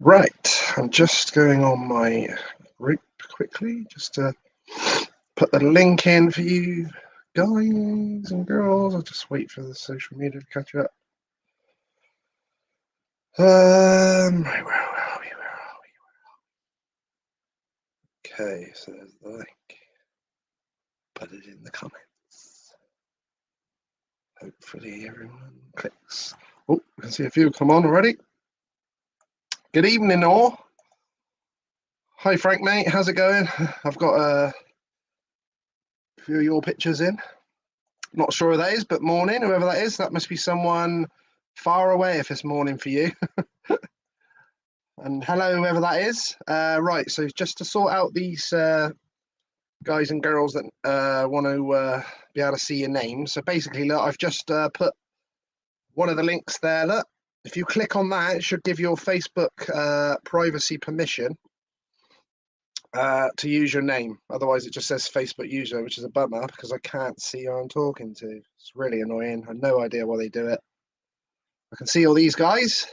Right, I'm just going on my group quickly just to put the link in for you guys and girls. I'll just wait for the social media to catch up. Right, where are we? Okay, so there's the link. Put it in the comments. Hopefully everyone clicks. Oh, I can see a few come on already. Good evening, all. Hi, Frank, mate. How's it going? I've got a few of your pictures in. Not sure who that is, but morning, whoever that is. That must be someone far away if it's morning for you. And hello, whoever that is. Right, so just to sort out these guys and girls that want to be able to see your name. So basically, look, I've just put one of the links there. Look, if you click on that, it should give your Facebook privacy permission to use your name. Otherwise, it just says Facebook user, which is a bummer because I can't see who I'm talking to. It's really annoying. I have no idea why they do it. I can see all these guys.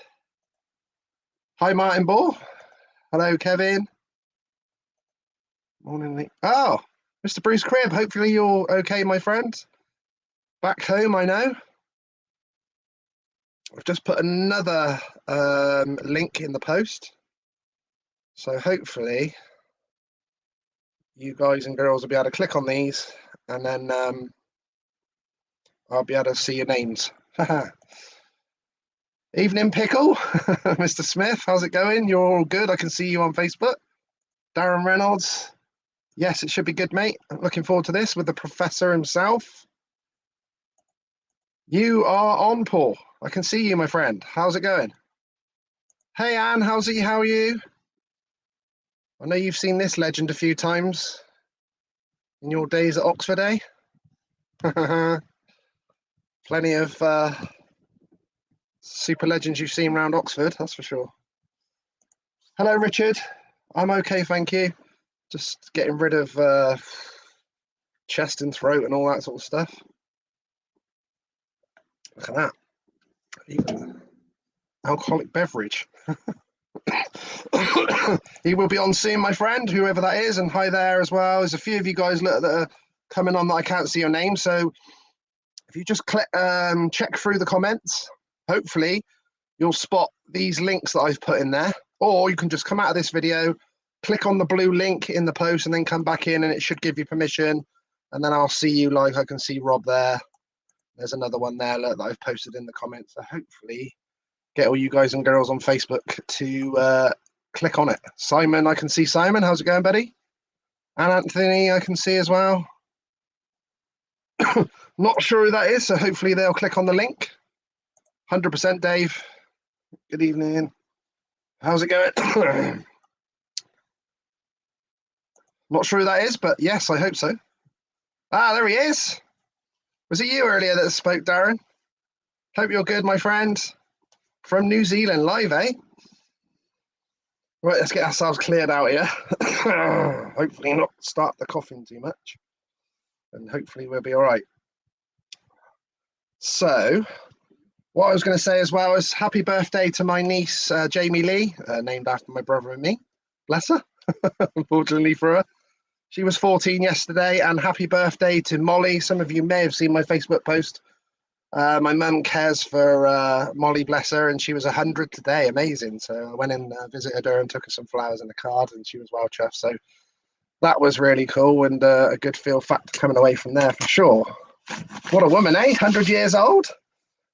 Hi, Martin Ball. Hello, Kevin. Morning. Oh, Mr. Bruce Cribb. Hopefully you're okay, my friend. Back home, I know. I've just put another link in the post. So hopefully you guys and girls will be able to click on these and then I'll be able to see your names. Evening, Pickle. Mr. Smith, how's it going? You're all good. I can see you on Facebook. Darren Reynolds. Yes, it should be good, mate. I'm looking forward to this with the professor himself. You are on, Paul. I can see you, my friend. How's it going? Hey, Anne, how are you? I know you've seen this legend a few times in your days at Oxford, eh? Plenty of super legends you've seen around Oxford, that's for sure. Hello, Richard. I'm okay, thank you. Just getting rid of chest and throat and all that sort of stuff. Look at that. Even alcoholic beverage. He will be on soon, my friend, whoever that is. And hi there as well. There's a few of you guys that are coming on that I can't see your name. So if you just click, check through the comments, hopefully you'll spot these links that I've put in there. Or you can just come out of this video, click on the blue link in the post and then come back in and it should give you permission. And then I'll see you like I can see Rob there. There's another one there that I've posted in the comments. So hopefully get all you guys and girls on Facebook to click on it. Simon, I can see Simon. How's it going, buddy? And Anthony, I can see as well. Not sure who that is, so hopefully they'll click on the link. 100% Dave. Good evening. How's it going? Not sure who that is, but yes, I hope so. Ah, there he is. Was it you earlier that spoke, Darren? Hope you're good, my friend. From New Zealand, live, eh? Right, let's get ourselves cleared out here. Hopefully not start the coughing too much. And hopefully we'll be all right. So, what I was going to say as well is happy birthday to my niece, Jamie Lee, named after my brother and me. Bless her, unfortunately for her. She was 14 yesterday, and happy birthday to Molly. Some of you may have seen my Facebook post. My mum cares for Molly, bless her, and she was 100 today. Amazing. So I went and visited her and took her some flowers and a card, and she was well chuffed. So that was really cool and a good feel factor coming away from there for sure. What a woman, eh? 100 years old.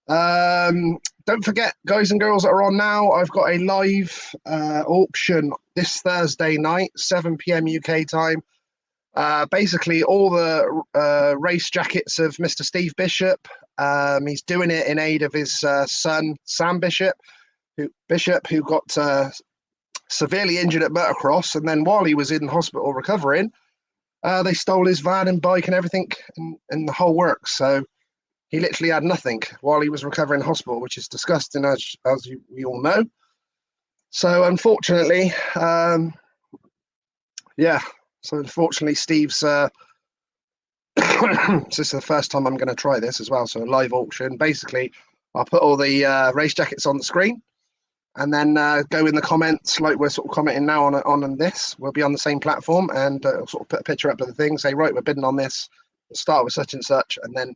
Don't forget, guys and girls that are on now, I've got a live auction this Thursday night, 7 p.m. UK time. Basically, all the race jackets of Mr. Steve Bishop. He's doing it in aid of his son, Sam Bishop, who got severely injured at motocross. And then while he was in hospital recovering, they stole his van and bike and everything and the whole works. So he literally had nothing while he was recovering in hospital, which is disgusting, as we all know. So unfortunately, yeah. So unfortunately, Steve's, this is the first time I'm going to try this as well. So a live auction. Basically, I'll put all the race jackets on the screen. and then go in the comments like we're sort of commenting now on this. We'll be on the same platform, and sort of put a picture up of the thing, say, right, we're bidding on this. We'll start with such and such, and then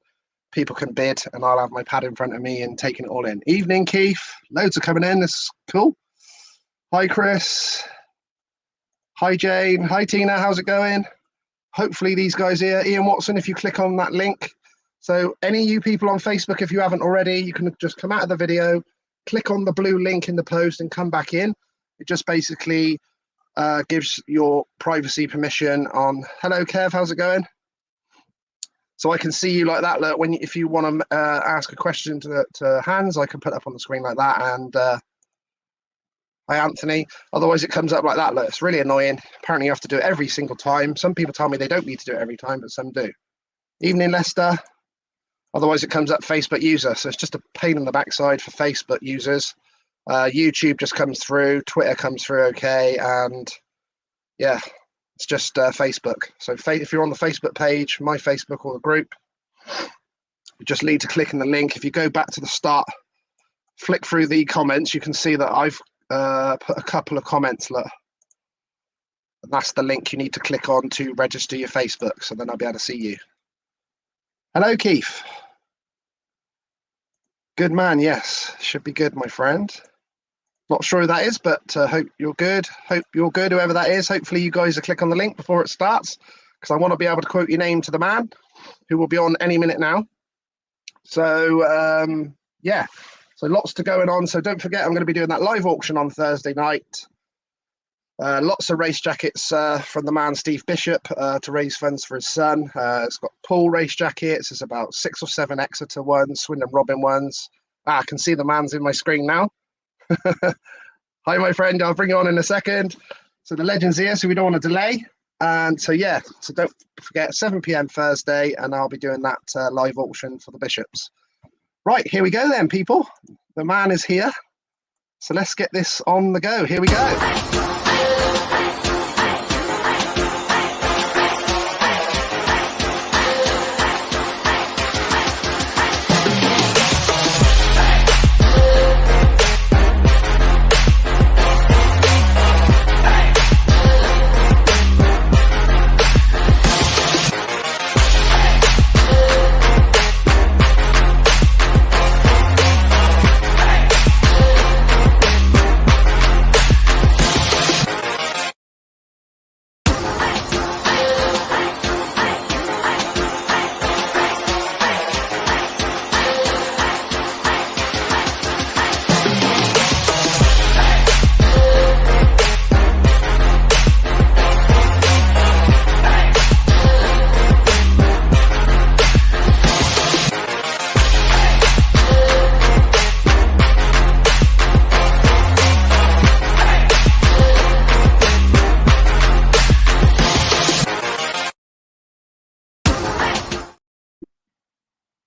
people can bid, and I'll have my pad in front of me and taking it all in. Evening, Keith. Loads are coming in. This is cool. Hi, Chris. Hi, Jane. Hi, Tina. How's it going? Hopefully these guys here. Ian Watson, if you click on that link. So any of you people on Facebook, if you haven't already, you can just come out of the video, click on the blue link in the post and come back in. It just basically gives your privacy permission on, hello, Kev, how's it going? So I can see you like that. Look, if you want to ask a question to Hans, I can put up on the screen like that. And hi, Anthony. Otherwise, it comes up like that. Look, it's really annoying. Apparently, you have to do it every single time. Some people tell me they don't need to do it every time, but some do. Evening, Lester. Otherwise, it comes up Facebook user. So it's just a pain in the backside for Facebook users. YouTube just comes through. Twitter comes through okay. And yeah, it's just Facebook. So if you're on the Facebook page, my Facebook or the group, you just need to click on the link. If you go back to the start, flick through the comments, you can see that I've put a couple of comments. Look, and that's the link you need to click on to register your Facebook. So then I'll be able to see you. Hello, Keith. Good man. Yes, should be good, my friend. Not sure who that is, but hope you're good. Hope you're good, whoever that is. Hopefully you guys will click on the link before it starts, because I want to be able to quote your name to the man, who will be on any minute now. So yeah, so lots to going on. So don't forget, I'm going to be doing that live auction on Thursday night. Lots of race jackets from the man Steve Bishop to raise funds for his son. It's got Paul race jackets. There's about 6 or 7 Exeter ones, Swindon Robin ones. I can see the man's in my screen now. Hi, my friend. I'll bring you on in a second. So the legend's here, so we don't want to delay. And so yeah, so don't forget 7 p.m. Thursday, and I'll be doing that live auction for the Bishops. Right, here we go then, people. The man is here. So let's get this on the go. Here we go.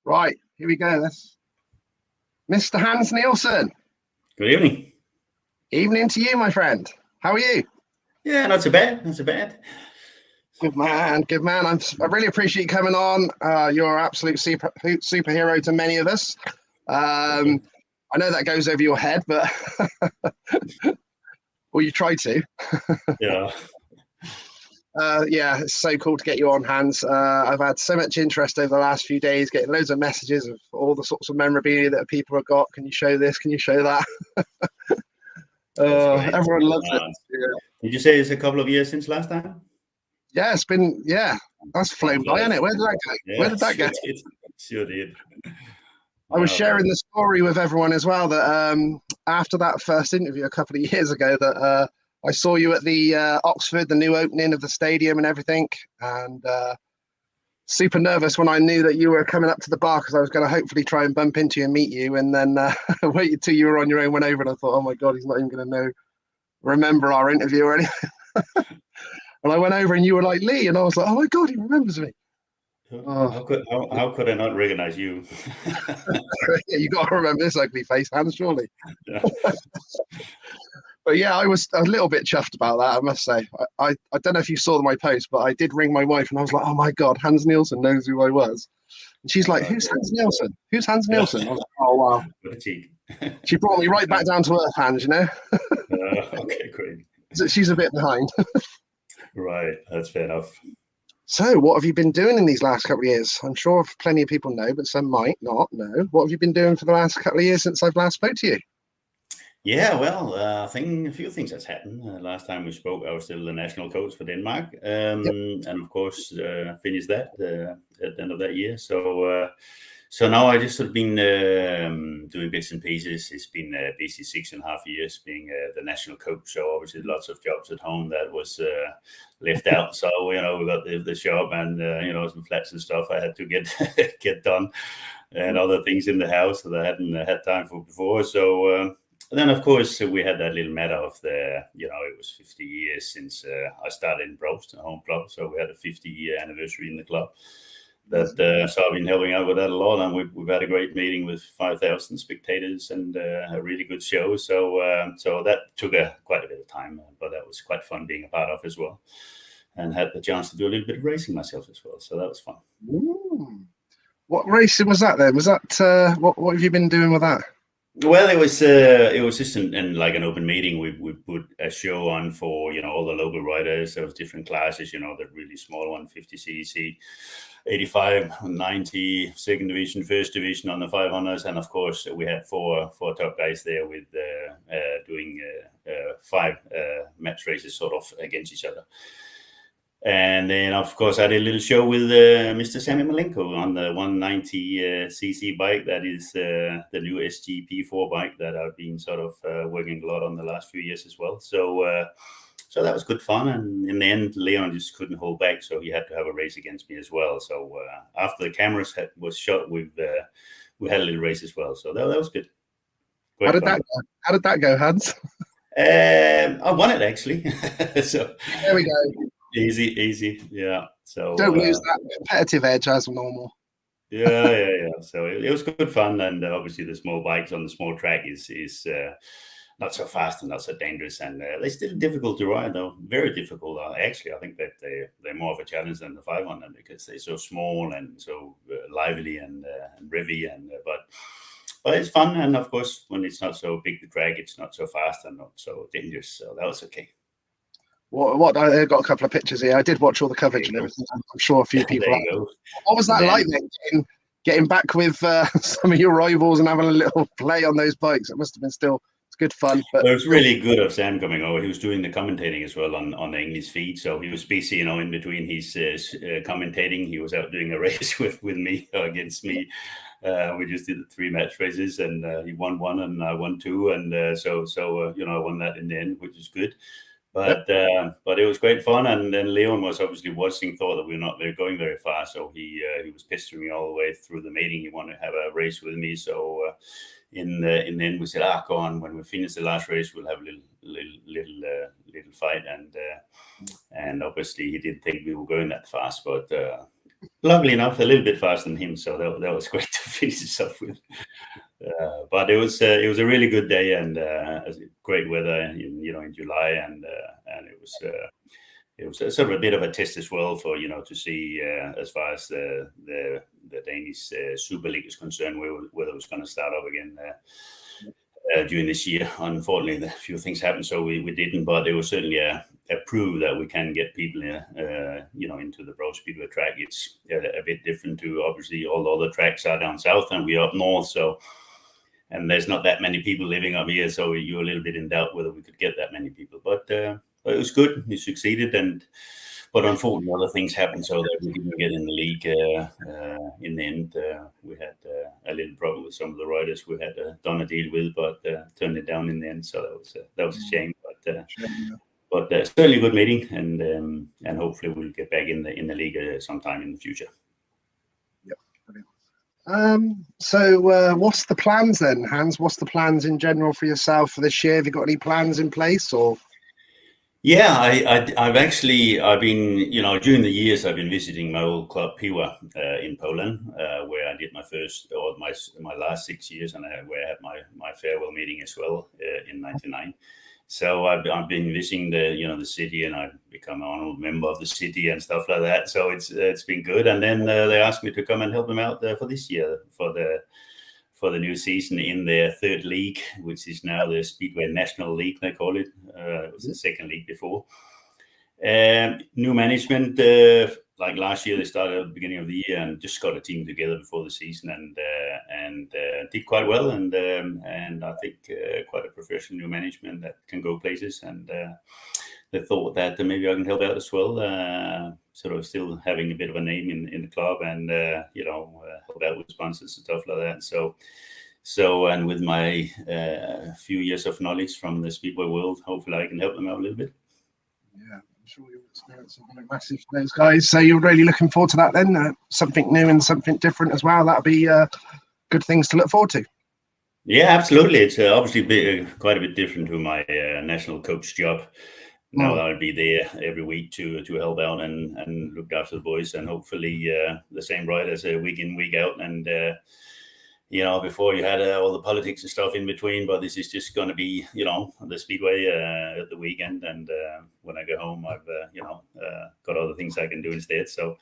Right, here we go. That's Mr. Hans Nielsen. Good evening. Evening to you, my friend. How are you? Yeah, not so bad. Not so bad. Good man. Good man. I really appreciate you coming on. You're an absolute superhero to many of us. I know that goes over your head, but well, you try to. Yeah. Yeah, it's so cool to get you on, Hans. I've had so much interest over the last few days, getting loads of messages of all the sorts of memorabilia that people have got. Can you show this? Can you show that? Everyone loves it. Yeah. Did you say it's a couple of years since last time? Yeah, it's been, yeah, that's flown by, isn't it? Where did that go? Yeah, Where did that go? Sure did. I was sharing the story with everyone as well that after that first interview a couple of years ago that I saw you at the Oxford, the new opening of the stadium and everything, and super nervous when I knew that you were coming up to the bar because I was going to hopefully try and bump into you and meet you, and then wait until you were on your own, went over, and I thought, oh my God, he's not even going to remember our interview or anything. And I went over and you were like, Lee, and I was like, oh my God, he remembers me. How could I not recognize you? Yeah, you got to remember this ugly face, Hans, surely. Yeah. But yeah, I was a little bit chuffed about that, I must say. I don't know if you saw my post, but I did ring my wife and I was like, oh my God, Hans Nielsen knows who I was. And she's like, who's Hans Nielsen? Who's Hans Nielsen? I was like, oh, wow. What a cheek. She brought me right back down to earth, Hans, you know. Okay, great. So she's a bit behind. Right, that's fair enough. So, what have you been doing in these last couple of years? I'm sure plenty of people know, but some might not know. What have you been doing for the last couple of years since I've last spoke to you? Yeah, well, I think a few things has happened. Last time we spoke, I was still the national coach for Denmark, Yep. and of course, finished that at the end of that year. So now I just sort of been doing bits and pieces. It's been busy 6.5 years being the national coach. So obviously lots of jobs at home that was left out. So we got the shop and some flats and stuff I had to get get done, and other things in the house that I hadn't had time for before. So. And then, of course, we had that little matter of it was 50 years since I started in Brost, a home club. So we had a 50-year anniversary in the club. So I've been helping out with that a lot, and we've had a great meeting with 5,000 spectators and a really good show. So that took quite a bit of time, but that was quite fun being a part of as well, and had the chance to do a little bit of racing myself as well. So that was fun. Ooh. What racing was that then? Was that what have you been doing with that? Well, it was just in like an open meeting. We put a show on for all the local riders. There was different classes, the really small one, 50 cc, 85, 90, second division, first division on the 500s, and of course we had four top guys there with doing 5 match races sort of against each other. And then, of course, I did a little show with Mr. Sammy Malenko on the 190cc bike. That is the new SGP4 bike that I've been sort of working a lot on the last few years as well. So that was good fun. And in the end, Leon just couldn't hold back, so he had to have a race against me as well. So after the cameras was shot, we had a little race as well. So that was good. How did that go, Hans? I won it actually. So there we go. Easy, yeah. So don't lose that competitive edge as normal. Yeah. So it was good fun, and obviously the small bikes on the small track is not so fast and not so dangerous, and they're still difficult to ride though. Very difficult. Actually, I think that they're more of a challenge than the 500 because they're so small and so lively and revvy, but it's fun. And of course, when it's not so big the track, it's not so fast and not so dangerous. So that was okay. What I got a couple of pictures here. I did watch all the coverage and everything. I'm sure a few people. What was that like then? Getting back with some of your rivals and having a little play on those bikes. It must have been it's good fun. But it was really good of Sam coming over. He was doing the commentating as well on the English feed, so he was busy, in between his commentating. He was out doing a race with me against me. We just did 3 match races, and he won 1 and I won 2, and so I won that in the end, which is good. But it was great fun, and then Leon was obviously watching, thought that we were not going very far, so he was pestering me all the way through the meeting. He wanted to have a race with me, so in the end we said, go on. When we finish the last race, we'll have a little fight, and obviously he didn't think we were going that fast, but luckily enough, a little bit faster than him, so that was great to finish this off with. But it was a really good day, and great weather in July, and it was sort of a bit of a test as well for to see as far as the Danish Super League is concerned, whether it was going to start up again during this year. Unfortunately, a few things happened, so we didn't. But it was certainly a proof that we can get people into the Pro Speedway track. It's a bit different to obviously all the other tracks are down south and we're up north, so. And there's not that many people living up here, so you're a little bit in doubt whether we could get that many people. But it was good. We succeeded, but unfortunately, other things happened, so that we didn't get in the league. In the end, we had a little problem with some of the riders we had done a deal with, but turned it down in the end. So that was a shame. But certainly a good meeting, and hopefully we'll get back in the league sometime in the future. So what's the plans then, Hans? What's the plans in general for yourself for this year? Have you got any plans in place, or? Yeah, I've been, during the years I've been visiting my old club Piła in Poland, where I did my last 6 years, and where I had my farewell meeting as well in '99. So I've been visiting the city, and I've become an honorable member of the city and stuff like that. So it's been good. And then they asked me to come and help them out for this year for the new season in their third league, which is now the Speedway National League, they call it. It was the second league before. New management, like last year, they started at the beginning of the year and just got a team together before the season and did quite well. And I think quite a professional new management that can go places. And they thought that maybe I can help out as well, sort of still having a bit of a name in the club and, help out with sponsors and stuff like that. So, and with my few years of knowledge from the Speedway world, hopefully I can help them out a little bit. Yeah, I'm sure your experience will be massive for those guys. So you're really looking forward to that then? Something new and something different as well. That'll be good things to look forward to. Yeah, absolutely. It's obviously quite a bit different to my national coach job. Now I'll be there every week to help out and look after the boys, and hopefully the same riders week in, week out. And before you had all the politics and stuff in between, but this is just going to be the Speedway at the weekend, and when I go home I've got other things I can do instead. So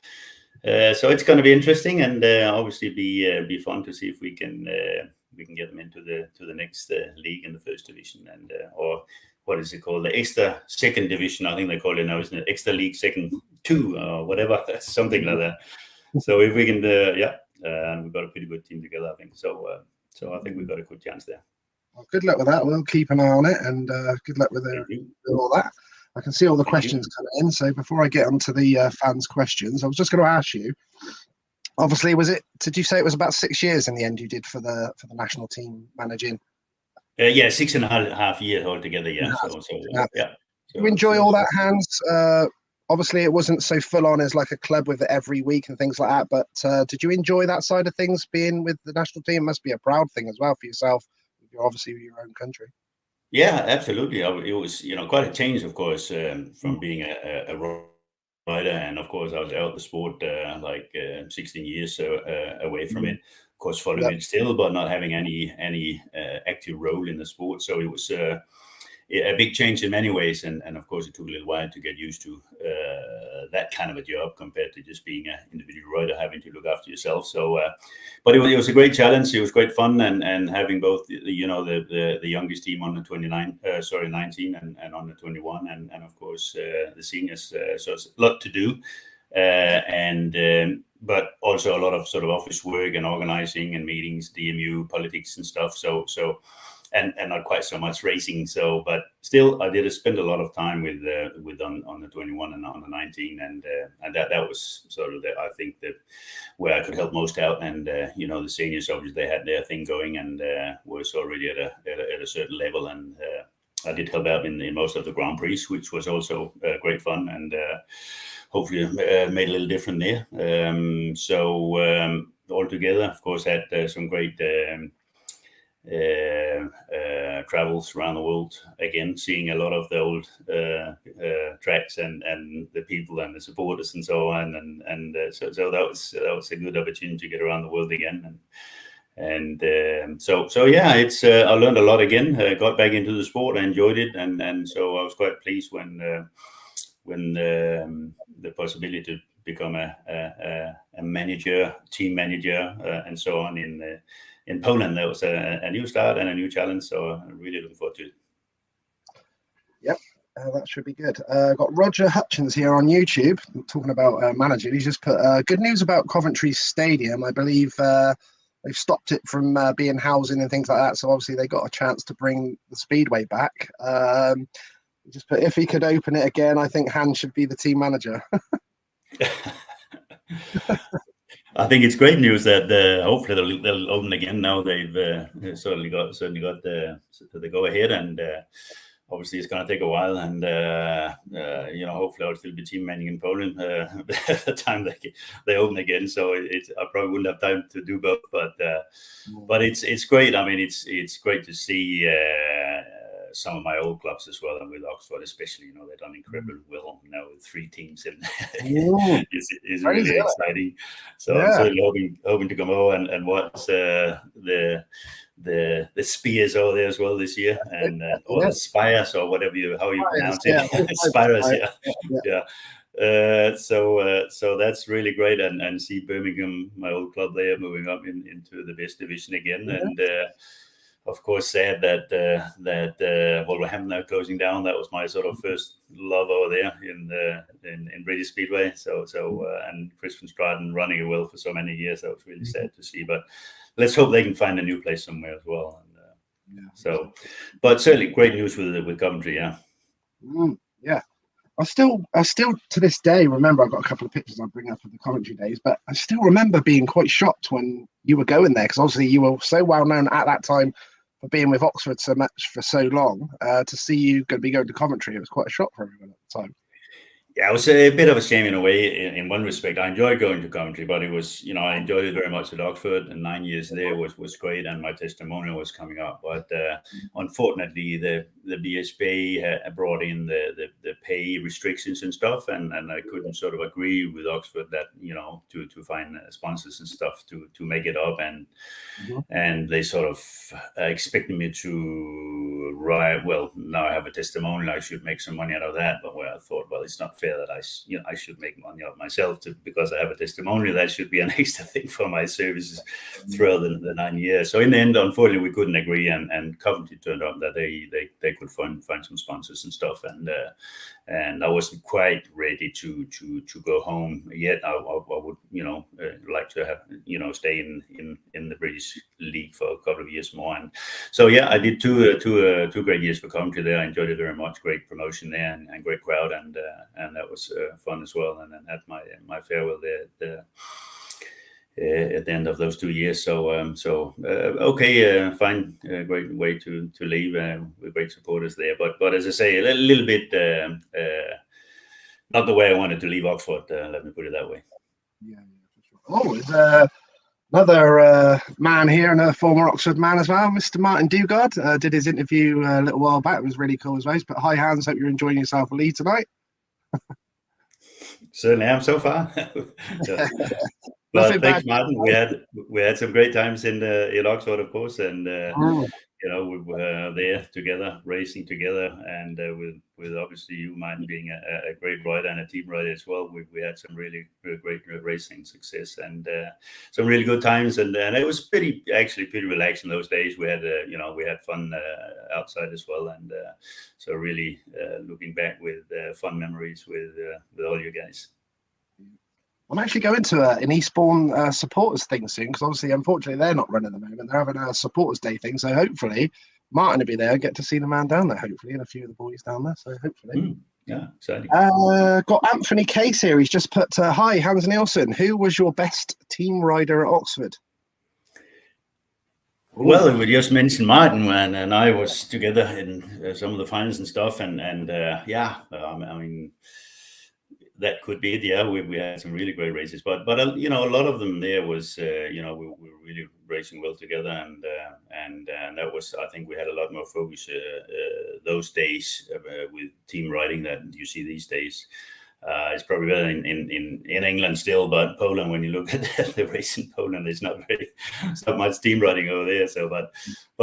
it's going to be interesting, and obviously be fun to see if we can get them into the next league in the first division, and or what is it called? The extra second division, I think they call it now, isn't it? Extra league second 2 or whatever, something like that. So if we can, and we've got a pretty good team together, I think. So I think we've got a good chance there. Well, good luck with that. We'll keep an eye on it, and good luck with all that. I can see all the questions coming in. So before I get onto the fans' questions, I was just going to ask you. Obviously, did you say it was about 6 years in the end you did for the national team managing? Yeah, 6.5 years altogether. Yeah. Do you enjoy all that, Hans? Obviously, it wasn't so full on as like a club with it every week and things like that. But did you enjoy that side of things, being with the national team? It must be a proud thing as well for yourself. You're obviously with your own country. Yeah, absolutely. It was quite a change, of course, from being a rider, and of course I was out of the sport 16 years away from it. Of course, following it still, but not having any active role in the sport. So it was a big change in many ways, and of course it took a little while to get used to that kind of a job compared to just being an individual rider, having to look after yourself. So, but it was a great challenge. It was great fun, and having both the youngest team on the 19 and on the 21, and of course the seniors. So it's a lot to do, but also a lot of sort of office work and organizing and meetings, DMU, politics and stuff. So. And not quite so much racing. So, but still, I did spend a lot of time with on the 21 and on the 19, and that was sort of I think that where I could help most out. And the seniors obviously they had their thing going and was already at a certain level, and I did help out in most of the Grand Prix, which was also great fun, and hopefully made a little different there. Altogether, of course, had some great. Travels around the world, again seeing a lot of the old tracks and the people and the supporters and so on, and so that was a good opportunity to get around the world again, so yeah, it's I learned a lot again, got back into the sport, I enjoyed it, and so I was quite pleased when the possibility to become a manager, team manager, and so on in Poland. That was a new start and a new challenge, so I'm really looking forward to it. Yep, that should be good. Got Roger Hutchins here on YouTube talking about managing. He's just put good news about Coventry Stadium. I believe they've stopped it from being housing and things like that, so obviously they got a chance to bring the Speedway back. Just put, if he could open it again, I think Hans should be the team manager. I think it's great news that hopefully they'll open again. Now they've certainly got the go ahead, and obviously it's going to take a while. And hopefully I'll still be team managing in Poland at the time they open again. So I probably wouldn't have time to do both, but it's great. I mean, it's great to see. Some of my old clubs as well, and with Oxford especially, they've done incredibly well now with 3 teams, and it's really exciting. So I'm certainly hoping to come over and watch the Spears over there as well this year, and or the Spires or whatever how you pronounce it, Spires, yeah. So that's really great, and see Birmingham, my old club there, moving up into the best division again. Yeah. And of course, sad that Wolverhampton are closing down. That was my sort of first love over there in British Speedway. And Chris van Straten running it well for so many years. That was really sad to see. But let's hope they can find a new place somewhere as well. And but certainly great news with Coventry. Yeah. Yeah. I still to this day remember. I've got a couple of pictures I'll bring up of the commentary days, but I still remember being quite shocked when you were going there, because obviously you were so well known at that time for being with Oxford so much for so long. To see you going to be going to Coventry, it was quite a shock for everyone at the time. Yeah, it was a bit of a shame in a way. In one respect, I enjoyed going to Coventry, but it was, I enjoyed it very much at Oxford, and 9 years there was great, and my testimonial was coming up. But unfortunately, the BSB brought in the pay restrictions and stuff, and I couldn't sort of agree with Oxford that to find sponsors and stuff to make it up, and they sort of expected me to write. Well, now I have a testimonial, I should make some money out of that. But I thought, well, it's not fair that I should make money out of myself because I have a testimonial. That should be an extra thing for my services throughout the 9 years. So in the end, unfortunately, we couldn't agree, and Coventry turned out that they could find some sponsors and stuff, and I wasn't quite ready to go home yet. I would like to have stay in the British League for a couple of years more. And so I did two great years for Coventry there. I enjoyed it very much. Great promotion there, and great crowd, and that was fun as well. And then had my farewell there at the end of those 2 years. Fine, great way to leave with great supporters there. But as I say, a little bit not the way I wanted to leave Oxford. Let me put it that way. Yeah, for sure. Oh, there's another man here, and a former Oxford man as well, Mr. Martin Dugard. Did his interview a little while back. It was really cool as well. But hi, Hans. Hope you're enjoying yourself at Leeds tonight. Certainly am so far. But thanks, Martin. We had some great times in Oxford, of course, and we were there together, racing together, and with obviously you, Martin, being a great rider and a team rider as well. We had some really great racing success, and some really good times, and it was pretty relaxing those days. We had we had fun outside as well, and so really looking back with fun memories with all you guys. I'm actually going to an Eastbourne supporters thing soon, because obviously, unfortunately, they're not running at the moment. They're having a supporters day thing, so hopefully Martin will be there and get to see the man down there, hopefully, and a few of the boys down there, so hopefully. Yeah, exciting. Got Anthony Case here. He's just put, hi, Hans Nielsen. Who was your best team rider at Oxford? Well, we just mentioned Martin, and I was together in some of the finals and stuff, and I mean, that could be it. Yeah, we had some really great races, but a lot of them there was we were really racing well together, and that was, I think we had a lot more focus those days with team riding than you see these days. It's probably better in England still, but Poland, when you look at the race in Poland, there's not much team riding over there. So, but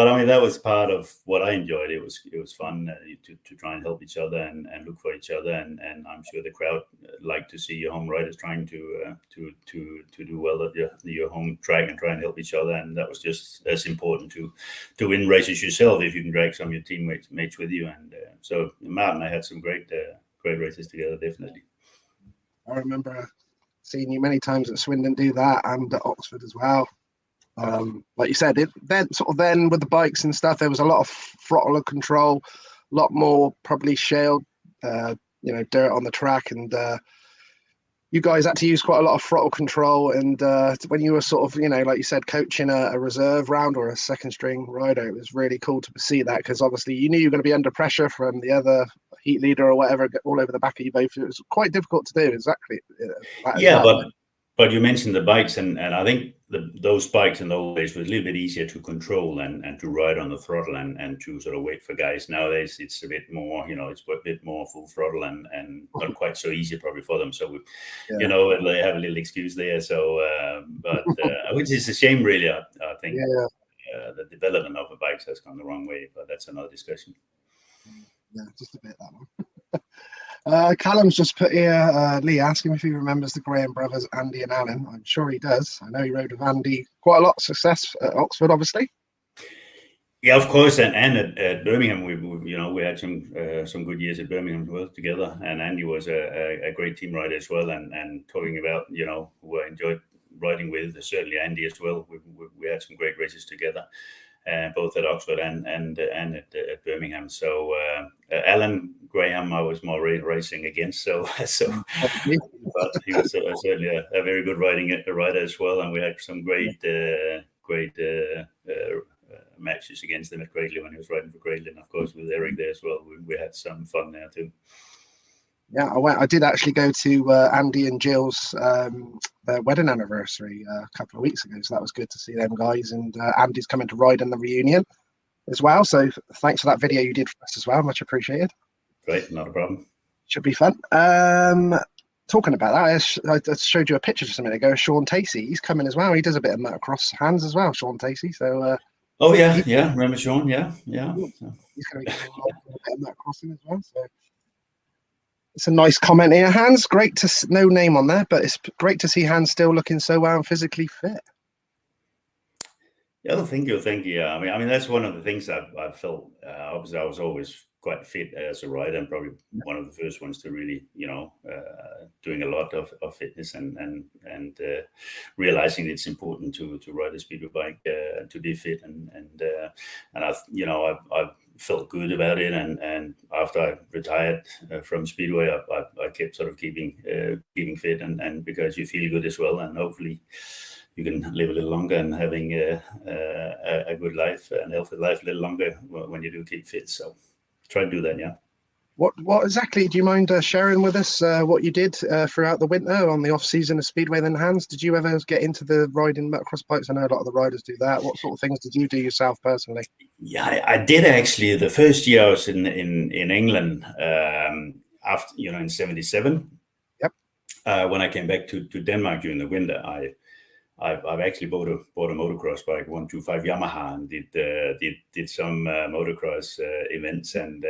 I mean, that was part of what I enjoyed. It was fun to try and help each other and look for each other, and I'm sure the crowd liked to see your home riders trying to do well at your home track and try and help each other, and that was just as important to win races yourself if you can drag some of your teammates with you. And so Martin, I had some great races together, definitely. I remember seeing you many times at Swindon do that, and at Oxford as well. Like you said, then with the bikes and stuff, there was a lot of throttle control, a lot more probably shale, dirt on the track, and you guys had to use quite a lot of throttle control. And when you were sort of, like you said, coaching a reserve round or a second string rider, it was really cool to see that, because obviously you knew you were going to be under pressure from the other heat leader or whatever all over the back of you both. It was quite difficult to do. Exactly. But you mentioned the bikes, and I think those bikes in those days was a little bit easier to control and to ride on the throttle and to sort of wait for guys. Nowadays it's a bit more, it's a bit more full throttle and not quite so easy probably for them. So they have a little excuse there. So which is a shame, really. I think the development of the bikes has gone the wrong way, but that's another discussion. Yeah, just a bit, that one. Callum's just put here, Lee, ask him if he remembers the Graham brothers, Andy and Alan. I'm sure he does. I know he rode with Andy quite a lot of success at Oxford, obviously. Yeah, of course, and at Birmingham, we had some good years at Birmingham as well together, and Andy was a great team rider as well. And talking about who I enjoyed riding with, certainly Andy as well. We had some great races together, both at Oxford and at Birmingham. So Alan Graham, I was more racing against. So but he was certainly a very good rider as well, and we had some great matches against them at Cradley when he was riding for Cradley, and of course with Eric there as well. We had some fun there too. Yeah, I did actually go to Andy and Jill's their wedding anniversary a couple of weeks ago, so that was good to see them guys. And Andy's coming to ride in the reunion as well, so thanks for that video you did for us as well, much appreciated. Great, not a problem. Should be fun. Talking about that, I showed you a picture just a minute ago. Sean Tacey, he's coming as well. He does a bit of motocross hands as well, Sean Tacey. So. Oh yeah, remember Sean? Yeah. He's going to be doing a bit of motocrossing as well. So it's a nice comment here, Hans. Great to no name on there, but it's great to see Hans still looking so well and physically fit. Yeah, thank you. Yeah, I mean that's one of the things I've felt. Obviously, I was always quite fit as a rider, and probably one of the first ones to really, doing a lot of fitness and realizing it's important to ride a speedway bike to be fit, and I felt good about it, and after I retired from Speedway, I kept sort of keeping fit, and because you feel good as well, and hopefully you can live a little longer and having a good life and healthy life a little longer when you do keep fit. So try to do that, yeah. What exactly, do you mind sharing with us what you did throughout the winter on the off season of Speedway then, Hans? Did you ever get into the riding motocross bikes? I know a lot of the riders do that. What sort of things did you do yourself personally? Yeah, I did actually. The first year I was in England, after in '77. Yep. When I came back to Denmark during the winter, I've actually bought a motocross bike, 125 Yamaha, and did some motocross events. And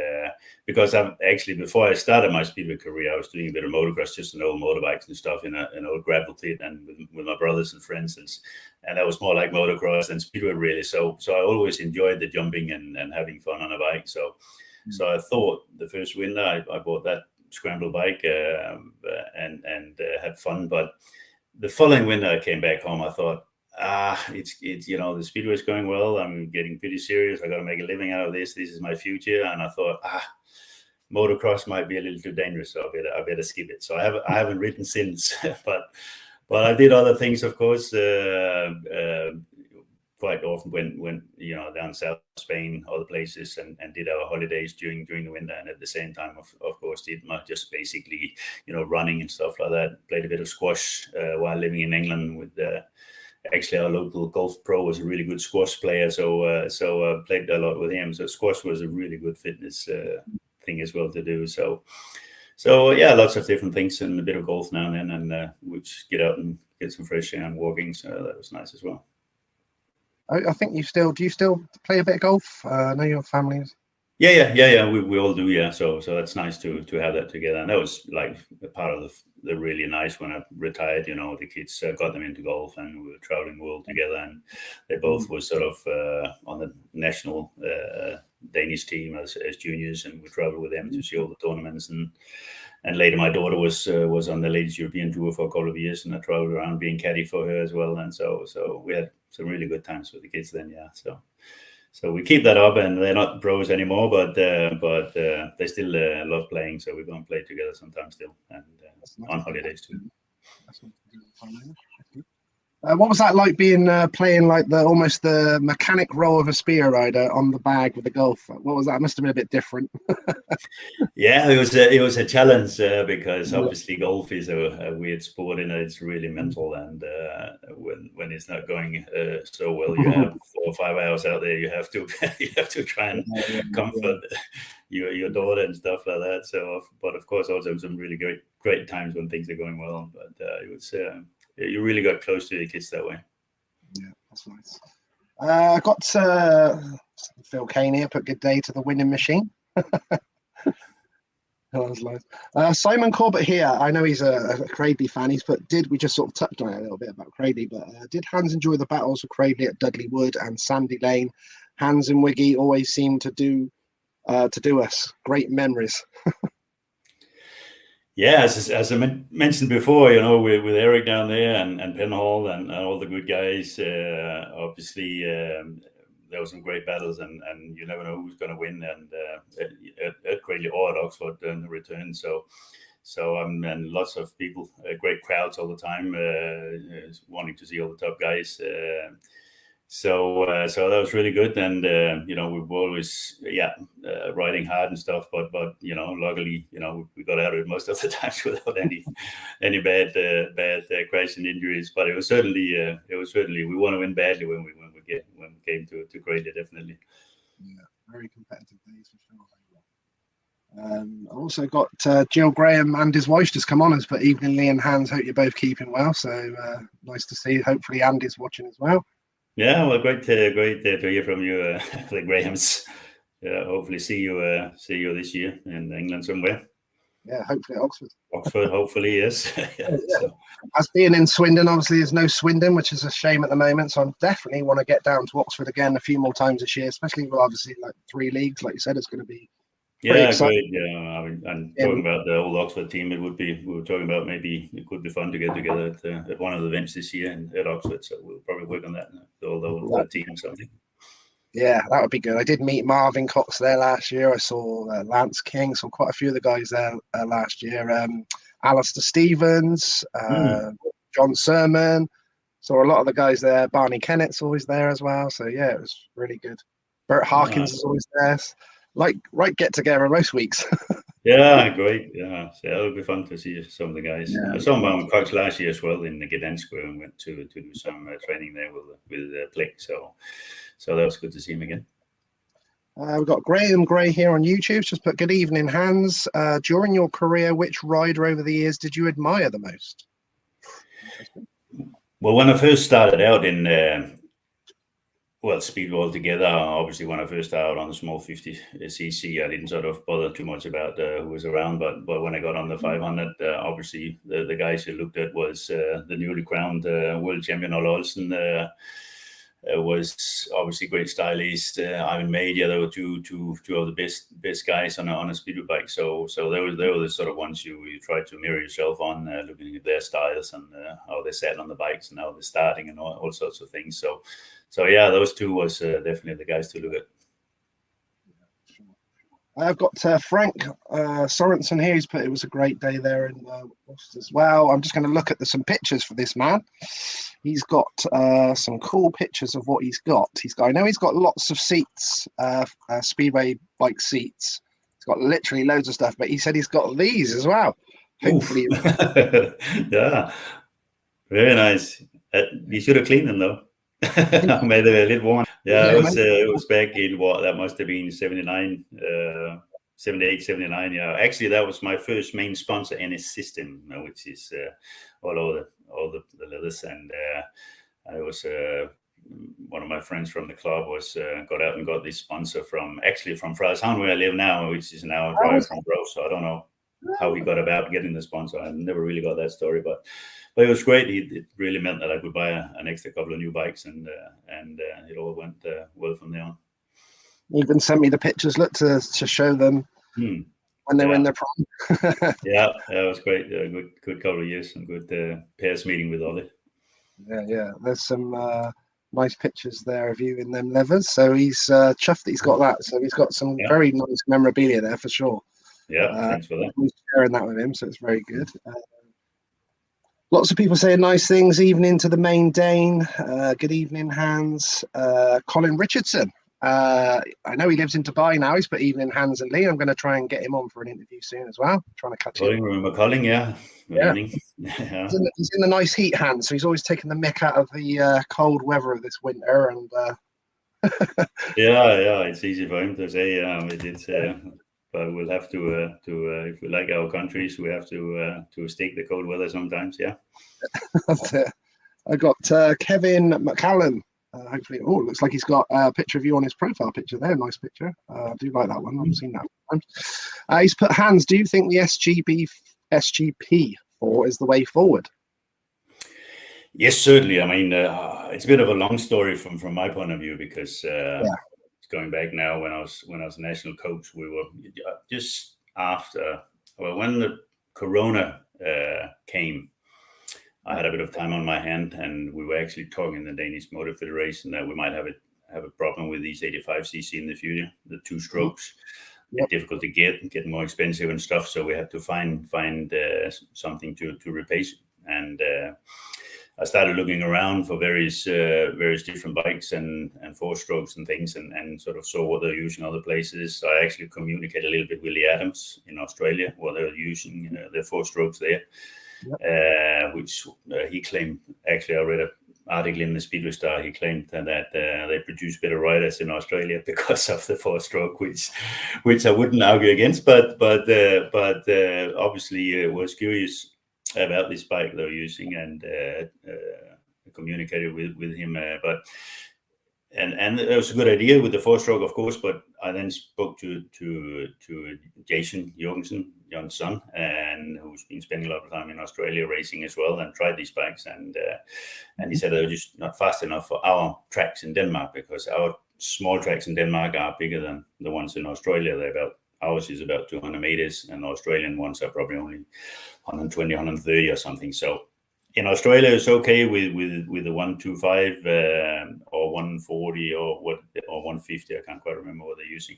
because I've actually, before I started my Speedway career, I was doing a bit of motocross, just on old motorbikes and stuff in an old gravel pit, and with my brothers and friends, and that was more like motocross than Speedway really. So I always enjoyed the jumping and having fun on a bike. So I thought the first winter I bought that scramble bike and had fun, but the following winter I came back home, I thought, it's the Speedway is going well. I'm getting pretty serious. I got to make a living out of this. This is my future. And I thought, motocross might be a little too dangerous, so I better skip it. So I haven't ridden since, but I did other things, of course. Quite often went down south Spain, other places, and did our holidays during the winter, and at the same time of course did just basically running and stuff like that. Played a bit of squash while living in England with actually our local golf pro was a really good squash player, so played a lot with him. So squash was a really good fitness thing as well to do. So yeah, lots of different things, and a bit of golf now and then, and we just get out and get some fresh air and walking. So that was nice as well. I think do you still play a bit of golf? I know your families. Yeah. We all do, yeah. So that's nice to have that together. And that was like a part of the really nice when I retired. The kids got them into golf, and we were traveling the world together. And they both were sort of on the national Danish team as juniors, and we traveled with them to see all the tournaments. And later, my daughter was on the ladies European tour for a couple of years, and I traveled around being caddy for her as well. And so we had some really good times with the kids then, yeah. So we keep that up, and they're not pros anymore, but they still love playing. So we go and play together sometimes still, and on holidays too. What was that like being playing like almost the mechanic role of a spear rider on the bag with the golf? What was that? It must have been a bit different. Yeah, it was a challenge because obviously golf is a weird sport, and it's really mental. And when it's not going so well, you have 4 or 5 hours out there. You have to try and comfort your daughter and stuff like that. So, but of course, also some really great times when things are going well. But it was. You really got close to your kids that way. Yeah, that's nice. I got Phil Kane here, put good day to the winning machine. That was nice. Simon Corbett here. I know he's a Cradley fan. We just sort of touched on it a little bit about Cradley, but did Hans enjoy the battles with Cradley at Dudley Wood and Sandy Lane? Hans and Wiggy always seem to do us. Great memories. Yeah, as I mentioned before, with Eric down there and Penhall and all the good guys, obviously there were some great battles, and you never know who's going to win, and at Cradley or at Oxford in the return. So and lots of people, great crowds all the time, wanting to see all the top guys. So that was really good, and we've always riding hard and stuff, but luckily we got out of it most of the times without any bad crash and injuries. But it was certainly we want to win badly when we came to Cradley, definitely. Yeah, very competitive days for sure. I also got Jill Graham and his wife just come on us, but evening Lee and Hans, hope you're both keeping well. So nice to see. Hopefully Andy's watching as well. Yeah, well, great to hear from you, the Grahams. Yeah, hopefully see you this year in England somewhere. Yeah, hopefully at Oxford. Oxford, hopefully, yes. Yeah. So. As being in Swindon, obviously there's no Swindon, which is a shame at the moment. So I definitely want to get down to Oxford again a few more times this year, especially with obviously like 3 leagues. Like you said, it's going to be great. Yeah, and talking about the old Oxford team, we were talking about maybe it could be fun to get together at one of the events this year at Oxford. So we'll probably work on that, the old team or something. Yeah, that would be good. I did meet Marvin Cox there last year. I saw Lance King, saw quite a few of the guys there last year. Alistair Stevens, John Sermon, saw a lot of the guys there. Barney Kennett's always there as well. So yeah, it was really good. Bert Harkins is always there. Right get together most weeks. Yeah, great. Yeah, so it'll be fun to see some of the guys. Yeah. I saw Marvin Cox last year as well in the Gdansk, and went to do some training there with Blake. So that was good to see him again. We've got Graham Gray here on YouTube. Just put, good evening, Hans. During your career, which rider over the years did you admire the most? Well, when I first started out in Speedway altogether, obviously when I first started on the small 50cc, I didn't sort of bother too much about who was around. But when I got on the 500, obviously the guys you looked at was the newly crowned world champion Ol Olsen. Was obviously great stylist. Ivan Media, they were two of the best guys on a speedway bike. So they were the sort of ones you try to mirror yourself on, looking at their styles and how they sat on the bikes and how they're starting and all sorts of things. So yeah, those two was definitely the guys to look at. I've got Frank Sorensen here. He's put it was a great day there in Worcester as well. I'm just going to look at some pictures for this man. He's got some cool pictures of what he's got. I know he's got lots of seats, Speedway bike seats. He's got literally loads of stuff, but he said he's got these as well. Hopefully, yeah, very nice. You should have cleaned them though. Made them a little worn. Yeah, it was back in that must have been 79, 78, 79. Yeah, actually, that was my first main sponsor, NS System, which is all the leathers, and it was one of my friends from the club got out and got this sponsor from Frederikshavn, where I live now, which is now a drive from Grove. So I don't know how he got about getting the sponsor. I never really got that story, but it was great. It really meant that I could buy an extra couple of new bikes, and it all went well from there on. You even sent me the pictures, look, to show them when they were in their prime. Yeah, it was great. Good couple of years, and good pairs meeting with Ollie. Yeah. There's some nice pictures there of you in them levers. So he's chuffed that he's got that. So he's got some very nice memorabilia there for sure. Yeah, thanks for that. We're sharing that with him, so it's very good. Lots of people saying nice things. Evening to the main Dane. Good evening, Hans. Colin Richardson. I know he lives in Dubai now. He's put evening, Hans and Lee. I'm going to try and get him on for an interview soon as well. Trying to catch him. Remember Colin? Yeah. Yeah. Yeah. He's in the nice heat, Hans. So he's always taking the mick out of the cold weather of this winter. And yeah, it's easy for him to say. But we'll have to if we like our countries, we have to stick the cold weather sometimes. Yeah. I got Kevin McCallum. Hopefully, oh, looks like he's got a picture of you on his profile picture there. Nice picture. I do like that one. I've seen that. He's put, Hans, do you think the SGP4 is the way forward? Yes, certainly. I mean, it's a bit of a long story from my point of view, because going back now, when I was a national coach, we were just after, well, when the Corona came, I had a bit of time on my hand, and we were actually talking in the Danish Motor Federation that we might have a problem with these 85cc in the future, the 2 strokes. Yep. Difficult to get more expensive and stuff, so we had to find something to replace it. And I started looking around for various different bikes and 4 strokes and things, and sort of saw what they're using other places. I actually communicated a little bit with Lee Adams in Australia, what they're using, their 4 strokes there. Yep. Which he claimed, actually I read an article in the Speedway Star, he claimed that they produce better riders in Australia because of the 4-stroke, which I wouldn't argue against, but obviously was curious about this bike they're using, and communicated with him, and it was a good idea with the 4-stroke, of course. But I then spoke to Jason Jorgensen, John's son, and who's been spending a lot of time in Australia racing as well, and tried these bikes, and he said they're just not fast enough for our tracks in Denmark, because our small tracks in Denmark are bigger than the ones in Australia. Ours is about 200 meters, and Australian ones are probably only 120, 130 or something. So in Australia, it's okay with the 125 or 140 or 150. I can't quite remember what they're using.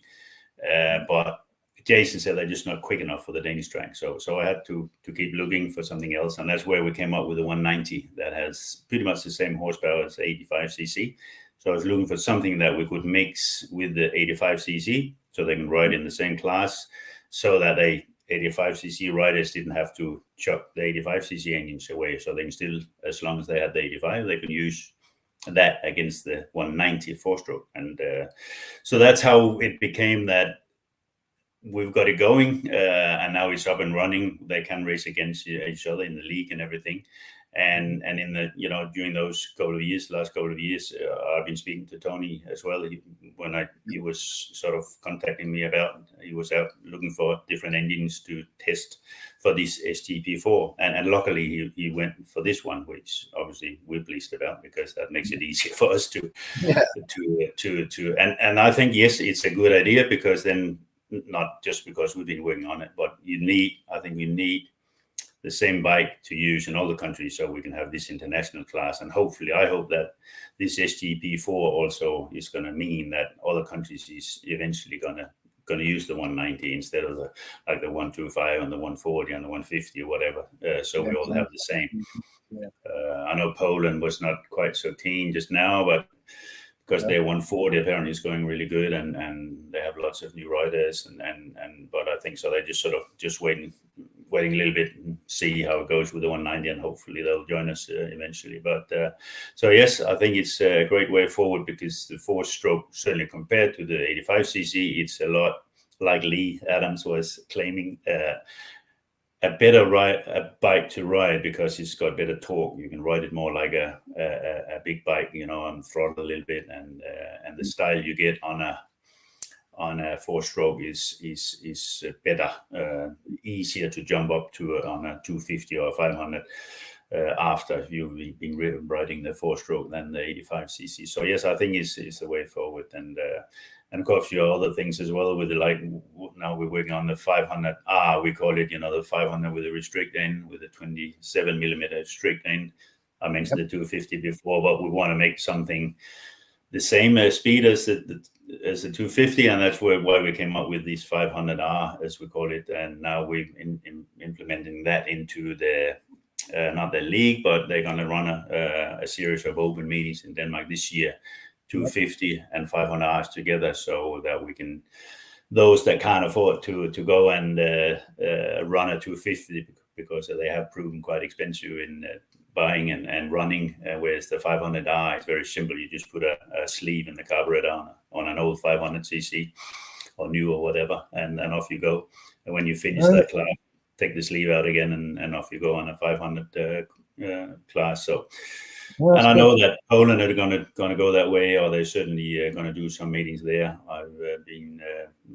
But Jason said they're just not quick enough for the Danish track. So I had to keep looking for something else, and that's where we came up with the 190 that has pretty much the same horsepower as 85cc. So I was looking for something that we could mix with the 85cc, so they can ride in the same class, so that 85cc riders didn't have to chuck the 85cc engines away. So they can still, as long as they had the 85, they can use that against the 190 4-stroke. And so that's how it became that we've got it going, and now it's up and running. They can race against each other in the league and everything. And in the, during those last couple of years, I've been speaking to Tony as well. He was sort of contacting me about, he was out looking for different engines to test for this SGP4, and luckily he went for this one, which obviously we're pleased about, because that makes it easier for us to and I think, yes, it's a good idea, because then, not just because we've been working on it, but we need the same bike to use in all the countries, so we can have this international class. And hopefully, I hope that this SGP4 also is going to mean that other countries is eventually going to use the 190 instead of the 125 and the 140 and the 150 or whatever. So we all have the same. I know Poland was not quite so keen just now, but because their 140 apparently is going really good, and they have lots of new riders, but I think so they're just waiting a little bit and see how it goes with the 190, and hopefully they'll join us eventually. But so yes, I think it's a great way forward, because the 4-stroke, certainly compared to the 85cc, it's a lot like Lee Adams was claiming, a better bike to ride, because it's got better torque. You can ride it more like a big bike, and throttle a little bit, and the style you get on a 4-stroke is better, easier to jump up to on a 250 or 500 after you've been riding the 4-stroke than the 85cc. So yes, I think it's the way forward, and of course your other things as well, with now we're working on the 500R, we call it, the 500 with a restrict end, with a 27 millimeter restrict end. I mentioned the 250 before, but we want to make something the same speed as the 250, and that's why we came up with this 500R, as we call it. And now we're implementing that into the not the league, but they're going to run a series of open meetings in Denmark this year, 250 and 500Rs together, so that we can, those that can't afford to go and run a 250, because they have proven quite expensive in buying and running, whereas the 500R is very simple. You just put a sleeve in the carburetor on an old 500cc or new or whatever, and off you go. And when you finish that class, take the sleeve out again, and off you go on a 500 class. So Well, And that's I good. know that Poland are going to go that way, or they're certainly going to do some meetings there. I've been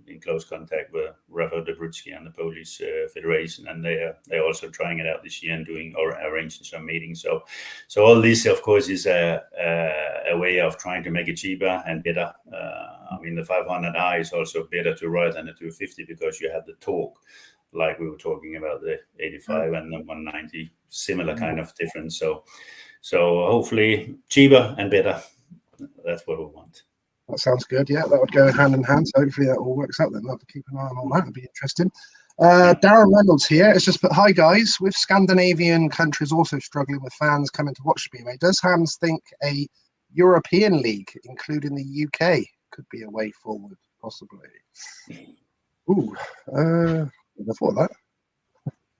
in close contact with Rafał Dobrucki and the Polish Federation, and they're also trying it out this year and doing or arranging some meetings. So all this, of course, is a way of trying to make it cheaper and better. I mean, the 500i is also better to ride than the 250 because you have the torque, like we were talking about the 85 and the 190, similar kind of difference. So hopefully cheaper and better. That's what we want. That sounds good. Yeah, that would go hand in hand. So hopefully that all works out then. I'll have to keep an eye on all that. It'll be interesting. Darren Reynolds here. It's just put, hi guys. With Scandinavian countries also struggling with fans coming to watch Speedway, does Hans think a European league, including the UK, could be a way forward, possibly? Ooh, I thought of that.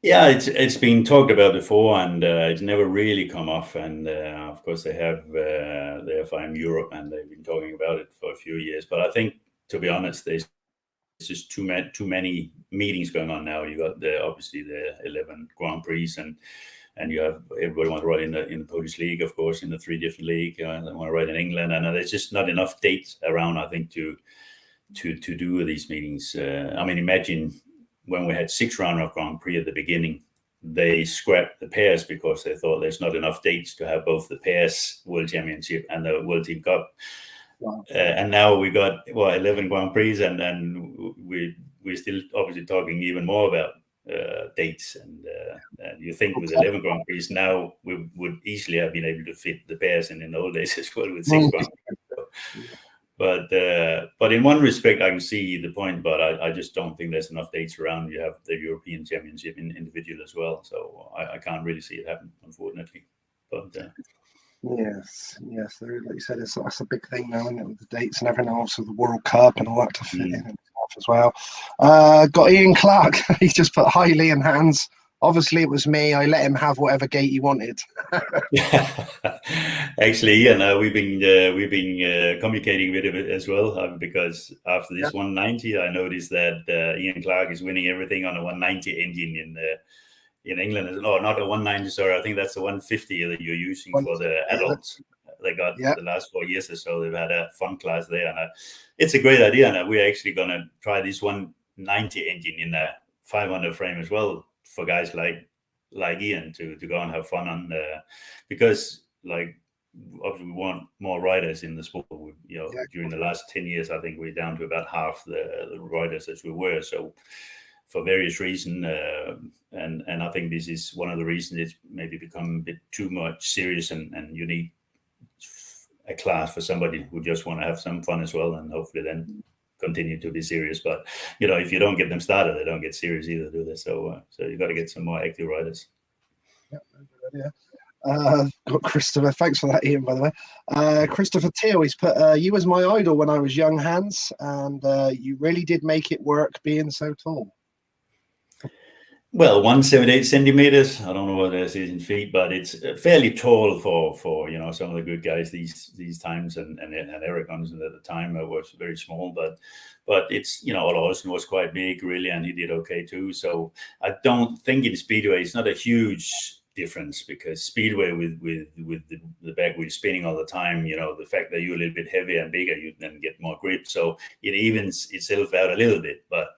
Yeah, it's been talked about before, and it's never really come off. And of course, they have FIM Europe, and they've been talking about it for a few years. But I think, to be honest, there's just too many meetings going on now. You got obviously the 11 Grand Prix, and you have everybody want to ride in the Polish league, of course, in the 3 different league. They want to ride in England, and there's just not enough dates around, I think, to do these meetings. I mean, imagine when we had 6 rounds of Grand Prix at the beginning, they scrapped the pairs because they thought there's not enough dates to have both the pairs World Championship and the World Team Cup. Wow. And now we got 11 Grand Prix, and we're still obviously talking even more about dates. And you think with 11 Grand Prix now we would easily have been able to fit the pairs in the old days as well with 6 Grand Prix. So, but in one respect, I can see the point, but I just don't think there's enough dates around. You have the European Championship in individual as well, so I can't really see it happen, unfortunately. But yes, there is, like you said, that's a big thing now, isn't it, with the dates and everything else, with the World Cup and all that to fit in and stuff as well. Got Ian Clark. He's just put, hi, Lee and Hans. Obviously, it was me. I let him have whatever gate he wanted. Actually, Ian, we've been communicating with him as well because after this 190, I noticed that Ian Clark is winning everything on a 190 engine in England. No, not a 190. Sorry, I think that's the 150 that you're using for the adults. They got the last 4 years or so. They've had a fun class there, and it's a great idea. And we're actually going to try this 190 engine in a 500 frame as well, for guys like Ian to go and have fun on, because like obviously we want more riders in the sport. During the last 10 years, I think we're down to about half the riders as we were. So for various reasons, and I think this is one of the reasons it's maybe become a bit too much serious, and you need a class for somebody who just want to have some fun as well, and hopefully then continue to be serious. But if you don't get them started, they don't get serious either, do they? So you got to get some more active riders. Yeah, good idea. Got Christopher. Thanks for that, Ian, by the way. Christopher Teal, he's put, you was my idol when I was young, Hans, and you really did make it work being so tall. Well, 178 centimeters. I don't know what this is in feet, but it's fairly tall for some of the good guys these times. And Eric Hansen at the time was very small, but it's Ola Olsen was quite big really, and he did okay too. So I don't think in Speedway it's not a huge difference, because Speedway with the back wheel spinning all the time, the fact that you're a little bit heavier and bigger, you then get more grip, so it evens itself out a little bit. But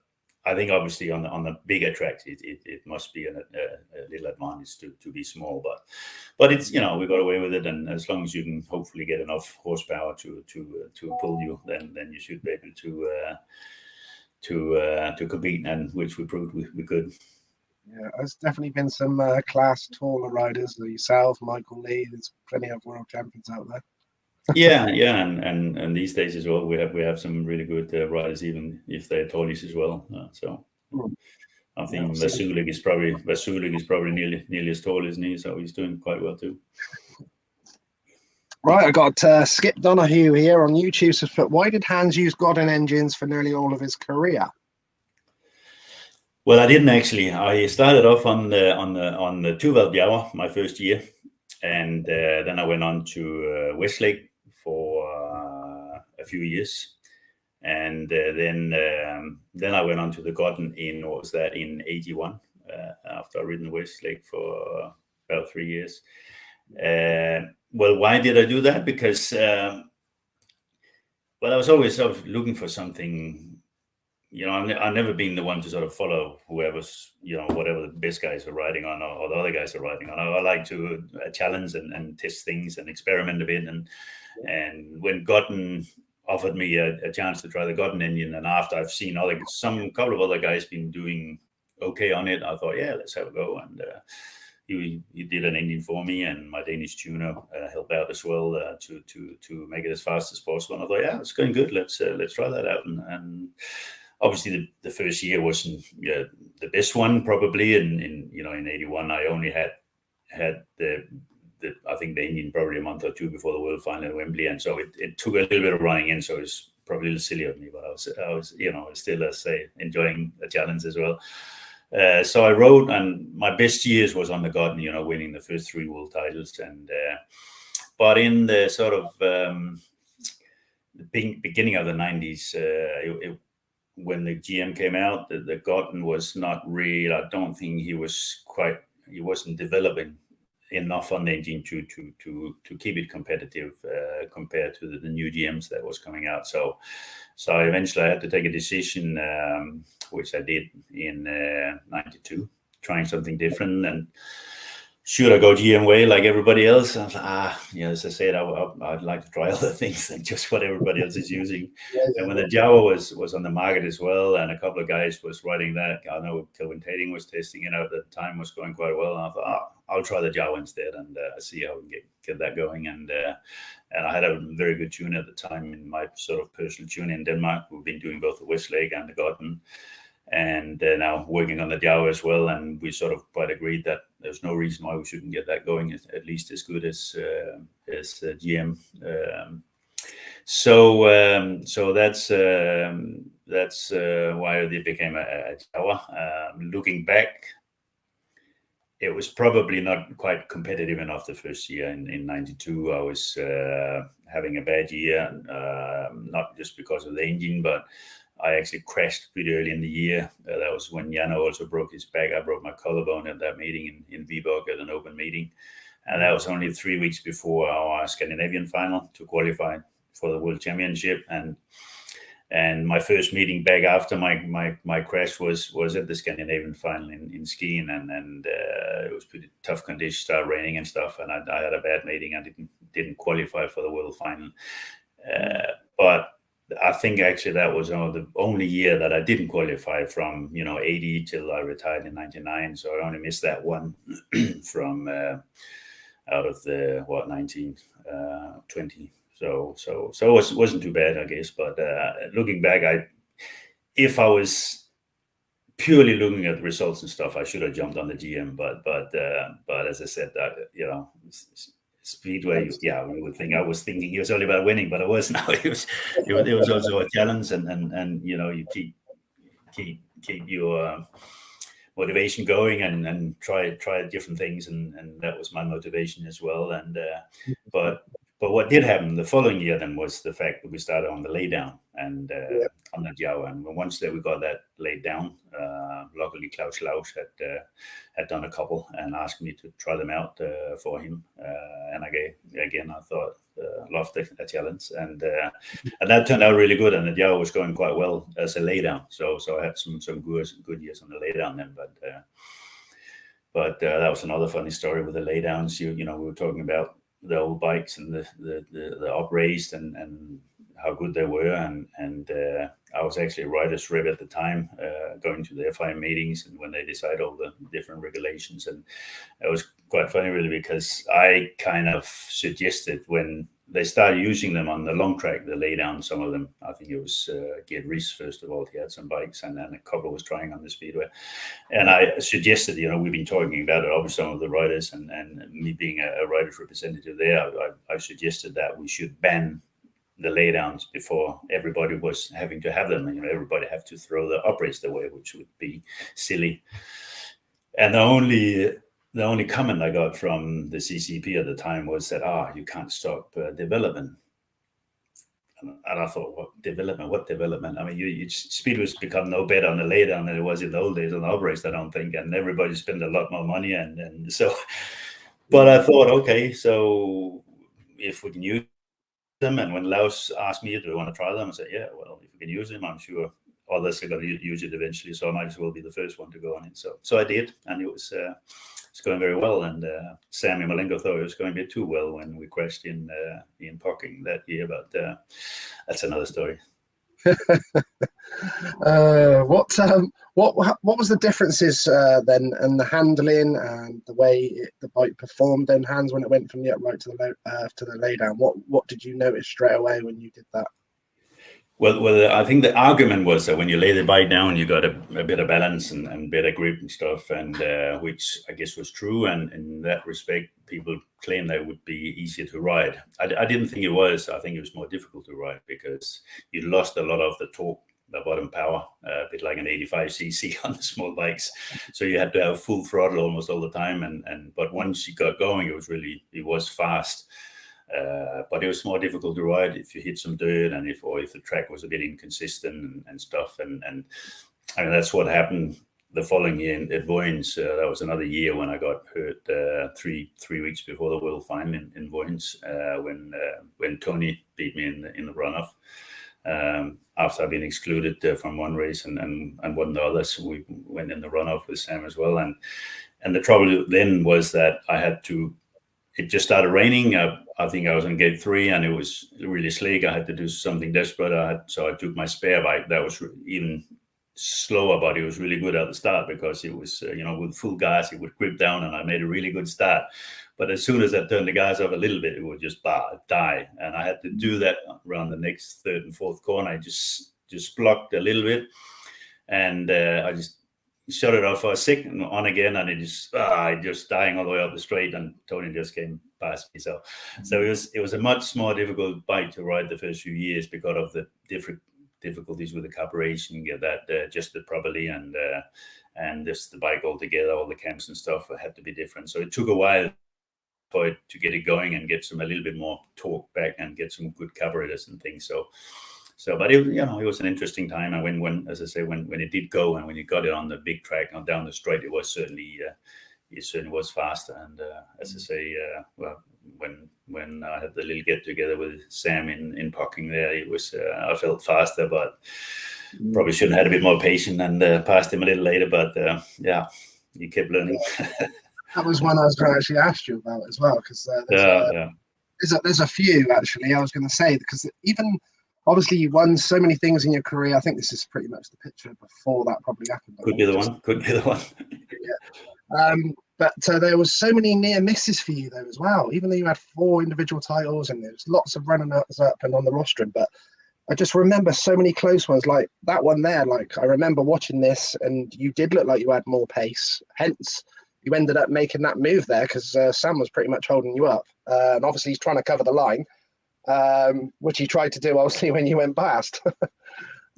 I think obviously on the bigger tracks, it must be a little advantage to be small, but it's we got away with it, and as long as you can hopefully get enough horsepower to pull you, then you should be able to compete, and which we proved we could. Yeah, there's definitely been some class taller riders, yourself, Michael Lee. There's plenty of world champions out there. Yeah, and these days as well, we have some really good riders, even if they're tallies as well. I think Vasulik is probably nearly as tall, isn't he? So he's doing quite well too. Right, I got Skip Donahue here on YouTube. So, why did Hans use Godin engines for nearly all of his career? Well, I didn't actually. I started off on the 2-valve Bauer my first year, and then I went on to Westlake for a few years, and then I went on to the Godin in 81 after I ridden Westlake for about 3 years, Well, why did I do that? Because well, I was always sort of looking for something. I've never been the one to sort of follow whoever's, whatever the best guys are riding on, or the other guys are riding on. I like to challenge and test things and experiment a bit. And when Gotten offered me a chance to try the Gotten engine, and after I've seen couple of other guys been doing okay on it, I thought, yeah, let's have a go. And he did an engine for me, and my Danish tuner helped out as well to make it as fast as possible. And I thought, yeah, it's going good. Let's try that out. And obviously the first year wasn't the best one probably. In 81, I only had the I think the engine probably a month or two before the World Final in Wembley, and so it took a little bit of running in. So it's probably a little silly of me, but I was still, let's say, enjoying the challenge as well. So I rode, and my best years was on the Garden, winning the first 3 world titles. And but in the sort of the beginning of the 90s, when the GM came out, the Garden was not real. I don't think he wasn't developing enough on the engine to keep it competitive compared to the new GMs that was coming out. So eventually I had to take a decision, which I did in 92, trying something different. And should I go GM way like everybody else? I was like, as I said, I'd like to try other things than just what everybody else is using. And when the Jawa was on the market as well, and a couple of guys was riding that, I know Kelvin Tating was testing it out at the time, was going quite well. And I thought, I'll try the Jawa instead and see how we can get that going. And I had a very good tune at the time in my sort of personal tune in Denmark. We've been doing both the Westlake and the Garden, and now working on the Jawa as well. And we sort of quite agreed that there's no reason why we shouldn't get that going at least as good as GM. So that's why it became a Jawa. Looking back, it was probably not quite competitive enough the first year. In 92, I was having a bad year, not just because of the engine, but I actually crashed pretty early in the year. That was when Jano also broke his back. I broke my collarbone at that meeting in Viborg at an open meeting. And that was only 3 weeks before our Scandinavian final to qualify for the World Championship. And my first meeting back after my crash was at the Scandinavian final in skiing, and it was pretty tough conditions, started raining and stuff, and I had a bad meeting. I didn't qualify for the world final, but I think actually that was the only year that I didn't qualify from 80 till I retired in 99. So I only missed that one from out of the 19, 20. So it wasn't too bad, I guess. But looking back, if I was purely looking at the results and stuff, I should have jumped on the GM. But as I said, Speedway, I was thinking it was only about winning, but it wasn't. It was also a challenge, and you keep your motivation going and try different things, and that was my motivation as well. And but what did happen the following year then was the fact that we started on the laydown and on the Jawa, and once that we got that laid down, luckily Klaus Laus had done a couple and asked me to try them out for him, and I thought loved the challenge, and that turned out really good, and the Jawa was going quite well as a laydown. So I had some good years on the laydown then, but that was another funny story with the laydowns. We were talking about the old bikes and the upraised and how good they were, and I was actually a rider's rep at the time, going to the FIM meetings and when they decide all the different regulations, and it was quite funny really, because I kind of suggested when they started using them on the long track, the laydown, some of them, I think it was Gerd Ries first of all, he had some bikes, and then a couple was trying on the Speedway, and I suggested, we've been talking about it, obviously some of the riders, and me being a rider's representative there, I suggested that we should ban the laydowns before everybody was having to have them, and everybody have to throw the upraised away, which would be silly. And the only comment I got from the CCP at the time was that, you can't stop development. And I thought, what development? I mean, Speedway's become no better on the laydown than it was in the old days on the upraised, I don't think. And everybody spent a lot more money. And so But I thought, okay, so if we can use them, and when Laos asked me, do you want to try them? I said, yeah, well, if we can use them, I'm sure others are going to use it eventually, so I might as well be the first one to go on it. So I did, and it was it's going very well. And Sammy Malenko thought it was going a bit too well when we crashed in parking that year, but that's another story. What was the differences then, and the handling and the way the bike performed then, Hans, when it went from the upright to the lay down? What did you notice straight away when you did that? Well, I think the argument was that when you lay the bike down, you got a bit of balance and better grip and stuff, and which I guess was true. And in that respect, people claim that it would be easier to ride. I didn't think it was. I think it was more difficult to ride because you lost a lot of the torque, the bottom power, a bit like an 85cc on the small bikes. So you had to have full throttle almost all the time. But once you got going, it was fast. But it was more difficult to ride if you hit some dirt and if the track was a bit inconsistent and stuff. And I mean, that's what happened the following year at Vojens. That was another year when I got hurt 3 weeks before the World Final in Vojens, when Tony beat me in the runoff. After I've been excluded from one race and one of the others, we went in the runoff with Sam as well. And the trouble then was that it just started raining. I think I was on gate 3 and it was really slick. I had to do something desperate. So I took my spare bike. That was even slower, but it was really good at the start because it was, with full gas, it would grip down and I made a really good start. But as soon as I turned the gas off a little bit, it would just die. And I had to do that around the next third and fourth corner. I just blocked a little bit and I just shut it off for a second, on again, and it just dying all the way up the straight, and Tony just came past me. So it was a much more difficult bike to ride the first few years because of the different difficulties with the carburation, get that adjusted properly, and just the bike altogether, all the cams and stuff had to be different. So it took a while for it to get it going and get a little bit more torque back and get some good carburetors and things. But it was an interesting time. And when as I say, when it did go and when you got it on the big track and down the straight, it was certainly was faster. And as I say, when I had the little get together with Sam in parking there, it was I felt faster, but probably shouldn't have had a bit more patience and passed him a little later. But you kept learning. That was one I was going to actually ask you about as well, because there's a few actually. I was going to say, because even obviously you won so many things in your career. I think this is pretty much the picture before that probably happened. Could be the one. Yeah. But there was so many near misses for you though as well. Even though you had 4 individual titles and there's lots of runners up and on the rostrum, but I just remember so many close ones, like that one there. Like I remember watching this, and you did look like you had more pace. Hence, you ended up making that move there because Sam was pretty much holding you up. And obviously he's trying to cover the line, which he tried to do obviously when you went past.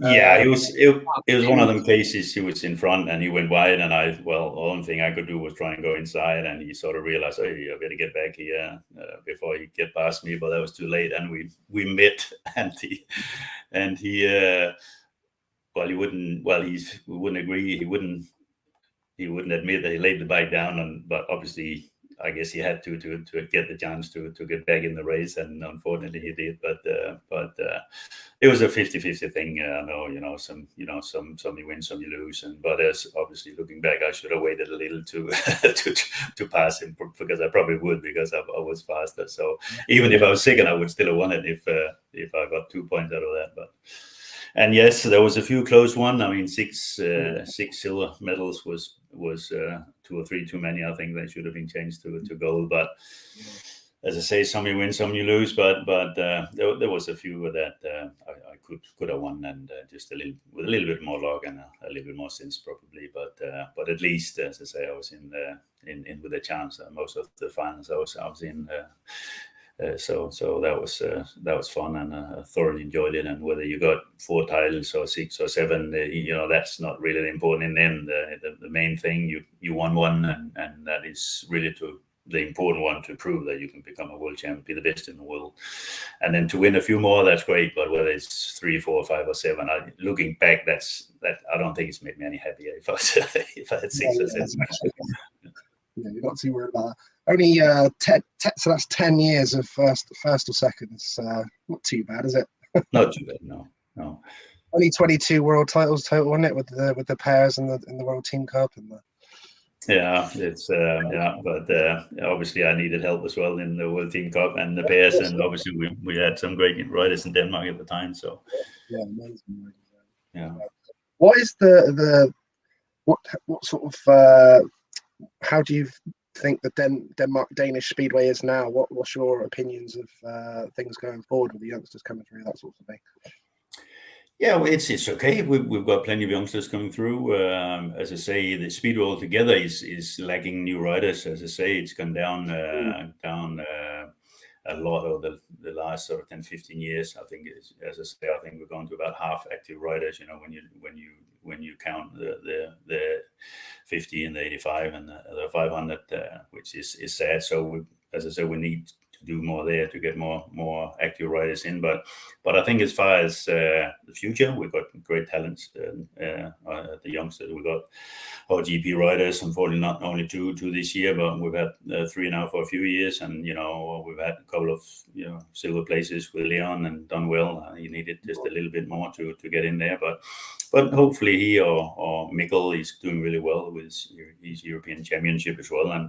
It was one of them cases. He was in front and he went wide, and the only thing I could do was try and go inside, and he sort of realized, hey, I better get back here before he get past me, but that was too late, and we met, and he we wouldn't agree. He wouldn't admit that he laid the bike down, but obviously I guess he had to get the chance to get back in the race, and unfortunately he did. But it was a 50-50 thing. I know, some you win, some you lose, but as obviously looking back, I should have waited a little to to pass him, because I probably would, because I was faster. So even if I was second, I would still have won it if I got 2 points out of that. But. And yes, there was a few close ones. I mean, six silver medals was 2 or 3 too many. I think they should have been changed to gold. But as I say, some you win, some you lose. But there was a few that I could have won, and just with a little bit more luck and a little bit more sense probably. But at least, as I say, I was in with a chance. Most of the finals I was in. So that was fun, and I thoroughly enjoyed it. And whether you got 4 titles or 6 or 7, that's not really important in the end. The main thing, you won one, and that is really the important one, to prove that you can become a world champion, be the best in the world. And then to win a few more, that's great. But whether it's 3, 4, 5, or 7, looking back, that I don't think it's made me any happier if I had 6 or 7. You're not too worried about that. Only so that's 10 years of first or seconds. Not too bad, is it? Not too bad, no. Only 22 world titles total, wasn't it, with the pairs and the World Team Cup and the. Yeah, it's but obviously I needed help as well in the World Team Cup and the pairs, and obviously we had some great riders in Denmark at the time. So yeah, amazing. Yeah. What is what sort of how do you think the Danish Speedway is now? What's your opinions of things going forward with the youngsters coming through, that sort of thing? Yeah, well, it's okay. We've got plenty of youngsters coming through. As I say, the Speedway altogether is lacking new riders. As I say, it's gone down a lot over the last sort of 10, 15 years. I think, as I say, I think we're going to about half active riders. You know, when you count the 50 and the 85 and the 500, which is sad. So as I said, we need to do more there to get more active riders in. But I think as far as the future, we've got great talents. The youngsters, we've got our GP riders. Unfortunately, not only two this year, but we've had 3 now for a few years, and we've had a couple of silver places with Leon and done well. He needed just a little bit more to get in there, but hopefully he or Mikkel is doing really well with his European Championship as well,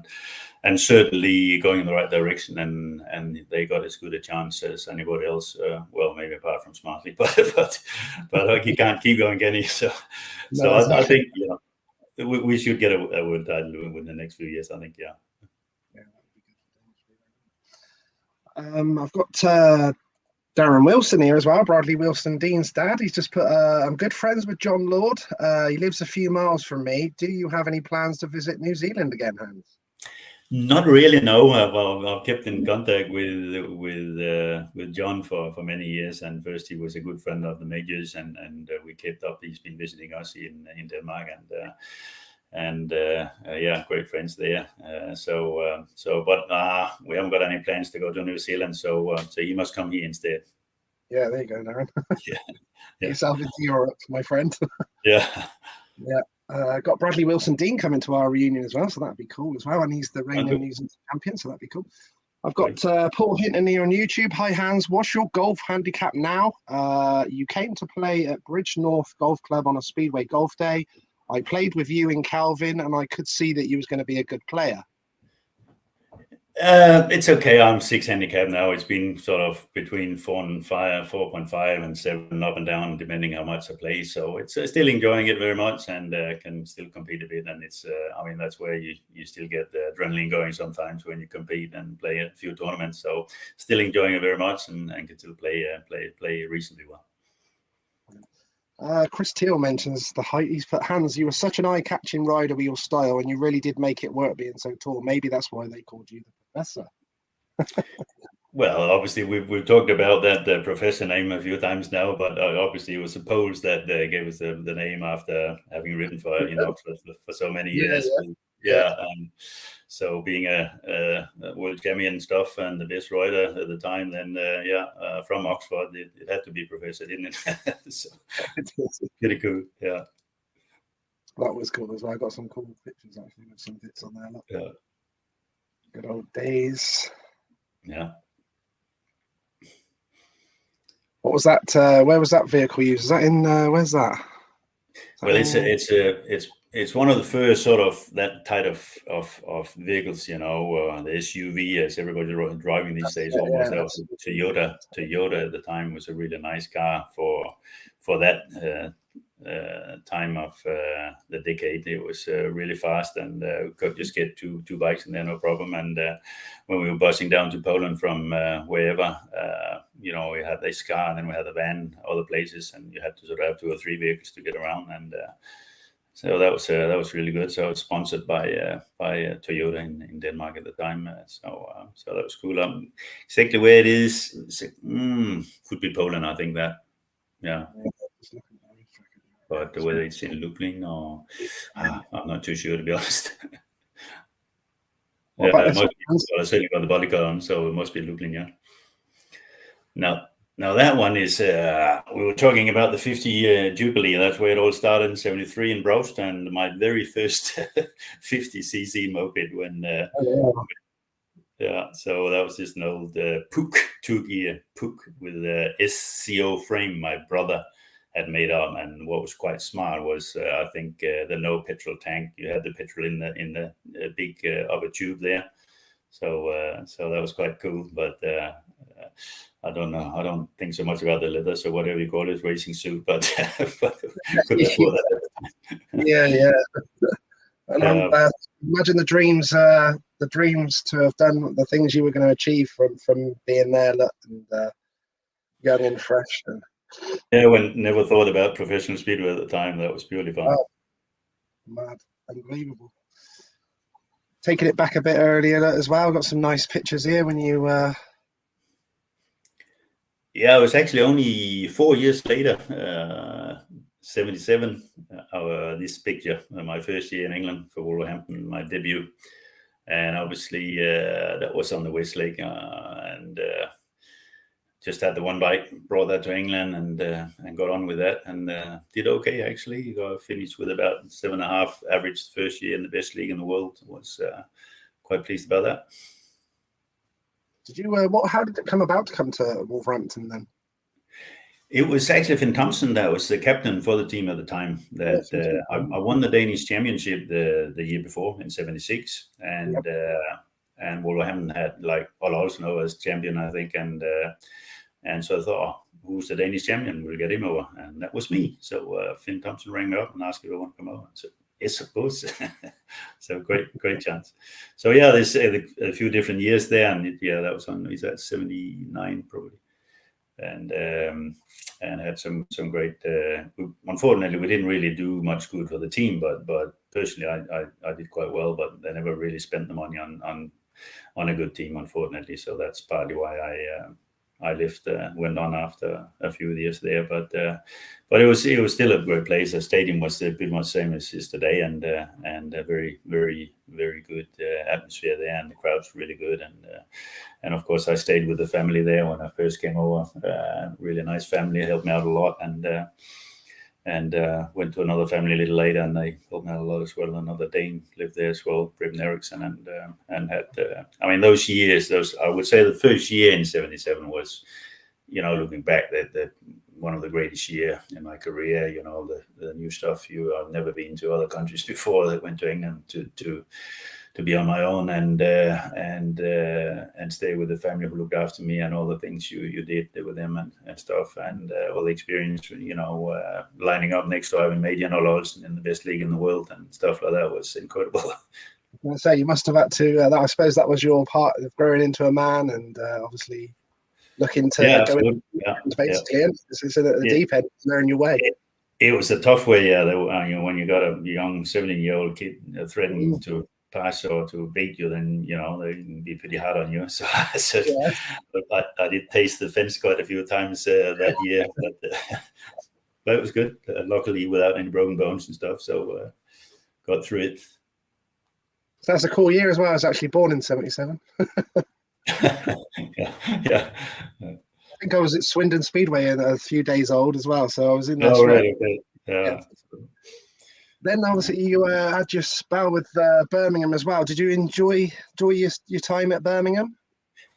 and certainly going in the right direction, and they got as good a chance as anybody else. Well, maybe apart from Smartly, but like, he can't keep going, can he? So I think we should get a world title within the next few years. I think, yeah. I've got Darren Wilson here as well, Bradley Wilson Dean's dad. He's just put, I'm good friends with John Lord. He lives a few miles from me. Do you have any plans to visit New Zealand again, Hans? Not really, no. I've kept in contact with John for many years, and first he was a good friend of the majors, and we kept up. He's been visiting us in Denmark, and yeah, great friends there. But we haven't got any plans to go to New Zealand, so he must come here instead. Yeah, there you go, Darren. Yeah. Get yourself into Europe, my friend. Yeah. Got Bradley Wilson Dean coming to our reunion as well, so that'd be cool as well. And he's the reigning New Zealand champion, so that'd be cool. I've got Paul Hinton here on YouTube. Hi, Hans. What's your golf handicap now? You came to play at Bridge North Golf Club on a Speedway golf day. I played with you in Calvin, and I could see that you was going to be a good player. It's okay. I'm 6 handicap now. It's been sort of between 4.5 and 7, up and down, depending how much I play. So it's still enjoying it very much, and can still compete a bit. And it's, I mean, that's where you still get the adrenaline going sometimes when you compete and play a few tournaments. So still enjoying it very much, and can still play reasonably well. Chris Teal mentions the height. He's put, Hans, you were such an eye-catching rider with your style, and you really did make it work being so tall. Maybe that's why they called you the Professor. Well, obviously, we've talked about that professor name a few times now, but obviously it was supposed that they gave us the name after having ridden for for so many years. Yeah. So being a world champion stuff and the best rider at the time, then from Oxford, it had to be Professor, didn't it? So pretty cool. Yeah. That was cool as well. I got some cool pictures actually with some bits on there. Look. Yeah. Good old days. Yeah. What was that? Where was that vehicle used? Is that in? Where's that? Well, it's one of the first sort of that type of vehicles, the SUV, as everybody driving these days. Almost that was a Toyota. Toyota at the time was a really nice car for that time of the decade. It was really fast, and could just get two bikes in there, no problem. And when we were busing down to Poland from wherever, we had this car, and then we had a van other places, and you had to sort of have 2 or 3 vehicles to get around. And so that was really good. So it's sponsored by Toyota in Denmark at the time. So that was cool. Exactly where it is, could be Poland, I think that. Yeah. But whether it's in Lublin or I'm not too sure, to be honest. I certainly got the bodyguard on, so it must be Lublin, yeah. Now that one is, we were talking about the 50-year jubilee. That's where it all started in 73 in Brost, and my very first 50cc moped Yeah, so that was just an old Puch 2-gear Puch with a SCO frame my brother had made up, and what was quite smart was I think the no petrol tank. You had the petrol in the big upper tube there, so so that was quite cool. But I don't know. I don't think so much about the leather, so whatever you call it, racing suit. But, but couldn't afford that. Yeah. And imagine the dreams to have done the things you were going to achieve from being there, and young and fresh. And, yeah, never thought about professional speedway at the time. That was purely fun. Oh, mad, unbelievable. Taking it back a bit earlier as well. Got some nice pictures here when you. Yeah, it was actually only 4 years later, 77. This picture, my first year in England for Wolverhampton, my debut, and obviously that was on the Westlake, and just had the one bike, brought that to England, and got on with that, and did okay actually. Got finished with about 7.5 average first year in the best league in the world. Was quite pleased about that. Did you? How did it come about to come to Wolverhampton then? It was actually Finn Thomsen that was the captain for the team at the time. That I won the Danish championship the year before in '76, and Wolverhampton had like Ola Olsen as champion, I think, and so I thought, oh, who's the Danish champion? We'll get him over, and that was me. So Finn Thomsen rang me up and asked if I want to come over. So yes, of course. So great chance. So yeah, there's a few different years there, and that was on. Is that '79 probably? And had some great. Unfortunately, we didn't really do much good for the team, but personally, I did quite well. But they never really spent the money on a good team, unfortunately. So that's partly why I left. Went on after a few years there, but it was still a great place. The stadium was pretty much the same as is today, and a very good atmosphere there, and the crowd's really good, and of course I stayed with the family there when I first came over. Really nice family, helped me out a lot, and went to another family a little later, and they helped me out a lot as well. Another Dane lived there as well, Preben Eriksson, and had I mean those years. I would say the first year in '77 was, looking back, that one of the greatest year in my career. The new stuff. I've never been to other countries before. That went to England to be on my own and stay with the family who looked after me, and all the things you did with them and stuff, and all the experience, lining up next to Ivan Madian and Ola Olsen in the best league in the world and stuff like that was incredible. I say you must have had to. I suppose that was your part of growing into a man, and obviously looking to go into basically. It's in the deep end, learn your way. It was a tough way, when you got a young 17-year-old kid threatening to pass or to beat you, then they can be pretty hard on you. So I did taste the fence quite a few times that year, but it was good. Luckily, without any broken bones and stuff. So got through it. So that's a cool year as well. I was actually born in '77. yeah. I think I was at Swindon Speedway and a few days old as well. So I was in there. Oh, right. Okay. Yeah. Then obviously you had your spell with Birmingham as well. Did you enjoy your time at Birmingham?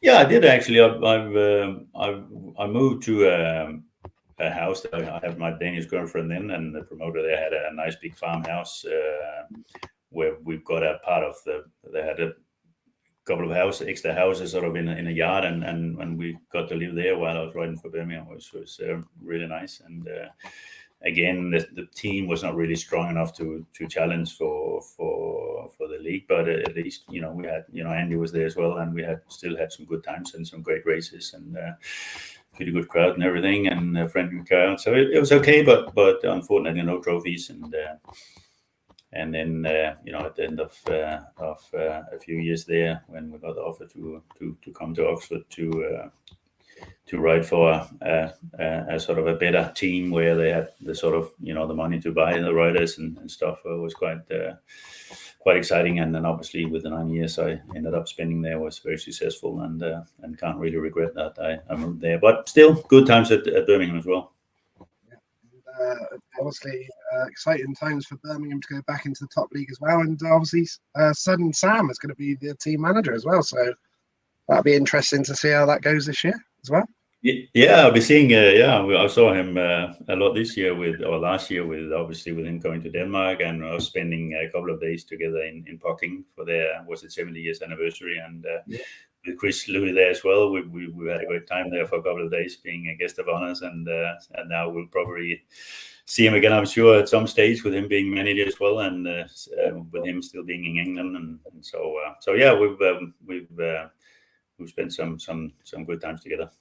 Yeah, I did actually. I moved to a house that I had my Danish girlfriend in, and the promoter there had a nice big farmhouse where we've got a part of they had a couple of extra houses sort of in a yard, and we got to live there while I was riding for Birmingham, which was really nice. And again, the team was not really strong enough to challenge for the league, but at least we had Andy was there as well, and we still had some good times and some great races, and pretty good crowd and everything, and a friendly crowd. So it was okay, but unfortunately no trophies, and then at the end of a few years there, when we got the offer to come to Oxford to ride for a sort of a better team where they had the sort of the money to buy the riders and stuff, was quite exciting. And then obviously with the 9 years I ended up spending there was very successful, and can't really regret that I moved there. But still good times at Birmingham as well. Obviously exciting times for Birmingham to go back into the top league as well, and obviously son Sam is going to be the team manager as well, so that'll be interesting to see how that goes this year as well. Yeah, I'll be seeing. I saw him a lot this year or last year with him going to Denmark, and I was spending a couple of days together in Poking for their 70 years anniversary, and with Chris Louis there as well. We had a great time there for a couple of days, being a guest of honors, and now we'll probably see him again, I'm sure, at some stage, with him being manager as well, and with him still being in England, and so yeah, we've spent some good times together.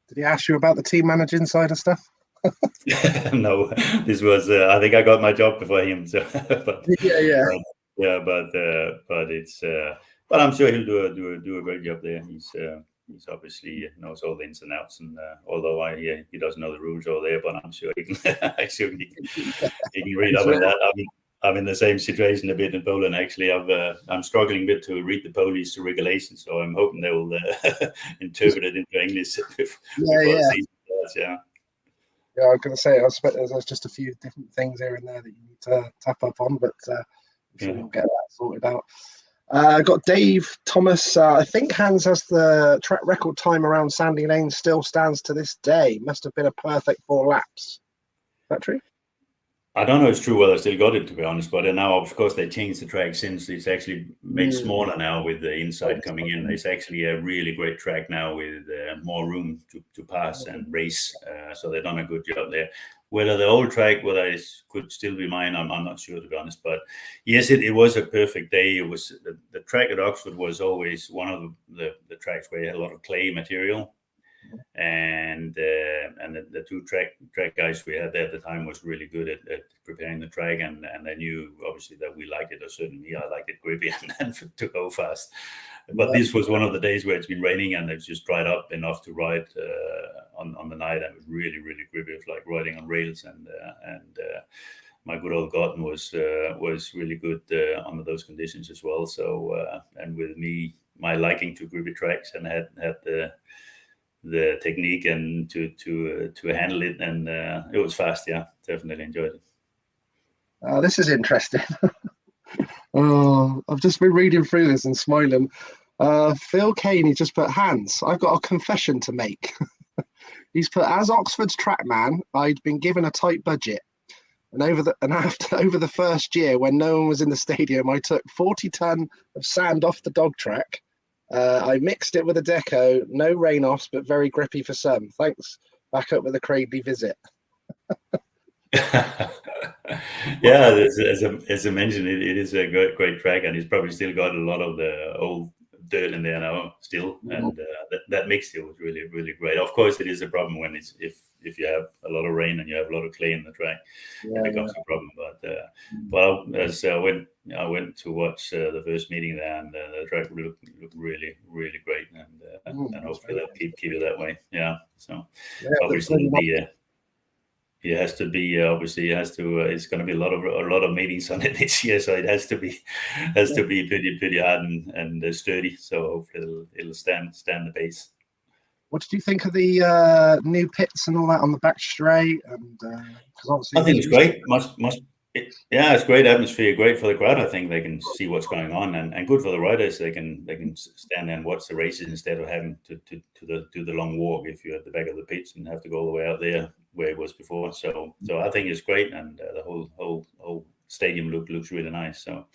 Did he ask you about the team managing side of stuff? No, this was. I think I got my job before him. So, but it's. But I'm sure he'll do a great job there. He's obviously knows all the ins and outs, and although he doesn't know the rules over there, but I'm sure he can. He can read up on that. I'm in the same situation a bit in Poland. Actually, I'm struggling a bit to read the Polish regulations, so I'm hoping they will interpret it into English before the season starts. Yeah. Yeah, I was going to say, I expect there's just a few different things here and there that you need to tap up on, but I'm sure we'll get that sorted out. Got Dave Thomas. I think Hans has the track record time around Sandy Lane, still stands to this day. Must have been a perfect 4 laps. Is that true? I don't know if it's true whether I still got it, to be honest, but now, of course, they changed the track since it's actually made smaller now with the inside coming in. It's actually a really great track now with more room to pass and race. So they've done a good job there. Whether the old track, whether it could still be mine, I'm not sure, to be honest. But yes, it was a perfect day. It was the track at Oxford was always one of the tracks where you had a lot of clay material. And the two track guys we had there at the time was really good at preparing the track, and they knew obviously that we liked it, or certainly I liked it grippy and to go fast. But this was one of the days where it's been raining and it's just dried up enough to ride on the night, and it was really grippy. It was like riding on rails, and my good old Gordon was really good under those conditions as well. So and with me, my liking to grippy tracks, and had the technique and to handle it, and it was fast. Yeah, definitely enjoyed it. This is interesting. I've just been reading through this and smiling. Phil Kane, he just put, Hans, I've got a confession to make. He's put, as Oxford's trackman, I'd been given a tight budget, and over the first year, when no one was in the stadium, I took 40 ton of sand off the dog track. I mixed it with a deco, no rain-offs, but very grippy for some. Thanks. Back up with a Cradley visit. Yeah, as I mentioned, it is a great track, and it's probably still got a lot of the old dirt in there now still, and that mixture was really great. Of course, it is a problem when if you have a lot of rain and you have a lot of clay in the track, it becomes a problem. But well, as I went to watch the first meeting there, and the track looked really great, and hopefully they'll keep it that way. Yeah, so obviously it has to be obviously it's going to be a lot of meetings on it this year, so it has to be pretty hard and sturdy. So hopefully it'll stand the pace. What did you think of the new pits and all that on the back straight? And I think it's great. It's great atmosphere, great for the crowd. I think they can see what's going on, and good for the riders. They can stand there and watch the races instead of having to do the long walk if you're at the back of the pits and have to go all the way out there where it was before. So I think it's great, and the whole stadium looks really nice. So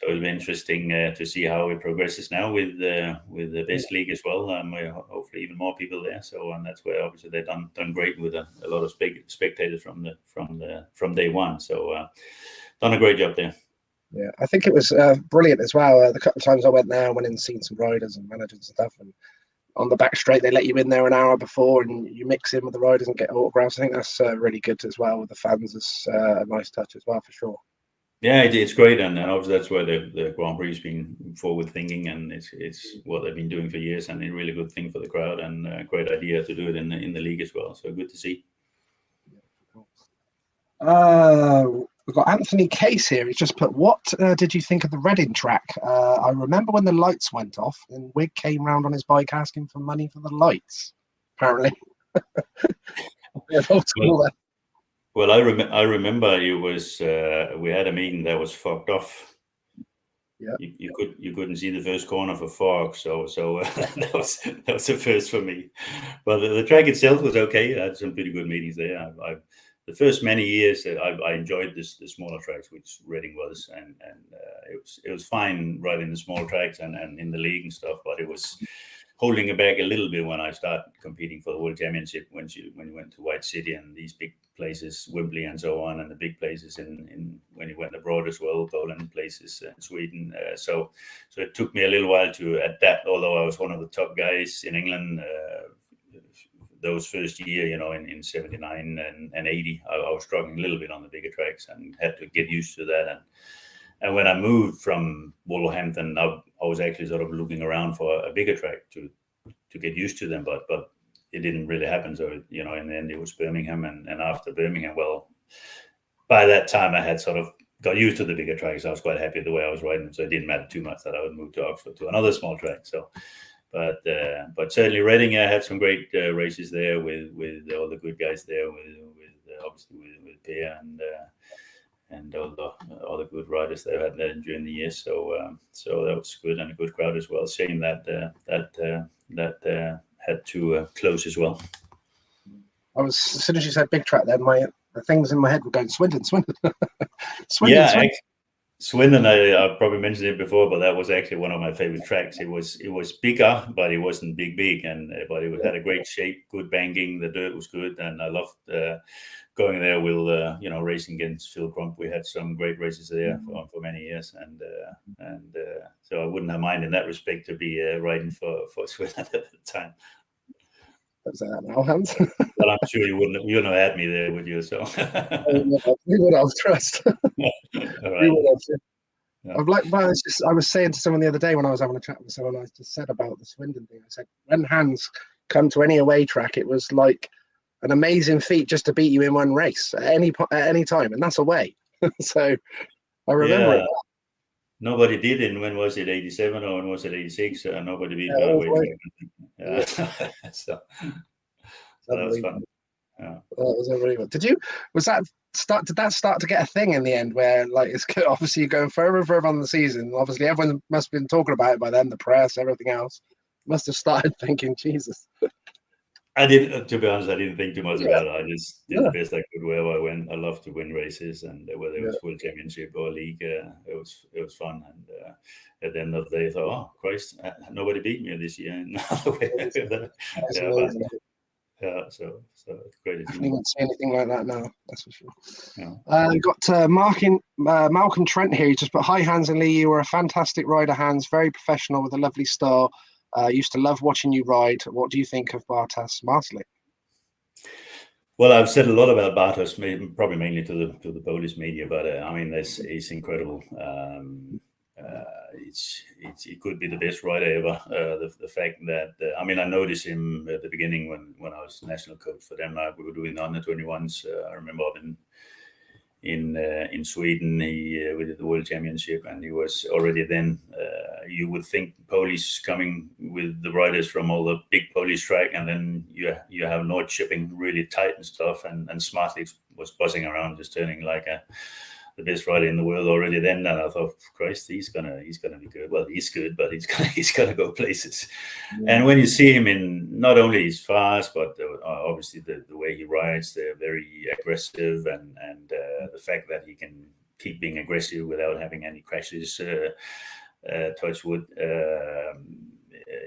it'll be interesting to see how it progresses now with the best league as well. Hopefully even more people there. So and that's where obviously they've done great with a lot of spectators from day one. So done a great job there. Yeah, I think it was brilliant as well. The couple of times I went there, I went in and seen some riders and managers and stuff, and on the back straight, they let you in there an hour before, and you mix in with the riders and get autographs. I think that's really good as well with the fans. It's a nice touch as well, for sure. Yeah, it's great, and obviously that's where the Grand Prix has been forward thinking, and it's what they've been doing for years, and a really good thing for the crowd, and a great idea to do it in the league as well. So good to see. We've got Anthony Case here. He's just put, what did you think of the Reading track? I remember when the lights went off and Wig came round on his bike asking for money for the lights, apparently. Well, I remember it was we had a meeting that was fucked off. Yeah. You couldn't see the first corner for fog, so that was the first for me. But the track itself was okay. I had some pretty good meetings there. The first many years I enjoyed the smaller tracks, which Reading was, and it was fine riding the small tracks and in the league and stuff. But it was holding it back a little bit when I started competing for the World Championship, when you went to White City and these big places, Wembley and so on, and the big places in when you went abroad as well, Poland places, Sweden. So it took me a little while to adapt, although I was one of the top guys in England those first year, in 79 and 80. I was struggling a little bit on the bigger tracks and had to get used to that. And when I moved from Wolverhampton, I was actually sort of looking around for a bigger track to get used to them, but it didn't really happen. So, in the end, it was Birmingham. And after Birmingham, well, by that time, I had sort of got used to the bigger tracks. I was quite happy the way I was riding. So it didn't matter too much that I would move to Oxford to another small track. So, but certainly Reading, I had some great races there with all the good guys there, obviously with Per and all the good riders they've had there during the year. So that was good, and a good crowd as well. Shame that had to close as well. As soon as you said big track, then the things in my head were going Swindon. Swindon, I probably mentioned it before, but that was actually one of my favorite tracks. It was bigger, but it wasn't big, but it had a great shape, good banking. The dirt was good, and I loved going there with racing against Phil Crump. We had some great races there for many years, and so I wouldn't have minded in that respect to be riding for Swindon at the time. Was that now, Hans? Well, I'm sure you wouldn't have had me there, would you? So we would have trust. Right. We would have. Yeah. I was saying to someone the other day when I was having a chat with someone, I just said about the Swindon thing. I said, when Hans come to any away track, it was like an amazing feat just to beat you in one race at any time, and that's away. So I remember it. Nobody did in, when was it, 87 or when was it, 86? Nobody beat me away track. Yeah. So that was fun. Yeah. That was unbelievable. Did that start to get a thing in the end where, like, it's obviously you're going further and further on the season? Obviously everyone must have been talking about it by then, the press, everything else must have started thinking, Jesus. To be honest, I didn't think too much about it. I just did the best I could wherever I went. I love to win races, and whether it was World Championship or League, it was fun. And at the end of the day, I thought, oh Christ, nobody beat me this year. So it's great. I won't say anything like that now, that's for sure. Yeah. We've got Malcolm Trent here. He just put, hi Hans and Lee, you were a fantastic rider, Hans, very professional with a lovely style. Used to love watching you ride. What do you think of Bartosz Marszalek? Well, I've said a lot about Bartosz, probably mainly to the Polish media, but I mean, it's incredible. It could be the best rider ever. The fact that I noticed him at the beginning when I was national coach for Denmark. We were doing the under 21s. I remember up in Sweden, we did the World Championship, and he was already then. You would think Polish coming with the riders from all the big Polish track, and then you have Nord shipping really tight and stuff, and Smartley was buzzing around, just turning like the best rider in the world already then. And I thought, Christ, he's gonna be good. Well, he's good, but he's gonna go places. Yeah. And when you see him in, not only he's fast, but obviously the way he rides, they're very aggressive, and the fact that he can keep being aggressive without having any crashes. Touch wood,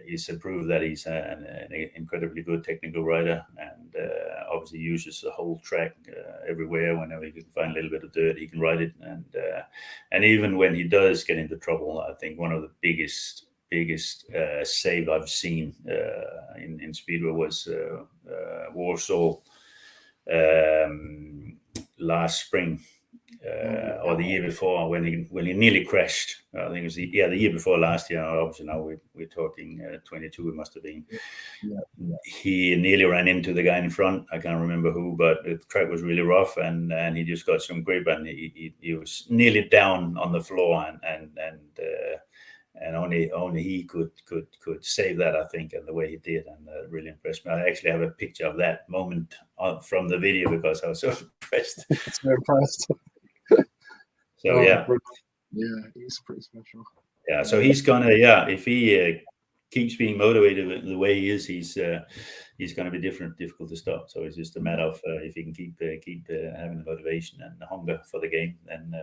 he's proved that he's an incredibly good technical rider, and obviously uses the whole track everywhere. Whenever he can find a little bit of dirt, he can ride it, and even when he does get into trouble, I think one of the biggest save I've seen in Speedway was Warsaw last spring. Or the year before, when he nearly crashed. I think it was the year before last year. Obviously now we're talking 22. It must have been. Yeah. He nearly ran into the guy in front. I can't remember who, but the track was really rough, and he just got some grip, and he was nearly down on the floor, and only he could save that, I think, and the way he did, and really impressed me. I actually have a picture of that moment from the video because I was so impressed. So impressed. So yeah, Yeah, he's pretty special. Yeah, so he's gonna, if he keeps being motivated the way he is, he's going to be difficult to stop. So it's just a matter of if he can keep having the motivation and the hunger for the game, then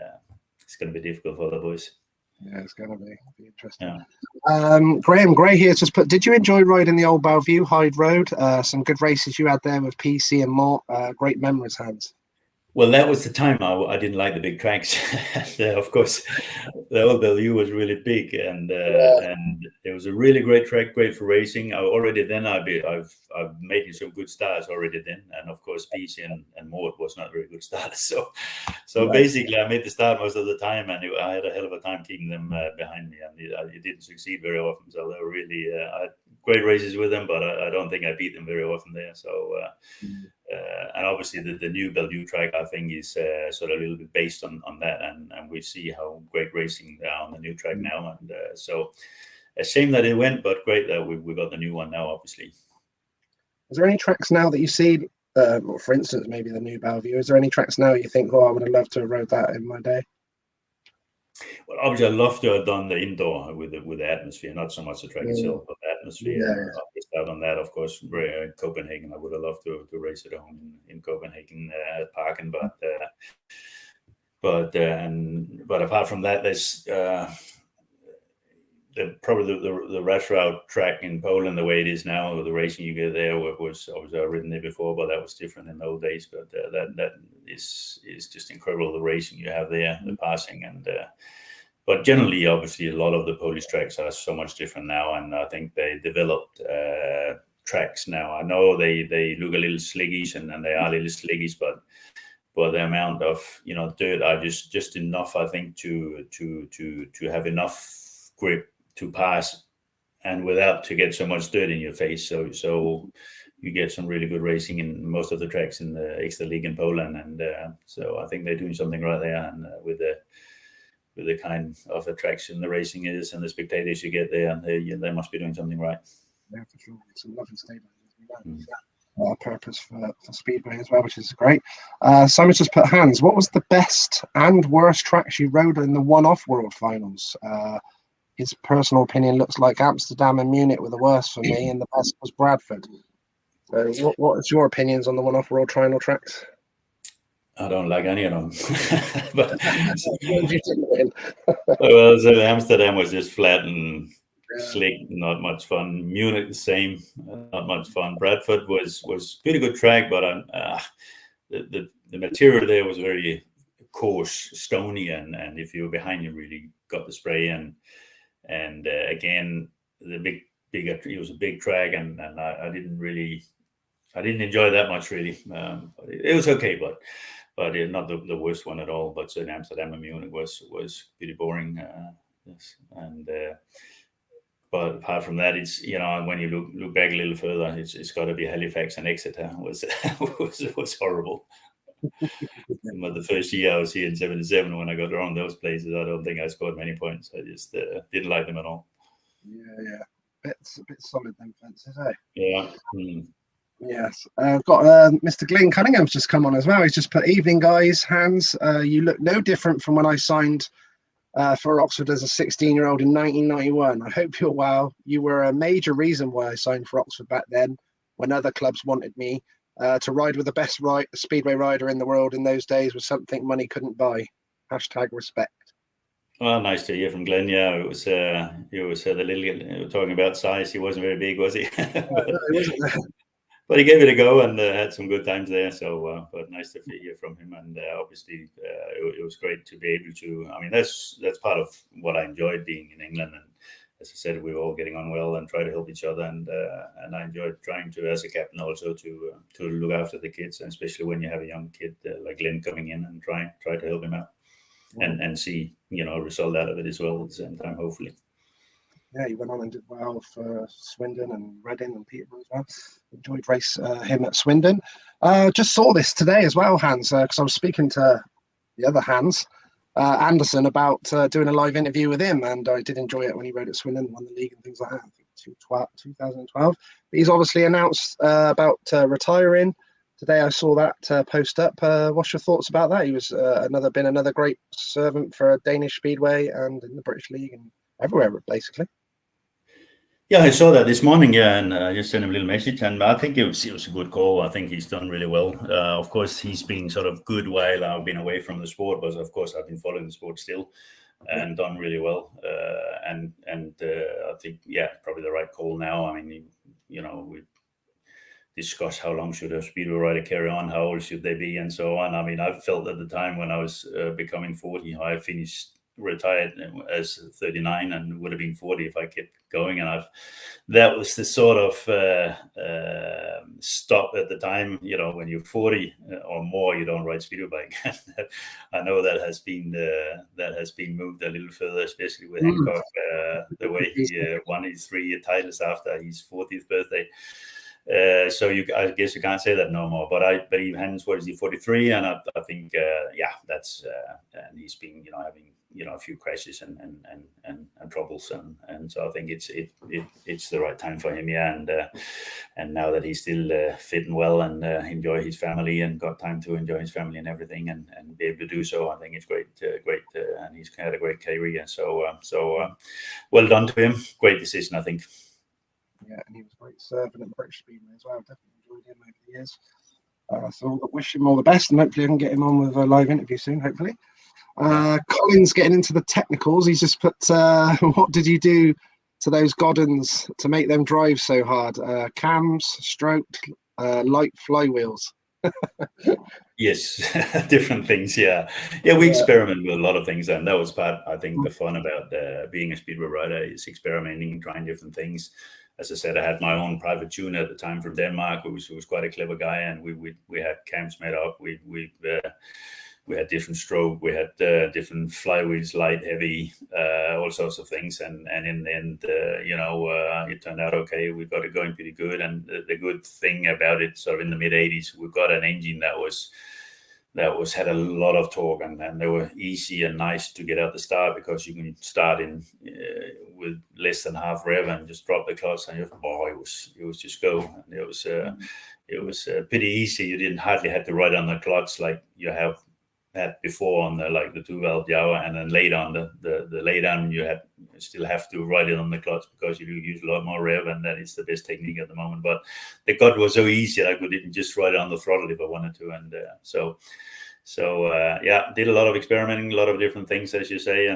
it's going to be difficult for the boys. Yeah, it's going to be interesting. Yeah. Graham Gray here just put, did you enjoy riding the old Bellevue Hyde Road? Some good races you had there with PC and Mort. Great memories, Hans. Well, that was the time I didn't like the big tracks. And, of course, the old Bellevue was really big, and it was a really great track, great for racing. Already then, I've made some good starts already then, and of course, PC and Mort was not very good starters. So basically, I made the start most of the time, and I had a hell of a time keeping them behind me, and it didn't succeed very often. So they were really I had great races with them, but I don't think I beat them very often there. So. And obviously the new Bellevue track, I think, is sort of a little bit based on that, and we see how great racing they are on the new track now, and so a shame that it went, but great that we got the new one now, obviously. Is there any tracks now that you see, for instance, maybe the new Bellevue, is there any tracks now you think, I would have loved to have rode that in my day? Well, obviously, I'd love to have done the indoor with the atmosphere, not so much the track itself, but the atmosphere. Yeah. I missed out on that, of course. Copenhagen, I would have loved to race at home in Copenhagen at Parken, but apart from that, there's probably the rash route track in Poland, the way it is now, the racing you get there was obviously I've ridden there before, but that was different in those days. But that is just incredible, the racing you have there, the passing, and but generally, obviously, a lot of the Polish tracks are so much different now, and I think they developed tracks now. I know they look a little sliggish, and they are a little sliggish, but the amount of dirt are just enough, I think, to have enough grip to pass, and without to get so much dirt in your face. So you get some really good racing in most of the tracks in the Extra League in Poland, and so I think they're doing something right there, and with the kind of attraction the racing is and the spectators you get there, they must be doing something right. Yeah, for sure. It's a lovely stadium. Purpose for Speedway as well, which is great. Simon's just put, Hans, what was the best and worst tracks you rode in the one-off World Finals? His personal opinion looks like Amsterdam and Munich were the worst for me, and the best was Bradford. So what is your opinions on the one-off World Triangle tracks? I don't like any of them. But well, so Amsterdam was just flat and slick, not much fun. Munich the same, not much fun. Bradford was pretty good track, but the material there was very coarse, stony, and if you were behind, you really got the spray. And again, it was a big track, and I didn't enjoy that much really. It was okay, but not the worst one at all. But so in Amsterdam and Munich was pretty boring. Yes. And but apart from that, it's when you look back a little further, it's got to be Halifax and Exeter was horrible. But the first year I was here in '77, when I got around those places, I don't think I scored many points. I just didn't like them at all. Yeah, a bit solid them fences, eh? Yeah. Yes, I've got Mr. Glenn Cunningham's just come on as well. He's just put, evening guys, Hans, you look no different from when I signed for Oxford as a 16-year-old in 1991. I hope you're well. You were a major reason why I signed for Oxford back then, when other clubs wanted me. To ride with the best speedway rider in the world in those days was something money couldn't buy. #respect. Well, nice to hear from Glenn. Yeah, it was the little talking about size. He wasn't very big, was he? But he gave it a go and had some good times there. So, but nice to hear from him. And obviously, it was great to be able to. I mean, that's part of what I enjoyed being in England. And as I said, we were all getting on well and try to help each other. And I enjoyed trying to, as a captain, also to look after the kids, and especially when you have a young kid like Glenn coming in and try to help him out, and see a result out of it as well at the same time, hopefully. Yeah, he went on and did well for Swindon and Reading and Peterborough as well. Enjoyed race him at Swindon. Just saw this today as well, Hans, because I was speaking to the other Hans, Anderson, about doing a live interview with him, and I did enjoy it when he rode at Swindon, won the league and things like that. I think 2012. But he's obviously announced about retiring. today I saw that post up. What's your thoughts about that? He was another great servant for Danish Speedway and in the British League and everywhere, basically. Yeah, I saw that this morning, yeah, and I just sent him a little message, and I think it was a good call. I think he's done really well. Of course, he's been sort of good while I've been away from the sport, but of course I've been following the sport still, and done really well. And I think, yeah, probably the right call now. I mean, we discuss how long should a speedway rider carry on, how old should they be, and so on. I mean, I felt at the time when I was becoming 40, I finished retired as 39 and would have been 40 if I kept going, and that was the sort of stop at the time. When you're 40 or more, you don't ride speedway bike. I know that has been moved a little further, especially with Hancock, the way he won his 3 titles after his 40th birthday. So I guess you can't say that no more. But he hands, what is he, 43, and I think that's and he's been having a few crashes and troubles, and so I think it's the right time for him, and now that he's still fit and well and enjoy his family and got time to enjoy his family and everything and be able to do so, I think it's great, and he's had a great career. So well done to him. Great decision, I think. Yeah, and he was a great servant at the British Speedway as well. Definitely enjoyed him over the years. So I wish him all the best, and hopefully I can get him on with a live interview soon, hopefully. Colin's getting into the technicals. He's just put, what did you do to those Goddens to make them drive so hard? Cams, stroke, light flywheels. Yes, different things. Yeah. We experiment with a lot of things, and that was part, I think, the fun about being a speedway rider is experimenting and trying different things. As I said, I had my own private tuner at the time from Denmark, who was quite a clever guy, and we had cams made up. We had different stroke, we had different flywheels, light, heavy, all sorts of things, and in the end, it turned out okay. We got it going pretty good, and the good thing about it, sort of in the mid '80s, we got an engine that had a lot of torque, and they were easy and nice to get out the start, because you can start in with less than half rev and just drop the clutch, and it was just go. And it was pretty easy. You didn't hardly have to ride on the clutch like you have had before on the 2-valve Java, and then later on the lay down you still have to ride it on the clutch because you do use a lot more rev, and that is the best technique at the moment. But the God was so easy that I could even just ride it on the throttle if I wanted to, and did a lot of experimenting, a lot of different things, as you say,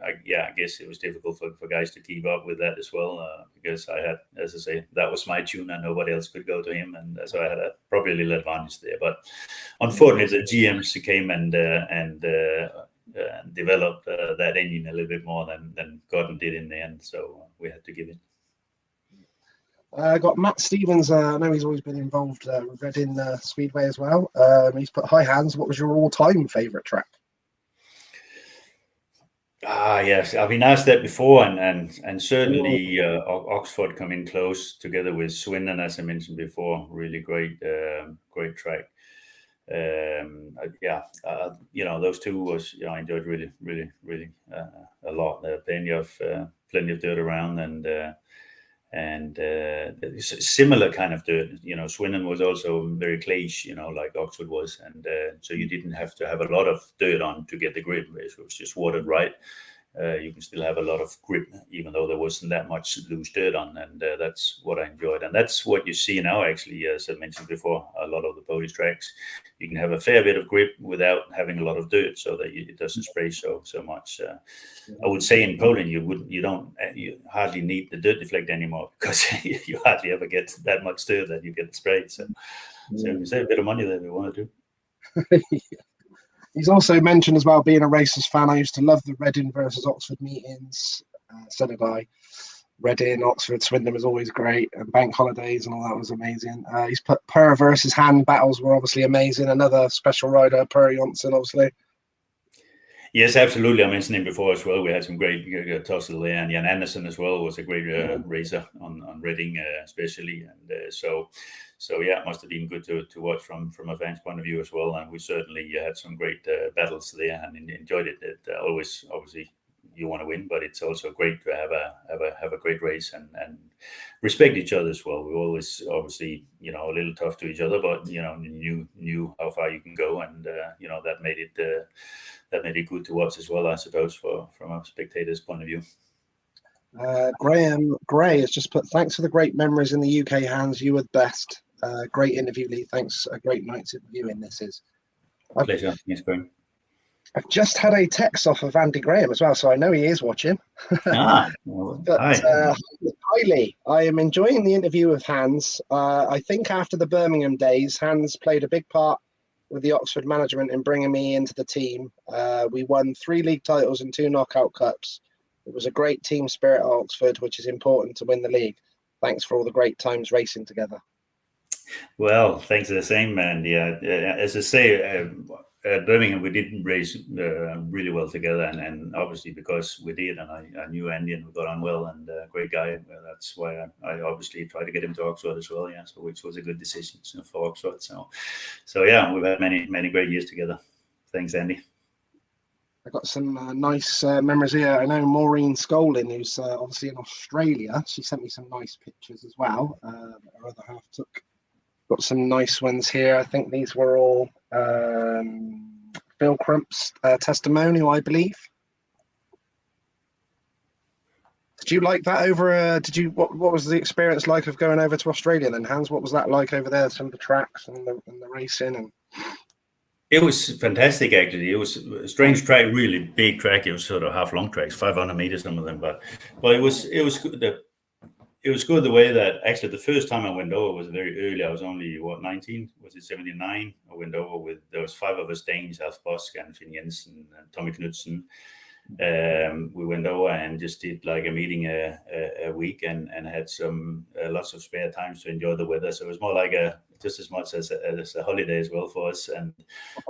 I guess it was difficult for guys to keep up with that as well, because I had, as I say, that was my tune and nobody else could go to him, and so I had probably a little advantage there. But unfortunately, the GMs came and developed that engine a little bit more than Gordon did in the end, so we had to give it. Got Matt Stevens. I know he's always been involved with Reading Speedway as well. He's put, hi Hans, what was your all-time favourite track? Yes, I've been asked that before, and certainly Oxford come in close together with Swindon, as I mentioned before. Really great track. Those two was I enjoyed really a lot. Plenty of dirt around, and similar kind of dirt. Swindon was also very clayish, like Oxford was, and so you didn't have to have a lot of dirt on to get the grip. It was just watered right. You can still have a lot of grip, even though there wasn't that much loose dirt on, and that's what I enjoyed. And that's what you see now, actually, as I mentioned before, a lot of the Polish tracks, you can have a fair bit of grip without having a lot of dirt, so that it doesn't spray so much. I would say in Poland, you hardly need the dirt deflect anymore, because you hardly ever get that much dirt that you get sprayed. So you save a bit of money there if you want to do. He's also mentioned as well, being a racers fan, I used to love the Reading versus Oxford meetings. So did I. Reading, Oxford, Swindon was always great, and bank holidays and all that was amazing. He's put Per versus Hand battles were obviously amazing. Another special rider, Per Jonsson, obviously. Yes, absolutely. I mentioned him before as well. We had some great tussle there, and Jan Andersen as well was a great racer on Reading, especially, and so yeah, it must have been good to watch from a fan's point of view as well. And we certainly had some great battles there and enjoyed it. It always obviously want to win, but it's also great to have a great race and respect each other as well. We always obviously a little tough to each other, but knew how far you can go, and that made it good to watch as well, I suppose, from a spectator's point of view. Graham Gray has just put, thanks for the great memories in the UK, Hans. You were the best. Great interview, Lee. Thanks. A great night's interviewing this is. Pleasure. Yes, Graham. I've just had a text off of Andy Graham as well, so I know he is watching. Well, but hi. Hi, Lee. I am enjoying the interview with Hans. I think after the Birmingham days, Hans played a big part with the Oxford management in bringing me into the team. We won 3 league titles and 2 knockout cups. It was a great team spirit at Oxford, which is important to win the league. Thanks for all the great times racing together. Well, thanks the same, man. Yeah, as I say, at Birmingham we did race really well together, and obviously because we did, and I knew Andy and we got on well, and great guy. That's why I obviously tried to get him to Oxford as well. Yeah, so which was a good decision for Oxford. So yeah, we've had many great years together. Thanks, Andy. I got some nice memories here. I know Maureen Scolin, who's obviously in Australia. She sent me some nice pictures as well. Her other half took. Got some nice ones here. I think these were all Phil Crump's testimonial, I believe. Did you like that over? What was the experience like of going over to Australia then, Hans? What was that like over there? Some of the tracks and the racing and. It was fantastic, actually. It was a strange track, really big track. It was sort of half long tracks, 500 meters, some of them. But it was good. It was good the way that actually the first time I went over was very early. I was only 19? Was it 79? I went over there was 5 of us Danes, Alf Bosk and Finn Jensen and Tommy Knudsen. We went over and just did like a meeting a week and had some lots of spare times to enjoy the weather. So it was more like just as much as a holiday as well for us. And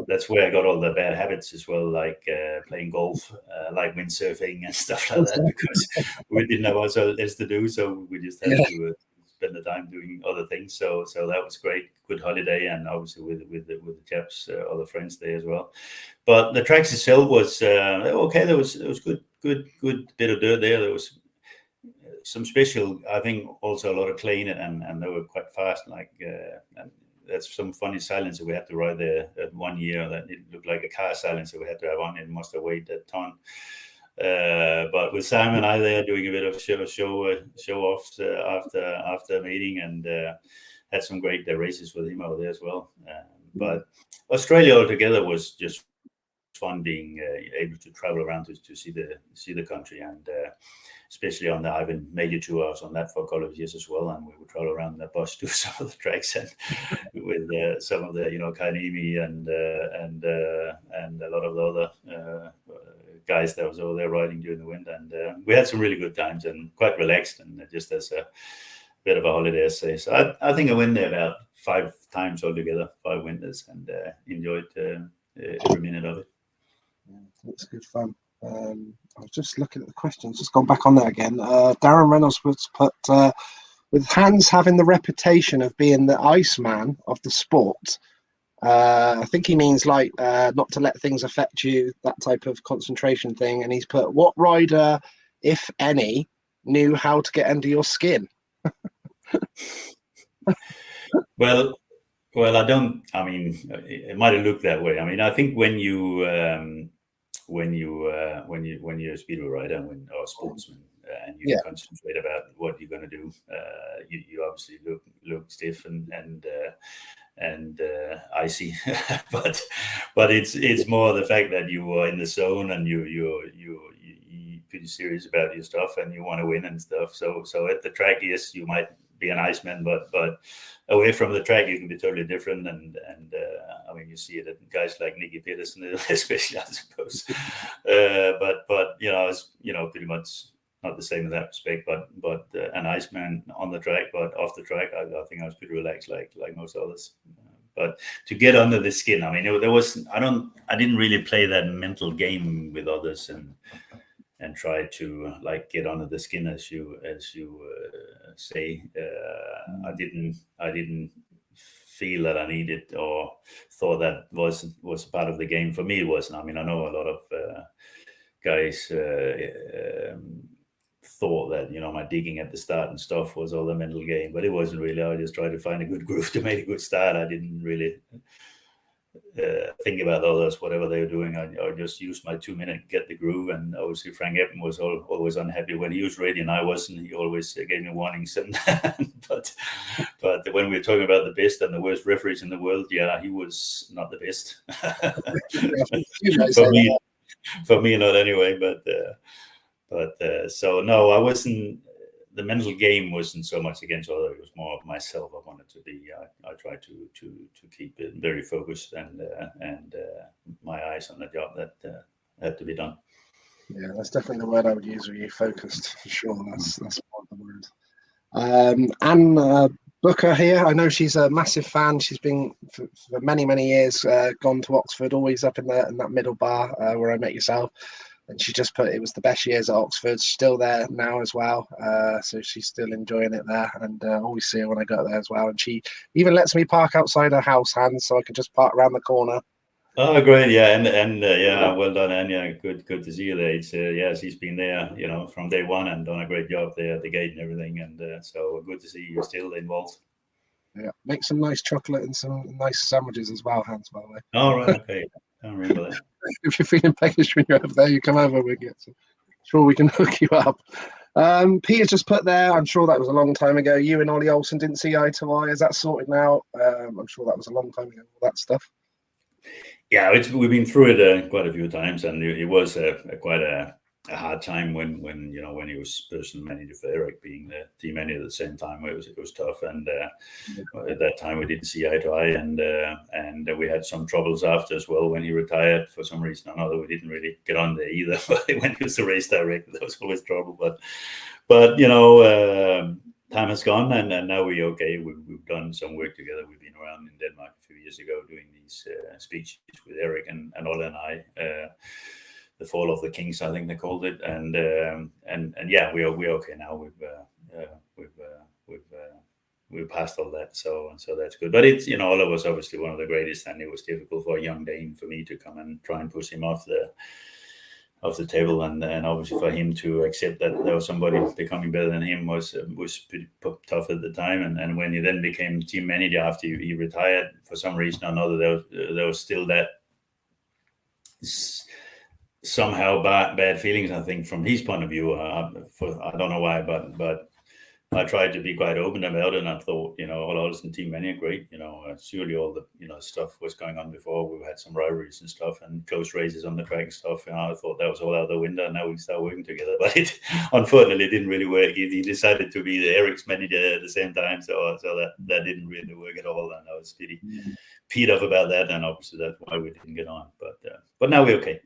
that's where I got all the bad habits as well, like playing golf, like windsurfing and stuff like that, because we didn't have what else to do. So we just had to spend the time doing other things. So that was great, good holiday, and obviously with the chaps, other friends there as well. But the tracks itself was okay. There was good bit of dirt there. There was some special, I think, also a lot of clay in it, and they were quite fast. Like and that's some funny silencer we had to ride there at 1 year. That it looked like a car silencer we had to have on. It must have weighed a ton. But with Simon and I there doing a bit of show off after a meeting, and had some great races with him over there as well. But Australia altogether was just fun, being able to travel around to see the country, and especially on the Ivan major tour. I was on that for a couple of years as well, and we would travel around the bus to some of the tracks and with some of the Kainimi and a lot of the other guys that was over there riding during the winter, and we had some really good times and quite relaxed, and just as a bit of a holiday, I say. So I think I went there about 5 times altogether, 5 winters, and enjoyed every minute of it. Yeah, it's good fun. I was just looking at the questions, just gone back on there again. Darren Reynolds was put, with Hans having the reputation of being the Iceman of the sport, I think he means like not to let things affect you, that type of concentration thing. And he's put, what rider, if any, knew how to get under your skin? Well, I mean, it might have looked that way. I mean, I think when you're a speedway rider or a sportsman, and you concentrate about what you're going to do, you obviously look stiff and icy, but it's more the fact that you are in the zone and you're pretty serious about your stuff and you want to win and stuff. So at the track, yes, you might be an Iceman, but away from the track, you can be totally different. And I mean, you see it at guys like Nicky Peterson, especially, I suppose. But it's pretty much not the same in that respect. But an Iceman on the track, but off the track, I think I was pretty relaxed, like most others. But to get under the skin, I mean, I didn't really play that mental game with others and try to like get under the skin, as you say. I didn't feel that I needed or thought that was part of the game. For me, it wasn't. I mean, I know a lot of guys thought that, you know, my digging at the start and stuff was all the mental game, but it wasn't really. I just tried to find a good groove to make a good start. I didn't really think about others, whatever they were doing. I just used my 2 minute, get the groove. And obviously Frank Eppen was always unhappy when he was ready and I wasn't. He always gave me warnings. And but when we were talking about the best and the worst referees in the world, yeah, he was not the best. for me, not anyway. But so no, I wasn't. The mental game wasn't so much against others; it was more of myself. I wanted to be. I tried to keep it very focused and my eyes on the job that had to be done. Yeah, that's definitely the word I would use with you. Focused for sure. That's one of the words. Anne Booker here. I know she's a massive fan. She's been for many years. Gone to Oxford, always up in that middle bar where I met yourself. And she just put it was the best years at Oxford. She's still there now as well. So she's still enjoying it there. And I always see her when I go there as well. And she even lets me park outside her house, Hans, so I can just park around the corner. Oh, great. Yeah. And yeah, well done, Anya. Good to see you there. It's, yeah, she's been there, you know, from day one and done a great job there at the gate and everything. And so good to see you still involved. Yeah. Make some nice chocolate and some nice sandwiches as well, Hans, by the way. Oh, right. Okay. I don't remember that. If you're feeling peckish when you're over there, you come over, we get some. Sure, we can hook you up. Peter just put there, I'm sure that was a long time ago. You and Ollie Olsen didn't see eye to eye. Is that sorted now? I'm sure that was a long time ago, all that stuff. Yeah, we've been through it quite a few times, and it was quite a hard time when you know, when he was personal manager for Eric, being the team manager at the same time. It was tough, and at that time we didn't see eye to eye, and we had some troubles after as well when he retired for some reason or another. We didn't really get on there either. When he was the race director, there was always trouble. But you know, time has gone, and now we're okay. We've done some work together. We've been around in Denmark a few years ago doing these speeches with Eric and Olle and I. The Fall of the Kings, I think they called it, and yeah, we're okay now. We've passed all that, so that's good. But it's, you know, Olle was obviously one of the greatest, and it was difficult for a young Dane for me to come and try and push him off the table, and obviously for him to accept that there was somebody becoming better than him was pretty tough at the time. And when he then became team manager after he retired, for some reason or another, there was still that somehow bad feelings, I think, from his point of view. I don't know why, but I tried to be quite open about it, and I thought, you know, all and team manager, great, you know, surely all the, you know, stuff was going on before. We've had some rivalries and stuff and close races on the track and stuff, and I thought that was all out the window, and now we start working together. But it unfortunately didn't really work. He decided to be the Eric's manager at the same time, so that didn't really work at all, and I was pretty peed off about that, and obviously that's why we didn't get on. But now we're okay.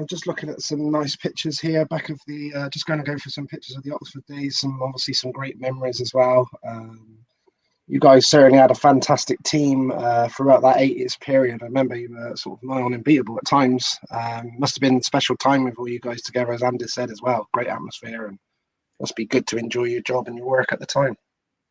Just looking at some nice pictures here, back of the, just going to go for some pictures of the Oxford days, obviously some great memories as well. You guys certainly had a fantastic team throughout that 8 years period. I remember you were sort of nigh on unbeatable at times. Must have been a special time with all you guys together, as Andy said as well. Great atmosphere, and must be good to enjoy your job and your work at the time.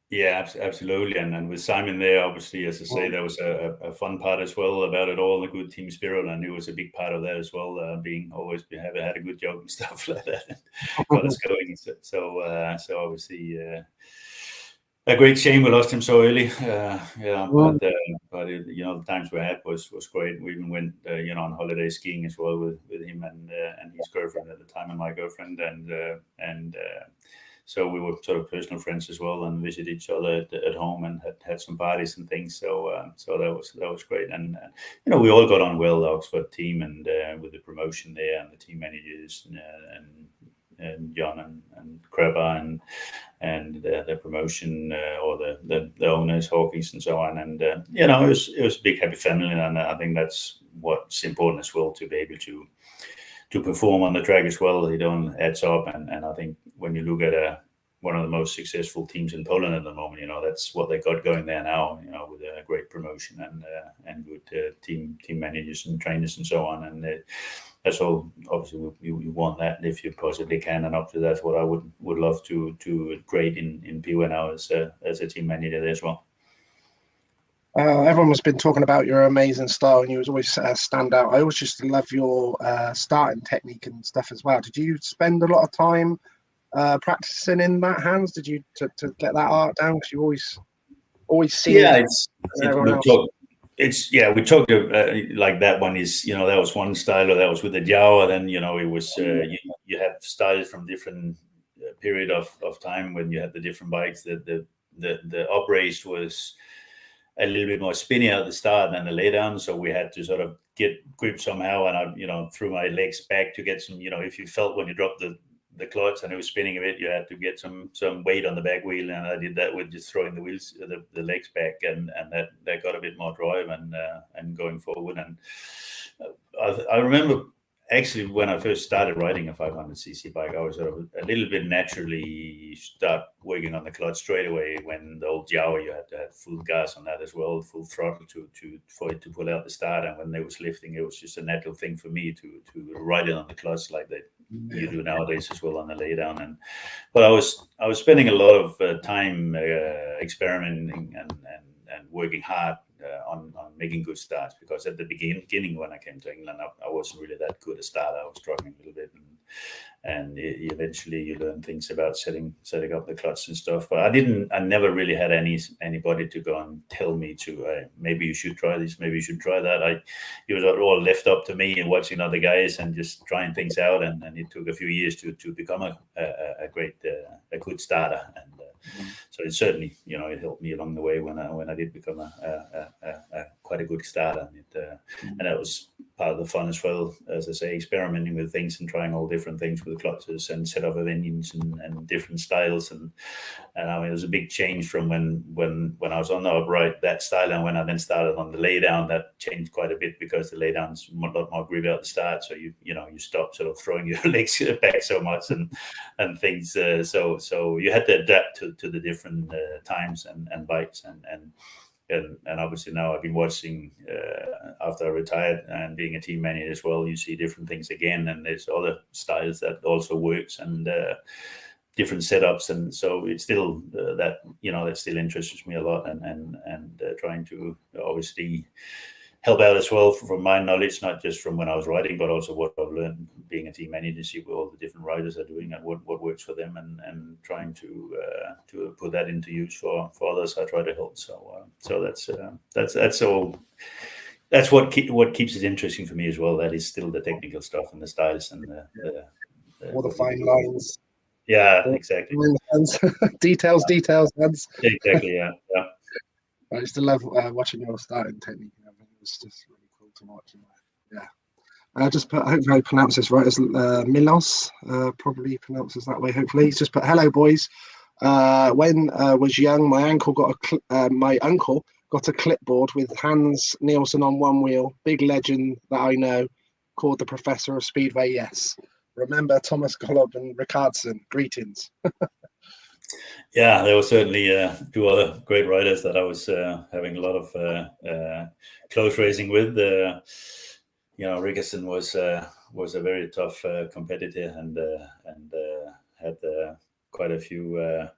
Yeah, absolutely. And with Simon there, obviously, as I say, there was a fun part as well about it all, the good team spirit. I knew it was a big part of that as well, had a good job and stuff like that, got us going. So obviously, a great shame we lost him so early. But you know, the times we had was great. We even went, you know, on holiday skiing as well with him and his girlfriend at the time, and my girlfriend, and so we were sort of personal friends as well, and visited each other at home, and had some parties and things. So that was great, and you know, we all got on well, the Oxford team, and with the promotion there, and the team managers, and John and Kreber, and the promotion, or the owners, Hawkins, and so on. And you know, it was a big happy family, and I think that's what's important as well, to be able to perform on the track as well. It all adds up, and I think when you look at one of the most successful teams in Poland at the moment, you know, that's what they got going there now, you know, with a great promotion and good team managers and trainers and so on. And that's all, obviously you want that if you possibly can, and up to that's what I would love to grade in P1 now as a team manager there as well. Everyone has been talking about your amazing style, and you was always stand out. I always just love your starting technique and stuff as well. Did you spend a lot of time practicing in that, Hans? Did you to get that art down? Because you always seen Yeah, it. we talked like that one is, that was one style, or that was with the Jawa. Then it was you have styles from different period of time when you had the different bikes. The up race was a little bit more spinny at the start than the lay down, so we had to sort of get grip somehow, and I threw my legs back to get some. If you felt when you dropped the clutch and it was spinning a bit, you had to get some weight on the back wheel, and I did that with just throwing the wheels, the legs back, and that got a bit more drive and going forward. And I remember actually when I first started riding a 500cc bike, I was sort of a little bit naturally start working on the clutch straight away. When the old Jawa, you had to have full gas on that as well, full throttle for it to pull out the start. And when they was lifting, it was just a natural thing for me to ride it on the clutch like that you do nowadays as well on the laydown. But I was spending a lot of time experimenting and working hard on making good starts, because at the beginning when I came to England, I wasn't really that good a starter. I was struggling a little bit, and eventually you learn things about setting up the clutch and stuff. But I never really had anybody to go and tell me to maybe you should try this, maybe you should try that. It was all left up to me and watching other guys and just trying things out, and it took a few years to become a good starter. And so it certainly, it helped me along the way when I did become quite a good starter. And that was part of the fun as well, as I say, experimenting with things and trying all different things with clutches and setup of engines and different styles. And I mean, it was a big change from when I was on the upright, that style, and when I then started on the laydown, that changed quite a bit, because the laydown's a lot more grip at the start. So you stop sort of throwing your legs back so much and things. So you had to adapt to the different times and bikes and obviously now I've been watching after I retired and being a team manager as well. You see different things again, and there's other styles that also works, and different setups, and so it's still that still interests me a lot, and trying to obviously help out as well from my knowledge, not just from when I was riding, but also what I've learned being a team manager, see what all the different riders are doing and what works for them, and trying to put that into use for others. I try to help. So that's all. That's what keeps it interesting for me as well. That is still the technical stuff and the styles and all the fine lines. Yeah, exactly. Details, Hans. Exactly. Yeah. I used to love watching your starting technique. It's just really cool to watch. Yeah. I just put, hopefully I pronounce this right, as Milos, probably pronounces that way, hopefully. He's just put, hello, boys. When I was young, my uncle got a clipboard with Hans Nielsen on one wheel, big legend that I know, called the Professor of Speedway, yes. Remember Thomas Gollob and Rickardson, greetings. Yeah, there were certainly two other great riders that I was having a lot of close racing with. Rickardson was a very tough competitor and had quite a few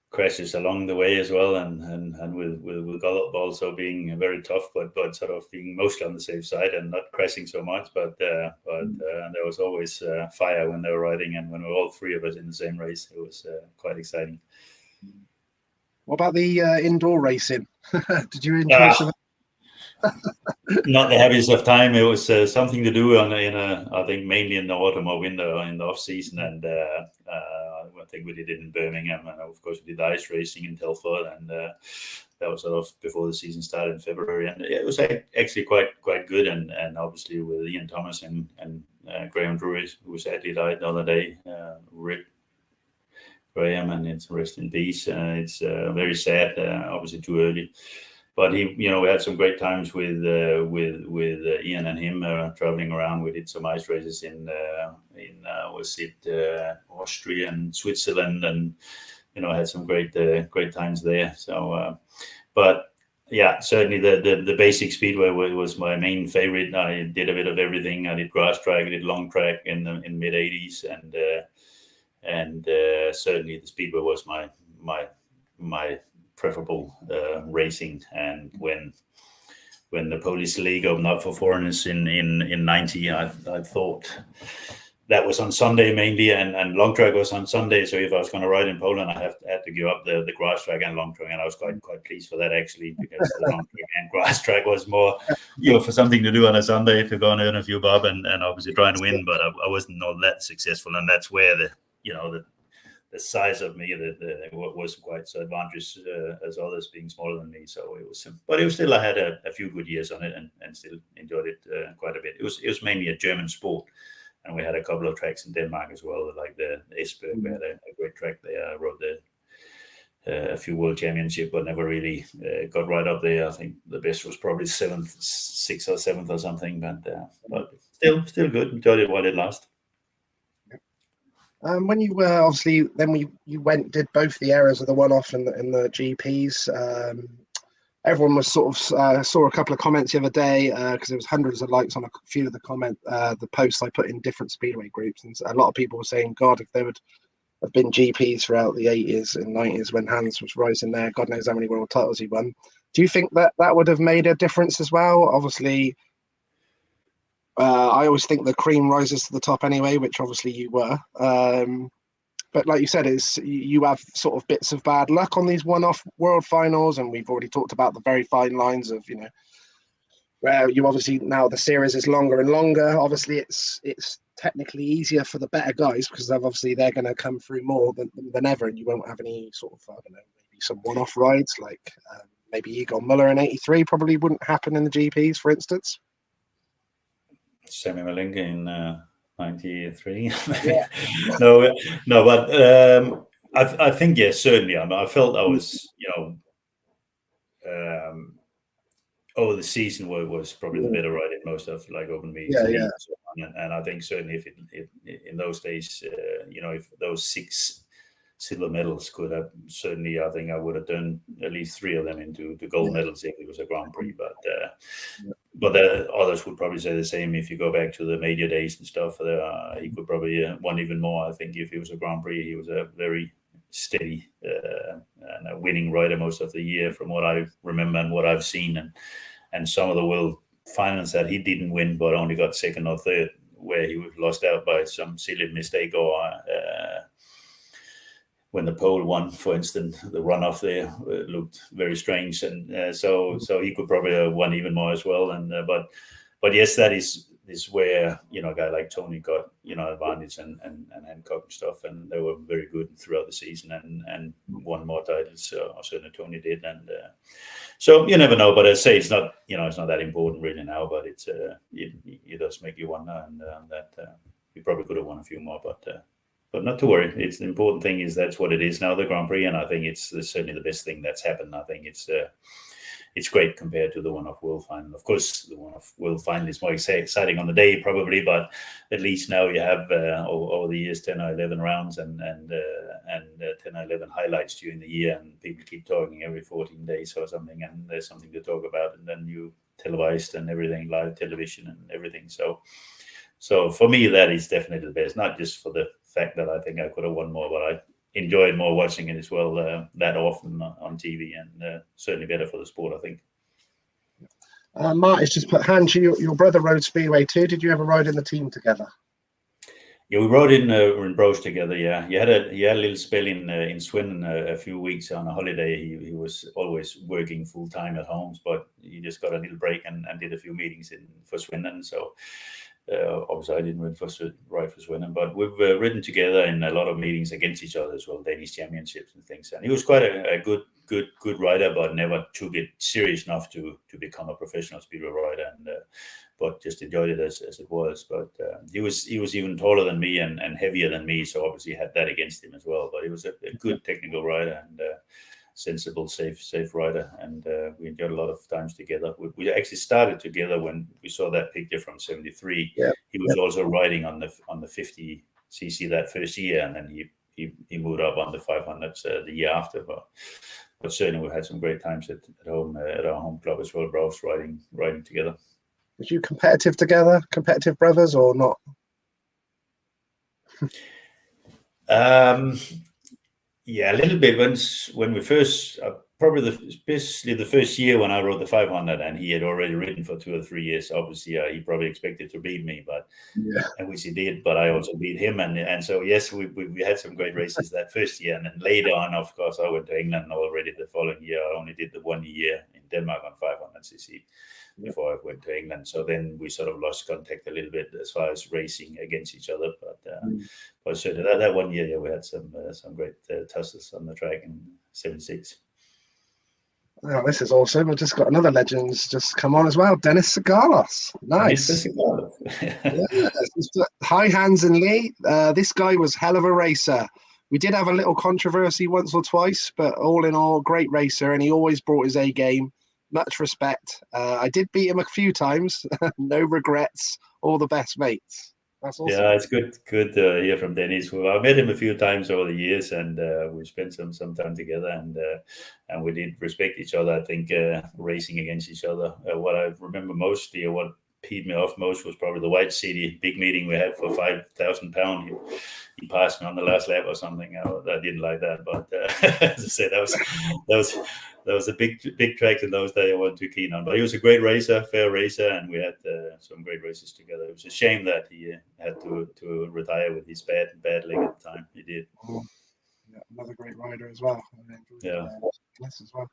crashes along the way as well, and with Gollob also being very tough, but sort of being mostly on the safe side and not crashing so much. But there was always fire when they were riding, and when we were all three of us in the same race, it was quite exciting. What about the indoor racing? Did you enjoy some? Not the happiest of time. It was something to do I think mainly in the autumn or winter, in the off season, and I think we did it in Birmingham, and of course we did ice racing in Telford, and that was sort of before the season started in February, and it was actually quite good, and obviously with Ian Thomas and Graham Drury, who sadly died the other day. Rip Graham, and it's rest in peace. It's very sad, obviously too early. But we had some great times with Ian and him traveling around. We did some ice races in Austria and Switzerland, and had some great times there. So, but yeah, certainly the basic Speedway was my main favorite. I did a bit of everything. I did grass track, I did long track in mid '80s, and certainly the Speedway was my preferable racing. And when the Polish league opened up for foreigners in 90, I thought that was on Sunday mainly, and long track was on Sunday. So if I was going to ride in Poland, I had to give up the grass track and long track, and I was quite pleased for that actually, because the long track and grass track was more, for something to do on a Sunday, to go and earn a few bob and obviously try and win. But I wasn't all that successful, and that's where the size of me wasn't quite so advantageous as others being smaller than me. So it was, but it was still, I had a few good years on it and still enjoyed it quite a bit. It was mainly a German sport. And we had a couple of tracks in Denmark as well, like the Ashby. We had a great track there. I rode a few world championship, but never really got right up there. I think the best was probably 6th or 7th or something. But still good. Enjoyed it while it lasted. When you were obviously, then you did both the eras of the one-off and the GPs. Everyone was sort of saw a couple of comments the other day, because there was hundreds of likes on a few of the posts I put in different Speedway groups, and a lot of people were saying, God, if there would have been GPs throughout the 80s and 90s when Hans was rising there, God knows how many world titles he won. Do you think that would have made a difference as well? Obviously, I always think the cream rises to the top anyway, which obviously you were. But like you said, you have sort of bits of bad luck on these one-off world finals, and we've already talked about the very fine lines of, where you obviously, now the series is longer and longer. Obviously, it's technically easier for the better guys, because obviously they're going to come through more than ever, and you won't have any sort of, I don't know, maybe some one-off rides like maybe Egon Muller in '83 probably wouldn't happen in the GPs, for instance. Sammy Malinka in 93. Yeah. no, but I think, yes, certainly. I felt I was, over the season was probably the better ride in most of like open meetings. And I think certainly if it in those days, if those 6 silver medals could have, certainly I think I would have done at least 3 of them into the gold medals if it was a Grand Prix. But others would probably say the same. If you go back to the major days and stuff, he could probably won even more. I think if he was a Grand Prix, he was a very steady and a winning rider most of the year, from what I remember and what I've seen. And some of the world finals that he didn't win, but only got 2nd or 3rd, where he was lost out by some silly mistake, or when the pole won, for instance, the runoff there looked very strange, and so he could probably have won even more as well. And but yes, that is where a guy like Tony got advantage and Hancock and stuff, and they were very good throughout the season and won more titles. So certainly Tony did, and so you never know. But I say it's not it's not that important really now, but it does make you wonder, and that you probably could have won a few more, but not to worry. It's the important thing is that's what it is now, the Grand Prix, and I think it's certainly the best thing that's happened. I think it's great compared to the one-off World Final. Of course, the one-off World Final is more exciting on the day probably, but at least now you have over the years 10 or 11 rounds and 10 or 11 highlights during the year, and people keep talking every 14 days or something, and there's something to talk about, and then you televised and everything, live television and everything. So for me, that is definitely the best, not just for the fact that I think I could have won more, but I enjoyed more watching it as well that often on TV, and certainly better for the sport, I think. Mark has just put, Hans, your brother rode Speedway too. Did you ever ride in the team together? Yeah, we rode in Bros together. Yeah, he had a little spell in Swindon a few weeks on a holiday. He was always working full time at home, but he just got a little break and did a few meetings for Swindon. So obviously I didn't ride for Swindon, but we've ridden together in a lot of meetings against each other as well, Danish championships and things. And he was quite a good rider, but never took it serious enough to become a professional speedway rider, but just enjoyed it as it was. But he was even taller than me and heavier than me, so obviously had that against him as well. But he was a good technical rider and sensible, safe rider, and we enjoyed a lot of times together. We actually started together when we saw that picture from '73. Yeah. He was also riding on the 50cc that first year, and then he moved up on the 500s the year after. But certainly we had some great times at home at our home club as well, Bros, riding together. Was you competitive together, competitive brothers, or not? Yeah, a little bit. When we first, probably especially the first year when I rode the 500, and he had already ridden for 2 or 3 years. Obviously, he probably expected to beat me, but which he did. But I also beat him, and so yes, we had some great races that first year, and then later on, of course, I went to England already the following year. I only did the 1 year in Denmark on 500cc before I went to England. So then we sort of lost contact a little bit as far as racing against each other. But certainly that 1 year, we had some great tussles on the track in '76. Oh, this is awesome. I've just got another legend's just come on as well. Dennis Sigalos. Nice. Hi, Hans and Lee. This guy was hell of a racer. We did have a little controversy once or twice, but all in all, great racer, and he always brought his A game. Much respect. I did beat him a few times. No regrets. All the best, mates. That's awesome. Yeah, it's good to hear from Dennis. Well, I met him a few times over the years, and we spent some time together, and we did respect each other. I think racing against each other. What I remember mostly, or what peed me off most, was probably the White City big meeting we had for £5,000. He passed me on the last lap or something. I didn't like that, but as I said, that was a big track in those days I wasn't too keen on. But he was a great racer, fair racer, and we had some great races together. It was a shame that he had to retire with his bad leg at the time. He did. Yeah, another great rider as well. Yeah. As well.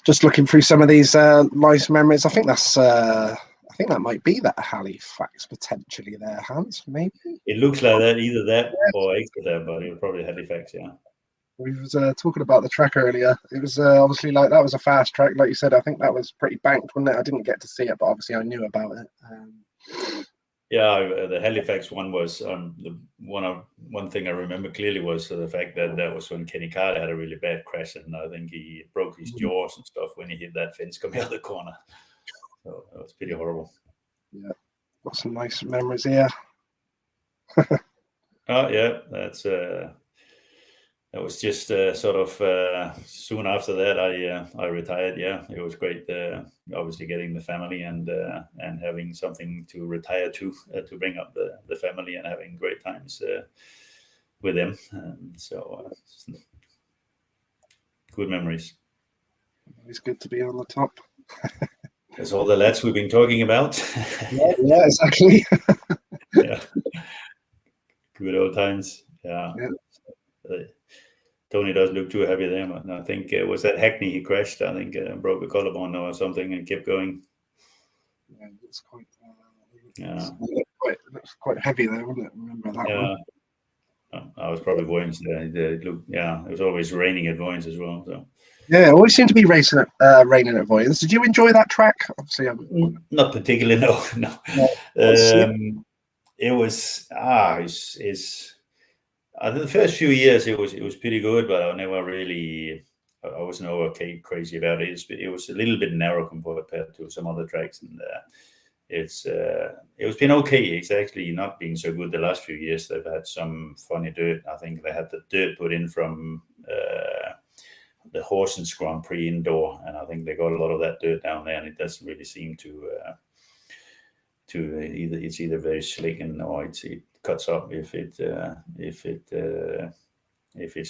Just looking through some of these nice memories. I think that might be that Halifax potentially there, Hans, maybe. It looks like that, either that or Exeter, but it was probably Halifax, yeah. We was talking about the track earlier. It was obviously like that was a fast track, like you said. I think that was pretty banked, wasn't it? I didn't get to see it, but obviously I knew about it. Yeah, the Halifax one was one thing I remember clearly was the fact that was when Kenny Carter had a really bad crash, and I think he broke his jaws and stuff when he hit that fence coming out of the corner. So that was pretty horrible. Yeah, got some nice memories here. Oh yeah, that was just sort of soon after that I retired. Yeah, it was great. Obviously, getting the family and having something to retire to bring up the family and having great times with them. So good memories. It's good to be on the top. That's all the lads we've been talking about. yeah, exactly. Yeah, good old times. Yeah. Tony doesn't look too happy there, but I think it was that Hackney he crashed. I think broke a collarbone or something and kept going. Yeah, it's quite. It looks quite heavy there, wouldn't it? Remember that one? I was probably Voyens there. It was always raining at Voyens as well. So. Yeah, it always seemed to be raining at Voyens. Did you enjoy that track? Obviously, not particularly. No. It was the first few years it was pretty good, but I wasn't over crazy about it. It was a little bit narrow compared to some other tracks, and it was been okay. It's actually not been so good the last few years. They've had some funny dirt. I think they had the dirt put in from the Horsens Grand Prix indoor, and I think they got a lot of that dirt down there, and it doesn't really seem to either very slick or it cuts up if it's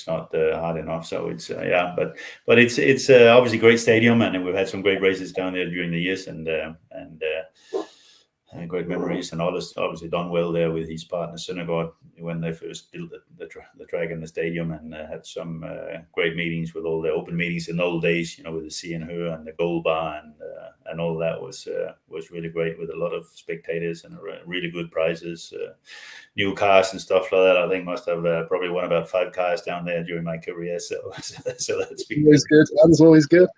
not hard enough. So it's but it's obviously a great stadium, and we've had some great races down there during the years, and great memories. And all this obviously done well there with his partner Søndergaard when they first built the track and the stadium, and had some great meetings with all the open meetings in the old days, with the sea and her and the gold bar and all that was really great, with a lot of spectators and really good prizes, new cars and stuff like that. I think must have probably won about 5 cars down there during my career. So that's been always good. That was always good.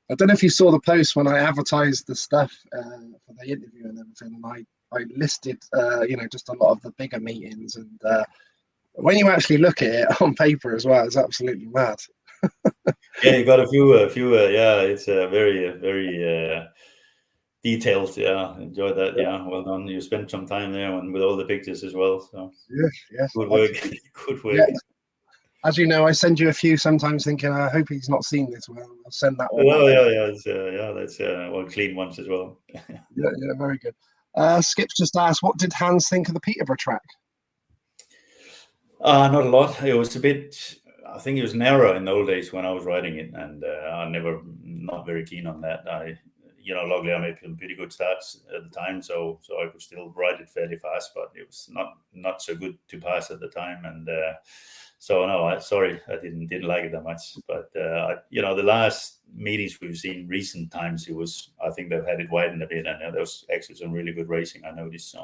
I don't know if you saw the post when I advertised the stuff for the interview and everything. I listed, just a lot of the bigger meetings, and when you actually look at it on paper as well, it's absolutely mad. Yeah, you got a few. Yeah, it's very, very detailed. Yeah, enjoy that. Yeah, well done. You spent some time there and with all the pictures as well. So yes, good work. Good work. Yeah. As you know, I send you a few sometimes thinking, I hope he's not seen this. Well, I'll send that one. That's one clean ones as well. yeah, very good. Skip's just asked, what did Hans think of the Peterborough track? Not a lot. It was a bit. I think it was narrow in the old days when I was riding it, and I never not very keen on that. Luckily I made some pretty good starts at the time, so I could still ride it fairly fast, but it was not so good to pass at the time, and so no, sorry, I didn't like it that much. But the last meetings we've seen recent times, I think they've had it widened a bit, and there was actually some really good racing I noticed.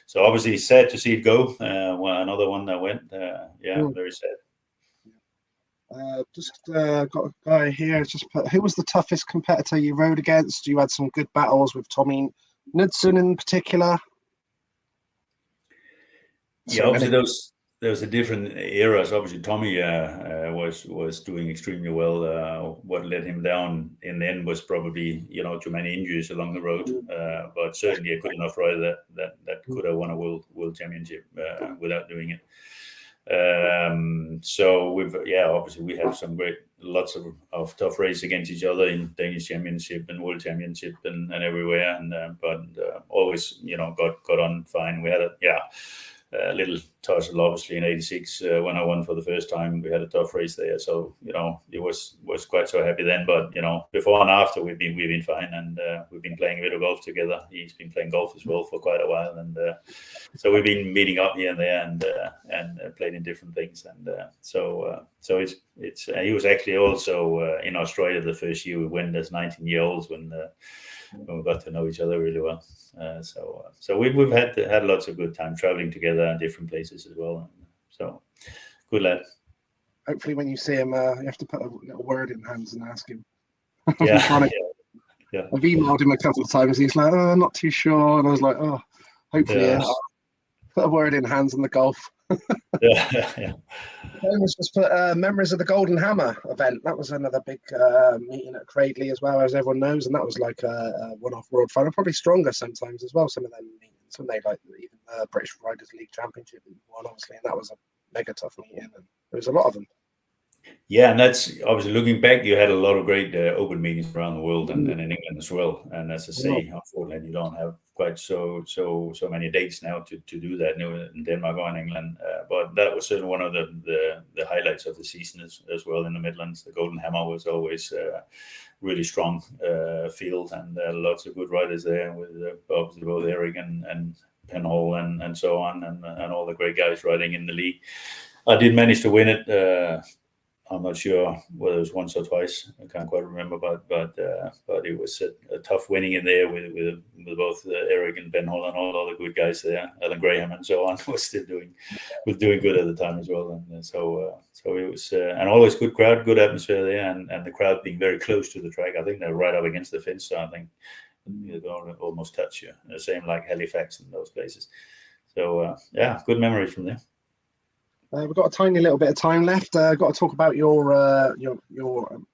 So obviously sad to see it go. Another one that went, very sad. Got a guy here. Just put, who was the toughest competitor you rode against? You had some good battles with Tommy Knudsen in particular. Yeah, obviously there was a different eras. Obviously, Tommy was doing extremely well. What let him down in the end was probably too many injuries along the road. But certainly a good enough rider that could have won a world championship without doing it. So obviously we had lots of tough races against each other in Danish championship and world championship and everywhere, but always got on fine. We had a little tussle obviously in '86 when I won for the first time. We had a tough race there, so it was quite so happy then. But before and after we've been fine, and we've been playing a bit of golf together. He's been playing golf as well for quite a while, and so we've been meeting up here and there and played in different things. And so it's he was actually also in Australia the first year we went as 19-year-olds when we got to know each other really well. So we've had lots of good time traveling together in different places as well. So good lad. Hopefully, when you see him, you have to put a little word in Hans and ask him. Yeah, I've emailed him a couple of times. He's like, "Oh, I'm not too sure," and I was like, "Oh, hopefully, I'll put a word in Hans on the golf." yeah. Let's just put memories of the Golden Hammer event. That was another big meeting at Cradley as well, as everyone knows, and that was like a one-off world final, probably stronger sometimes as well. Some of them meetings when they like even the British Riders League Championship won, obviously, and that was a mega tough meeting, and there was a lot of them. Yeah, and that's obviously looking back. You had a lot of great open meetings around the world and in England as well. And as I say, unfortunately, you don't have quite so many dates now to do that in Denmark or in England. But that was certainly one of the highlights of the season as well in the Midlands. The Golden Hammer was always really strong field, and lots of good riders there with obviously both Eric and Penhall and so on, and all the great guys riding in the league. I did manage to win it. I'm not sure whether it was once or twice. I can't quite remember, but it was a tough winning in there with both Eric and Ben Hall and all the good guys there. Alan Graham and so on was doing good at the time as well. And so it was and always good crowd, good atmosphere there, and the crowd being very close to the track. I think they're right up against the fence, so I think you don't almost touch you. The same like Halifax and those places. So good memories from there. We've got a tiny little bit of time left. Got to talk about your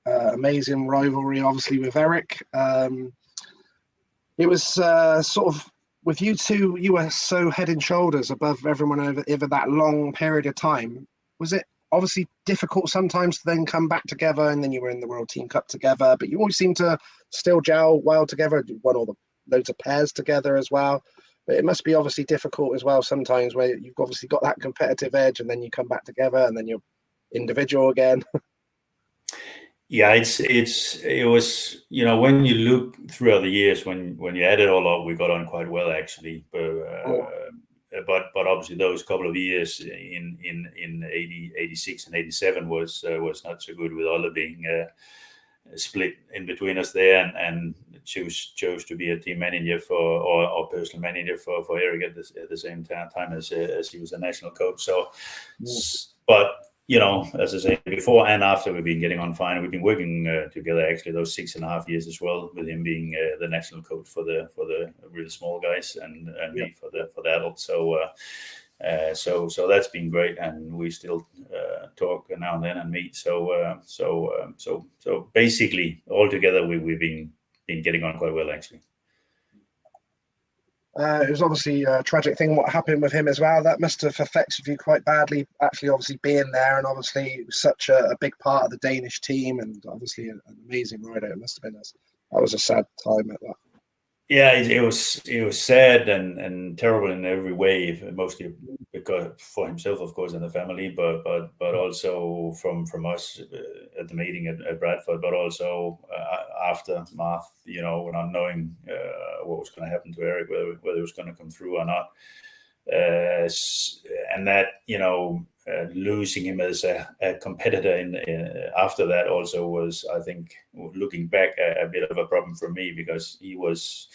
amazing rivalry, obviously, with Eric. It was sort of with you two. You were so head and shoulders above everyone over that long period of time. Was it obviously difficult sometimes to then come back together, and then you were in the World Team Cup together, but you always seem to still gel well together. You won all the loads of pairs together as well. But it must be obviously difficult as well sometimes where you've obviously got that competitive edge and then you come back together and then you're individual again. Yeah, it was, when you look throughout the years, when you add it all up, we got on quite well actually. But obviously those couple of years in 80, 86 and 87 was not so good, with Ola being split in between us there, and chose to be a team manager or personal manager for Eric at the same time as he was a national coach. So, but as I say, before and after, we've been getting on fine. We've been working together actually those 6.5 years as well, with him being the national coach for the really small guys and me for the adults. So that's been great, and we still talk now and then and meet. So basically, all together, we've been getting on quite well actually. It was obviously a tragic thing what happened with him as well. That must have affected you quite badly, actually, obviously being there, and obviously such a big part of the Danish team, and obviously an amazing rider. It must have been that was a sad time at that. Yeah, it was sad and terrible in every way, mostly because for himself, of course, and the family, but also from us at the meeting at Bradford, but also aftermath, not knowing what was going to happen to Eric, whether it was going to come through or not. And that losing him as a competitor after that also was, I think, looking back, a bit of a problem for me, because he was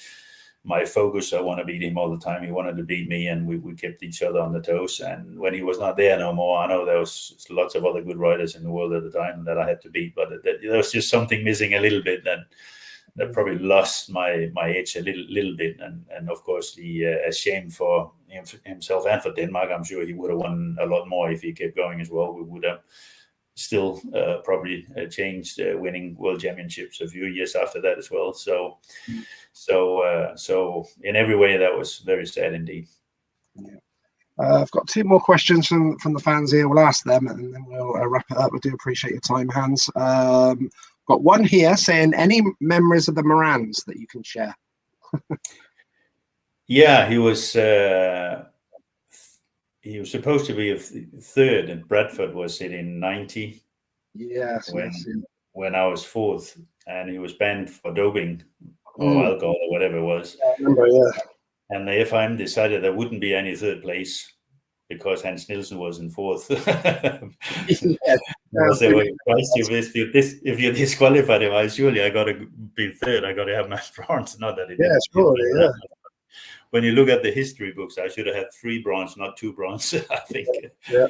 my focus. I want to beat him all the time. He wanted to beat me, and we kept each other on the toes. And when he was not there no more, I know there was lots of other good riders in the world at the time that I had to beat, but there was just something missing a little bit that probably lost my edge a little bit, and of course a shame for himself and for Denmark. I'm sure he would have won a lot more if he kept going as well. We would have still probably changed winning world championships a few years after that as well. So in every way, that was very sad indeed. Yeah. I've got two more questions from the fans here. We'll ask them and then we'll wrap it up. I do appreciate your time, Hans. Got one here saying, any memories of the Morans that you can share? Yeah, he was supposed to be a third, and Bradford was it in 90. Yes, when I was fourth, and he was banned for doping or alcohol or whatever it was. I remember, yeah. And the FIM decided there wouldn't be any third place because Hans Nielsen was in fourth. Yeah. I said, well, Christ, if you disqualified him, surely I got to be third. I got to have my bronze. Not that it didn't. Surely, yeah. When you look at the history books, I should have had 3 bronze, not 2 bronze, I think. Yeah.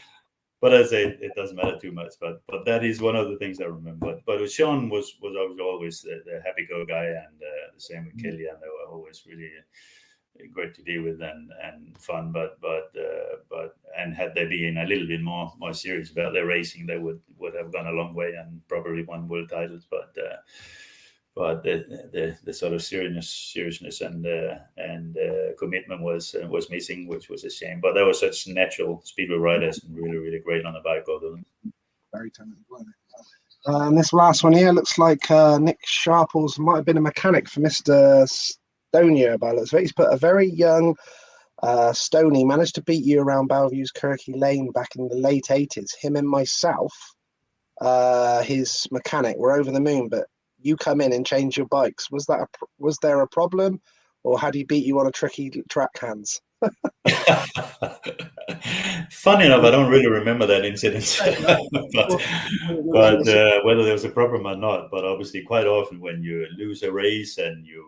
But I say it doesn't matter too much. But that is one of the things I remember. But Sean was always the happy-go guy, and the same with Kelly, and they were always really great to deal with and fun. But had they been a little bit more serious about their racing, they would have gone a long way and probably won world titles. But the sort of seriousness and commitment was missing, which was a shame. But they were such natural speedway riders and really, really great on the bike, both of them. Very talented, weren't they? And this last one here looks like Nick Sharples might have been a mechanic for Mr. Stonia by looks of it. He's put a very young Stoney managed to beat you around Bellevue's Kirky Lane back in the late 80s. Him and myself, his mechanic, were over the moon, but you come in and change your bikes. Was there a problem, or had he beat you on a tricky track, Hans? Funny enough, I don't really remember that incident, but whether there was a problem or not. But obviously, quite often when you lose a race and you're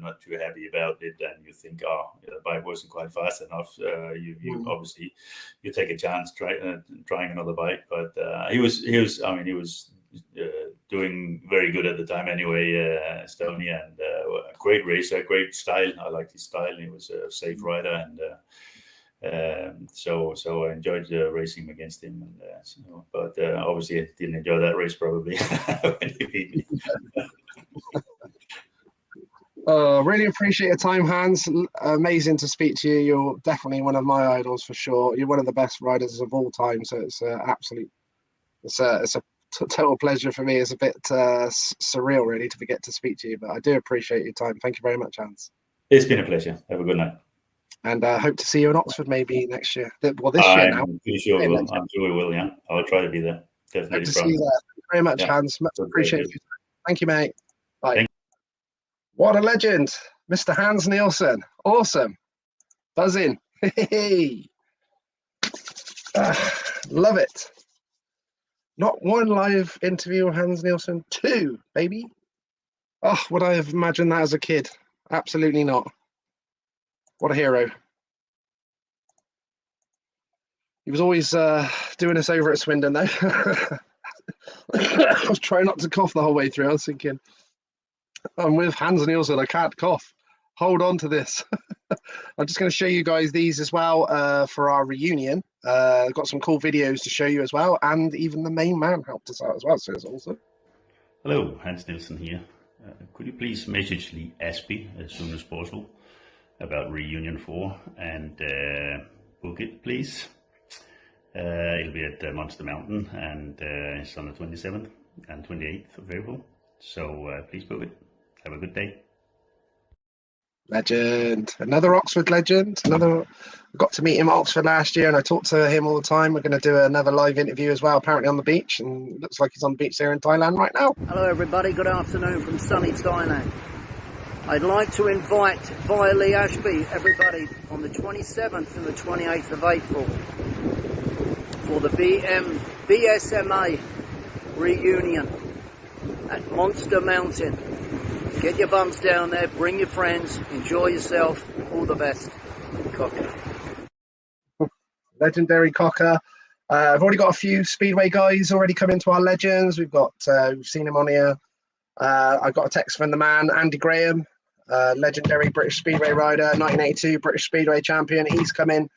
not too happy about it, and you think, the bike wasn't quite fast enough, you obviously you take a chance trying another bike. But he was doing very good at the time anyway, Estonia, and a great racer, great style. I liked his style. He was a safe rider, and so I enjoyed racing against him. And but obviously, I didn't enjoy that race probably when he beat me. Really appreciate your time, Hans. Amazing to speak to you. You're definitely one of my idols for sure. You're one of the best riders of all time. So it's a total pleasure for me. It's a bit surreal, really, to get to speak to you. But I do appreciate your time. Thank you very much, Hans. It's been a pleasure. Have a good night. And I hope to see you in Oxford maybe next year. Well, this year now. I'm sure we will. I'm sure we will. Yeah, I'll try to be there. Definitely. Hope to see you there. Thank you very much, Hans. Much appreciated. Thank you, mate. Bye. What a legend, Mr. Hans Nielsen. Awesome. Buzzing. Love it. Not one live interview with Hans Nielsen, 2, baby. Oh, would I have imagined that as a kid? Absolutely not. What a hero. He was always doing us over at Swindon, though. I was trying not to cough the whole way through. I was thinking, I'm with Hans Nielsen, I can't cough. Hold on to this. I'm just going to show you guys these as well for our reunion. I've got some cool videos to show you as well, and even the main man helped us out as well, so it's awesome. Hello, Hans Nielsen here. Could you please message the Ashby as soon as possible about Reunion 4 and book it, please. It'll be at Monster Mountain, and it's on the 27th and 28th of April. So please book it. Have a good day. Legend. Another Oxford legend. I got to meet him at Oxford last year and I talked to him all the time. We're going to do another live interview as well, apparently on the beach. And it looks like he's on the beach there in Thailand right now. Hello everybody, good afternoon from sunny Thailand. I'd like to invite via Lee Ashby everybody on the 27th and the 28th of April for the BSMA reunion at Monster Mountain. Get your bums down there, bring your friends, enjoy yourself, all the best. Cocker. Legendary Cocker. I've already got a few Speedway guys already come into our legends. We've seen him on here. I got a text from the man, Andy Graham, legendary British Speedway rider, 1982 British Speedway champion. He's come in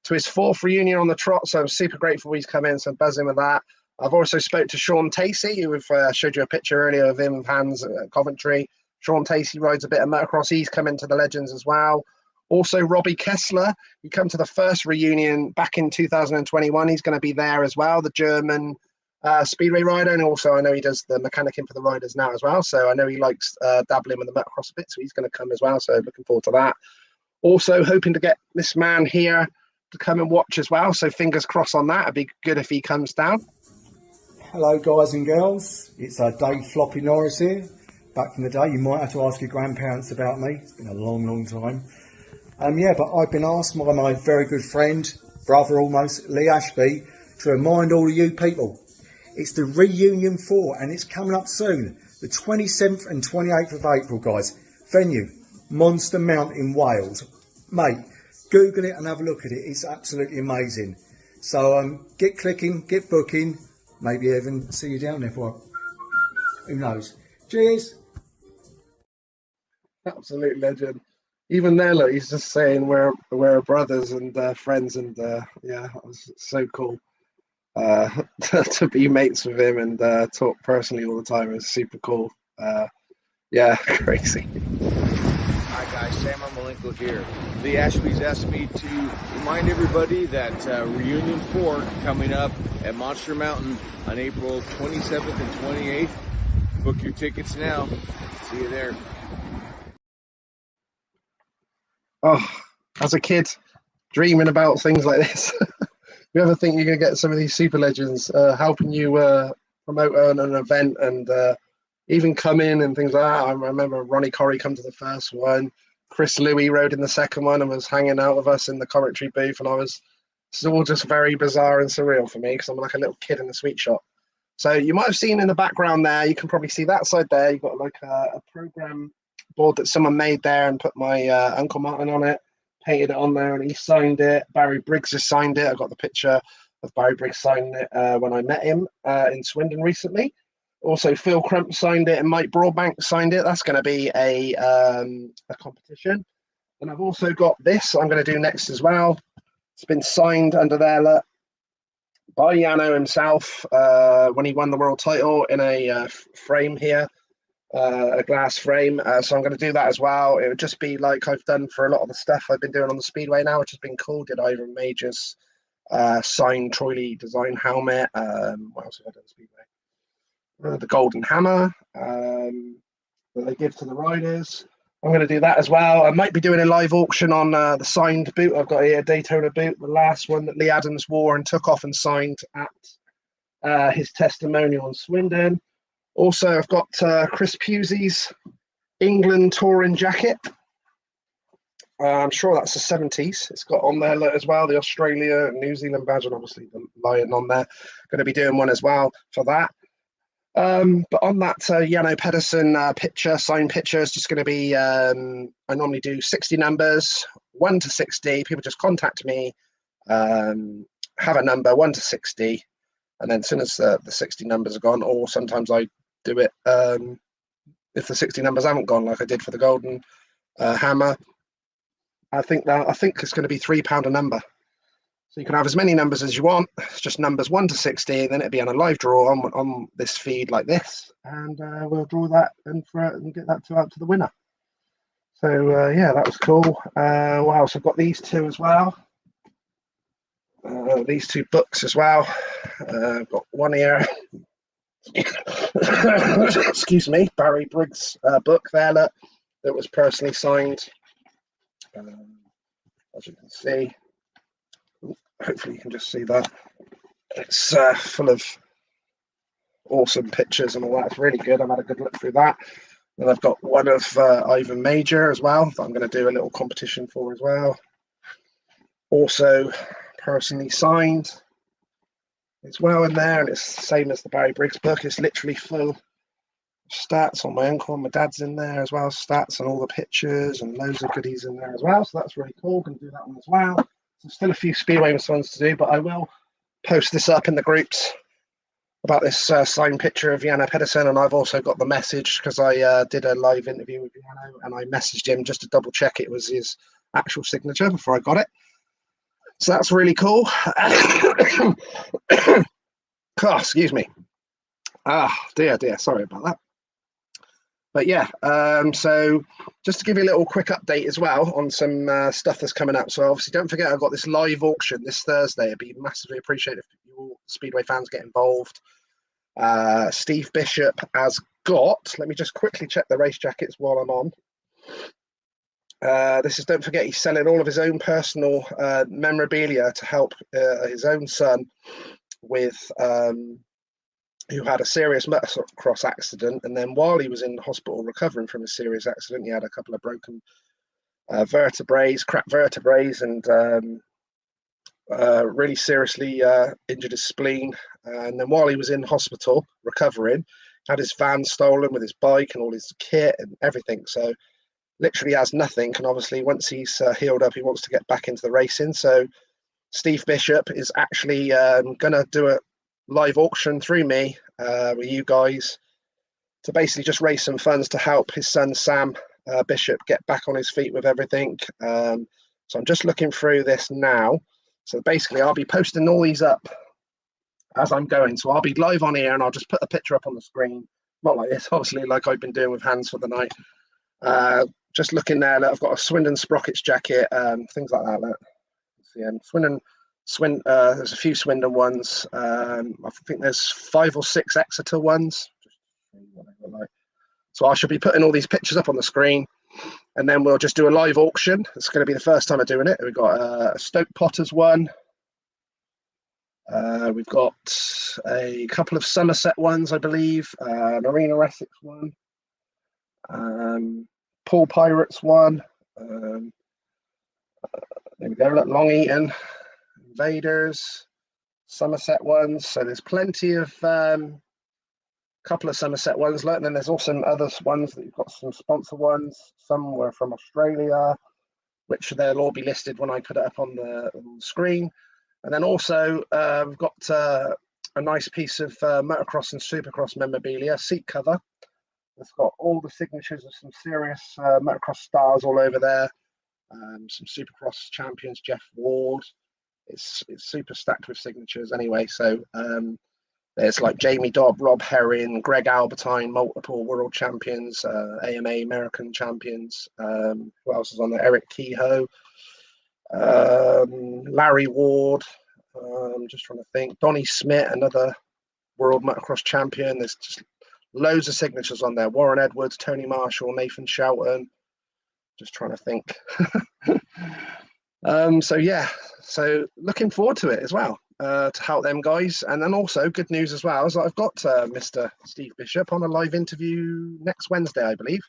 to his 4th reunion on the trot, so I'm super grateful he's come in, so I'm buzzing with that. I've also spoke to Sean Tacey, who I've showed you a picture earlier of him with Hans at Coventry. Sean Tacey rides a bit of motocross. He's come into the legends as well. Also, Robbie Kessler. He came to the first reunion back in 2021. He's going to be there as well, the German Speedway rider. And also, I know he does the mechanicing for the riders now as well. So I know he likes dabbling with the motocross a bit. So he's going to come as well. So looking forward to that. Also, hoping to get this man here to come and watch as well. So fingers crossed on that. It'd be good if he comes down. Hello, guys and girls. It's Dave Floppy Norris here. Back from the day. You might have to ask your grandparents about me. It's been a long, long time. Yeah, but I've been asked by my very good friend, brother almost, Lee Ashby, to remind all of you people. It's the Reunion 4 and it's coming up soon. The 27th and 28th of April, guys. Venue, Monster Mountain, Wales. Mate, Google it and have a look at it. It's absolutely amazing. So get clicking, get booking. Maybe even see you down there for it. Who knows? Cheers. Absolute legend. Even there, look, he's just saying we're brothers and friends, and yeah, it was so cool to be mates with him and talk personally all the time. It was super cool. Yeah, crazy. Hi guys, Sam Malenko here. The Ashby's asked me to remind everybody that Reunion 4 coming up at Monster Mountain on April 27th and 28th. Book your tickets now. See you there. Oh, as a kid, dreaming about things like this. You ever think you're going to get some of these super legends helping you promote an event and even come in and things like that? I remember Ronnie Corrie come to the first one. Chris Louis rode in the second one and was hanging out with us in the commentary booth. And it's all just very bizarre and surreal for me because I'm like a little kid in a sweet shop. So you might have seen in the background there, you can probably see that side there. You've got like a program board that someone made there and put my Uncle Martin on it, painted it on there, and he signed it. Barry Briggs has signed it. I got the picture of Barry Briggs signing it when I met him in Swindon recently. Also, Phil Crump signed it and Mike Broadbank signed it. That's going to be a competition. And I've also got this I'm going to do next as well. It's been signed under there by Yano himself when he won the world title in a frame here. A glass frame, so I'm going to do that as well. It would just be like I've done for a lot of the stuff I've been doing on the Speedway now, which has been cool. Did Ivan Majors signed Troy Lee design helmet. What else have I done Speedway? The golden hammer that they give to the riders. I'm going to do that as well. I might be doing a live auction on the signed boot. I've got here a Daytona boot, the last one that Lee Adams wore and took off and signed at his testimonial in Swindon. Also, I've got Chris Pusey's England touring jacket. I'm sure that's the 70s. It's got on there as well the Australia and New Zealand badge, and obviously the lion on there. Going to be doing one as well for that. But on that Yano Pedersen signed picture, is just going to be, I normally do 60 numbers, 1 to 60. People just contact me, have a number, 1 to 60. And then as soon as the 60 numbers are gone, or sometimes I do it if the 60 numbers haven't gone, like I did for the golden hammer. I think it's going to be £3 a number. So you can have as many numbers as you want. It's just numbers 1 to 60. Then it'll be on a live draw on this feed like this, and we'll draw that and get that out to the winner. So yeah, that was cool. What else? I've got these two as well. These two books as well. I've got one here. Excuse me, Barry Briggs book there that was personally signed As you can see, hopefully you can just see that. It's full of awesome pictures and all that. It's really good. I've had a good look through that. And I've got one of Ivan Major as well that I'm going to do a little competition for as well. Also personally signed as well in there, and it's the same as the Barry Briggs book. It's literally full of stats on my uncle and my dad's in there as well, stats and all the pictures and loads of goodies in there as well. So that's really cool. Going to do that one as well. So still a few Speedway ones to do, but I will post this up in the groups about this signed picture of Janne Pedersen, and I've also got the message because I did a live interview with Janne and I messaged him just to double check it was his actual signature before I got it. So that's really cool. Oh, excuse me. Dear, sorry about that. But yeah, so just to give you a little quick update as well on some stuff that's coming up. So obviously don't forget I've got this live auction this Thursday. It'd be massively appreciated if you all Speedway fans get involved. Steve Bishop has got, let me just quickly check the race jackets while I'm on. This is, don't forget, he's selling all of his own personal memorabilia to help his own son with who had a serious motocross accident, and then while he was in hospital recovering from a serious accident, he had a couple of broken vertebrae, cracked vertebrae, and really seriously injured his spleen. And then while he was in hospital recovering, had his van stolen with his bike and all his kit and everything. So literally has nothing. And obviously once he's healed up, he wants to get back into the racing. So Steve Bishop is actually going to do a live auction through me with you guys to basically just raise some funds to help his son Sam Bishop get back on his feet with everything. So I'm just looking through this now. So basically I'll be posting all these up as I'm going. So I'll be live on here and I'll just put a picture up on the screen. Not like this, obviously, like I've been doing with Hans for the night. Just looking there, look, I've got a Swindon Sprockets jacket, things like that. Look. There's a few Swindon ones. I think there's 5 or 6 Exeter ones. So I should be putting all these pictures up on the screen, and then we'll just do a live auction. It's going to be the first time I'm doing it. We've got a Stoke Potters one. We've got a couple of Somerset ones, I believe. Marina Essex one. Paul Pirates one. There we go. Look, Long Eaton. Invaders, Somerset ones. So there's plenty of couple of Somerset ones. And then there's also other ones that you've got some sponsor ones. Some were from Australia, which they'll all be listed when I put it up on the screen. And then also we've got a nice piece of motocross and supercross memorabilia, seat cover. It's got all the signatures of some serious motocross stars all over there. Some supercross champions, Jeff Ward. It's super stacked with signatures anyway. So there's like Jamie Dobb, Rob Herring, Greg Albertine, multiple world champions, AMA American champions. Who else is on there? Eric Kehoe, Larry Ward. I'm just trying to think. Donnie Smith, another world motocross champion. There's just loads of signatures on there. Warren Edwards, Tony Marshall, Nathan Shelton. Just trying to think. So yeah, so looking forward to it as well, to help them guys. And then also good news as well is I've got Mr. Steve Bishop on a live interview next Wednesday, I believe.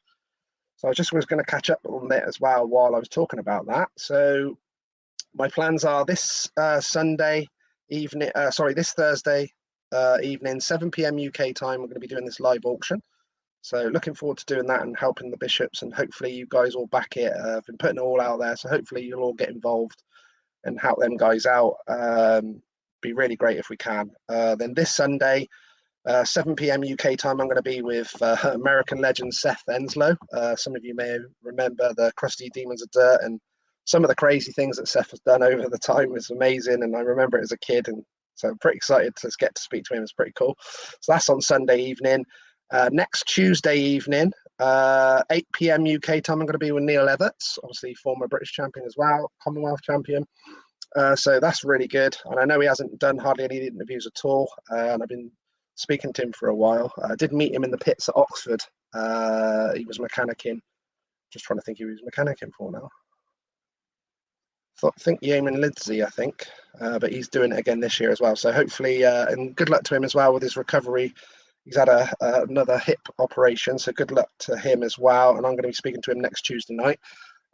So I just was going to catch up on it as well while I was talking about that. So my plans are this Thursday evening, 7 p.m. UK time. We're going to be doing this live auction. So looking forward to doing that and helping the Bishops, and hopefully you guys all back it. I've been putting it all out there, so hopefully you'll all get involved and help them guys out. Be really great if we can. Then this Sunday, 7 p.m. UK time, I'm going to be with American legend Seth Enslow. Some of you may remember the Crusty Demons of Dirt, and some of the crazy things that Seth has done over the time is amazing, and I remember it as a kid, and so I'm pretty excited to get to speak to him. It's pretty cool. So that's on Sunday evening. Next Tuesday evening, 8 p.m. UK time, I'm going to be with Neil Everts, obviously former British champion as well, Commonwealth champion. So that's really good. And I know he hasn't done hardly any interviews at all. And I've been speaking to him for a while. I did meet him in the pits at Oxford. He was mechanicking. Just trying to think who he was mechanicking for now. think Yeoman Lindsay, I think, but he's doing it again this year as well. So hopefully, and good luck to him as well with his recovery. He's had another hip operation, so good luck to him as well. And I'm going to be speaking to him next Tuesday night.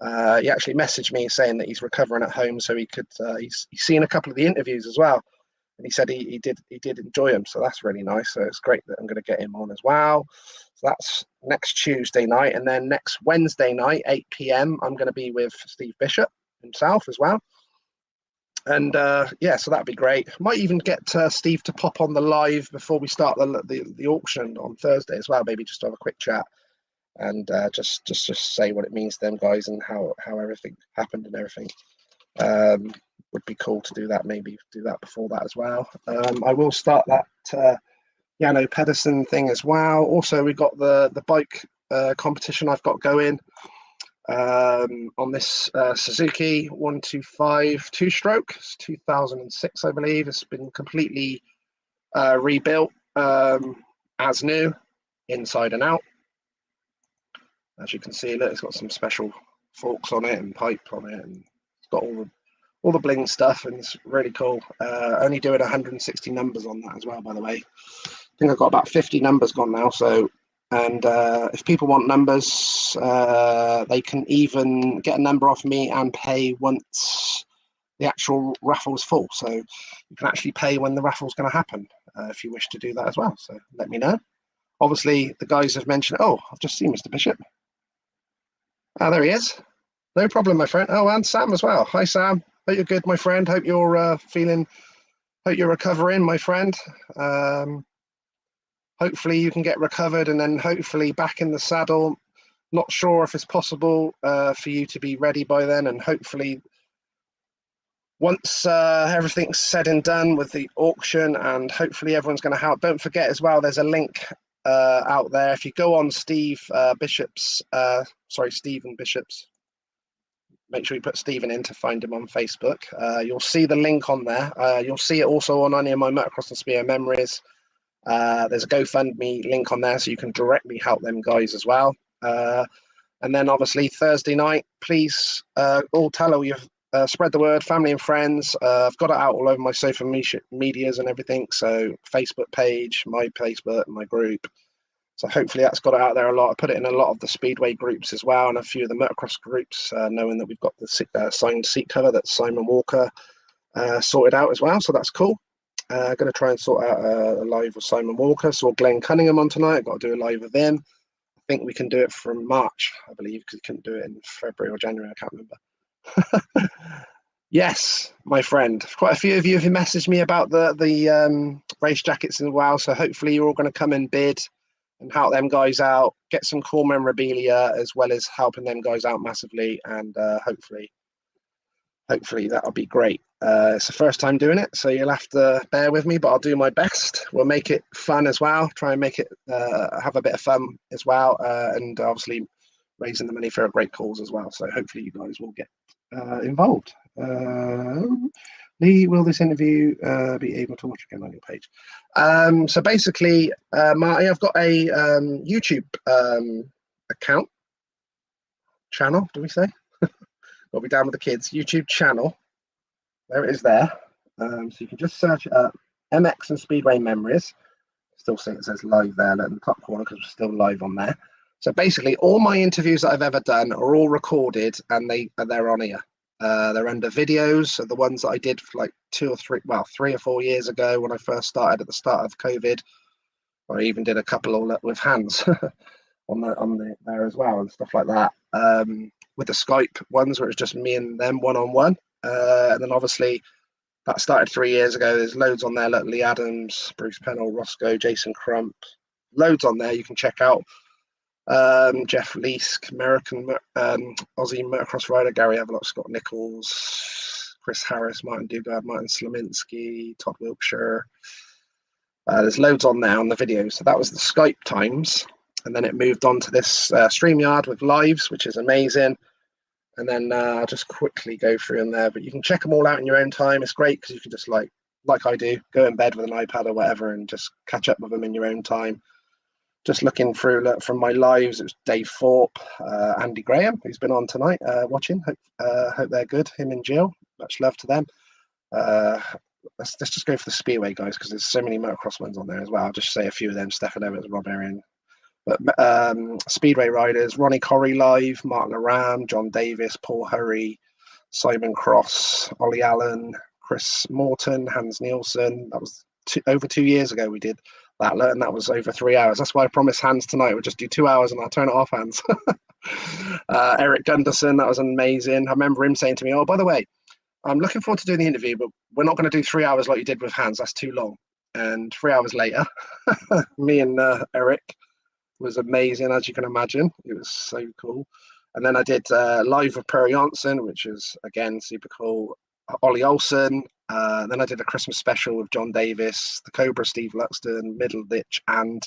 He actually messaged me saying that he's recovering at home, so he could. He's seen a couple of the interviews as well, and he said he did enjoy them. So that's really nice. So it's great that I'm going to get him on as well. So that's next Tuesday night, and then next Wednesday night, 8 p.m. I'm going to be with Steve Bishop himself as well. And yeah, so that'd be great. Might even get Steve to pop on the live before we start the auction on Thursday as well. Maybe just to have a quick chat and just say what it means to them guys and how everything happened and everything. Would be cool to do that. Maybe do that before that as well. I will start that Jano Pedersen thing as well. Also, we've got the bike competition I've got going. On this Suzuki 125 two-stroke. It's 2006, I believe. It's been completely rebuilt as new, inside and out. As you can see, look, it's got some special forks on it and pipe on it, and it's got all the bling stuff, and it's really cool. Only doing 160 numbers on that as well, by the way. I think I've got about 50 numbers gone now, so. And if people want numbers, they can even get a number off me and pay once the actual raffle is full. So you can actually pay when the raffle is going to happen if you wish to do that as well. So let me know. Obviously, the guys have mentioned, oh, I've just seen Mr. Bishop. Ah, there he is. No problem, my friend. Oh, and Sam as well. Hi, Sam. Hope you're good, my friend. Hope you're hope you're recovering, my friend. Hopefully you can get recovered and then hopefully back in the saddle. Not sure if it's possible for you to be ready by then, and hopefully once everything's said and done with the auction, and hopefully everyone's going to help. Don't forget as well, there's a link out there. If you go on Stephen Bishop's, make sure you put Stephen in to find him on Facebook. You'll see the link on there. You'll see it also on any of my Motocross and Speedo memories. There's a GoFundMe link on there, so you can directly help them guys as well. And then obviously Thursday night, please all tell all your spread the word, family and friends. I've got it out all over my social medias and everything. So Facebook page, my Facebook, my group. So hopefully that's got it out there a lot. I put it in a lot of the Speedway groups as well, and a few of the motocross groups, knowing that we've got the signed seat cover that Simon Walker sorted out as well. So that's cool. Going to try and sort out a live with Simon Walker. Saw Glenn Cunningham on tonight. Got to do a live with him. I think we can do it from March, I believe, because we couldn't do it in February or January. I can't remember. Yes, my friend. Quite a few of you have messaged me about the race jackets as well. So hopefully you're all going to come and bid and help them guys out. Get some cool memorabilia as well as helping them guys out massively. And hopefully that'll be great. It's the first time doing it, so you'll have to bear with me, but I'll do my best. We'll make it fun as well. Try and make it have a bit of fun as well, and obviously raising the money for a great cause as well. So hopefully you guys will get involved. Lee, will this interview be able to watch again on your page? So basically, Marty, I've got a YouTube account channel. Do we say? Got to be down with the kids. YouTube channel. There it is there. So you can just search it up. MX and Speedway Memories. Still see it says live there in the top corner because we're still live on there. So basically, all my interviews that I've ever done are all recorded and they're on here. They're under videos. So the ones that I did for like 3 or 4 years ago when I first started at the start of COVID. I even did a couple with Hans on the there as well and stuff like that. With the Skype ones where it's just me and them one-on-one. And then obviously that started 3 years ago. There's loads on there, like Lee Adams, Bruce Pennell, Roscoe, Jason Crump. Loads on there you can check out. Jeff Leask, American Aussie motocross rider, Gary Avalok, Scott Nichols, Chris Harris, Martin Dugard, Martin Slaminski, Todd Wilkshire. There's loads on there on the videos. So that was the Skype times. And then it moved on to this StreamYard with lives, which is amazing. And then I'll just quickly go through them there. But you can check them all out in your own time. It's great because you can just, like I do, go in bed with an iPad or whatever and just catch up with them in your own time. just looking through from my lives, it was Dave Thorpe, Andy Graham, who's been on tonight, watching. Hope they're good. Him and Jill. Much love to them. Let's just go for the Speedway guys, because there's so many motocross ones on there as well. I'll just say a few of them: Stefan Evans, Rob Arian. But Speedway riders: Ronnie Corrie live, Mark Laram, John Davis, Paul Hurry, Simon Cross, Ollie Allen, Chris Morton, Hans Nielsen. That was over 2 years ago we did that, and that was over 3 hours. That's why I promised Hans tonight we'll just do 2 hours and I'll turn it off, Hans. Eric Gunderson, that was amazing. I remember him saying to me, oh, by the way, I'm looking forward to doing the interview, but we're not going to do 3 hours like you did with Hans. That's too long. And 3 hours later, me and Eric was amazing, as you can imagine. It was so cool. And then I did live with Perry Janssen, which is, again, super cool. Ollie Olsen. Then I did a Christmas special with John Davis, the Cobra, Steve Luxton, Middleditch, and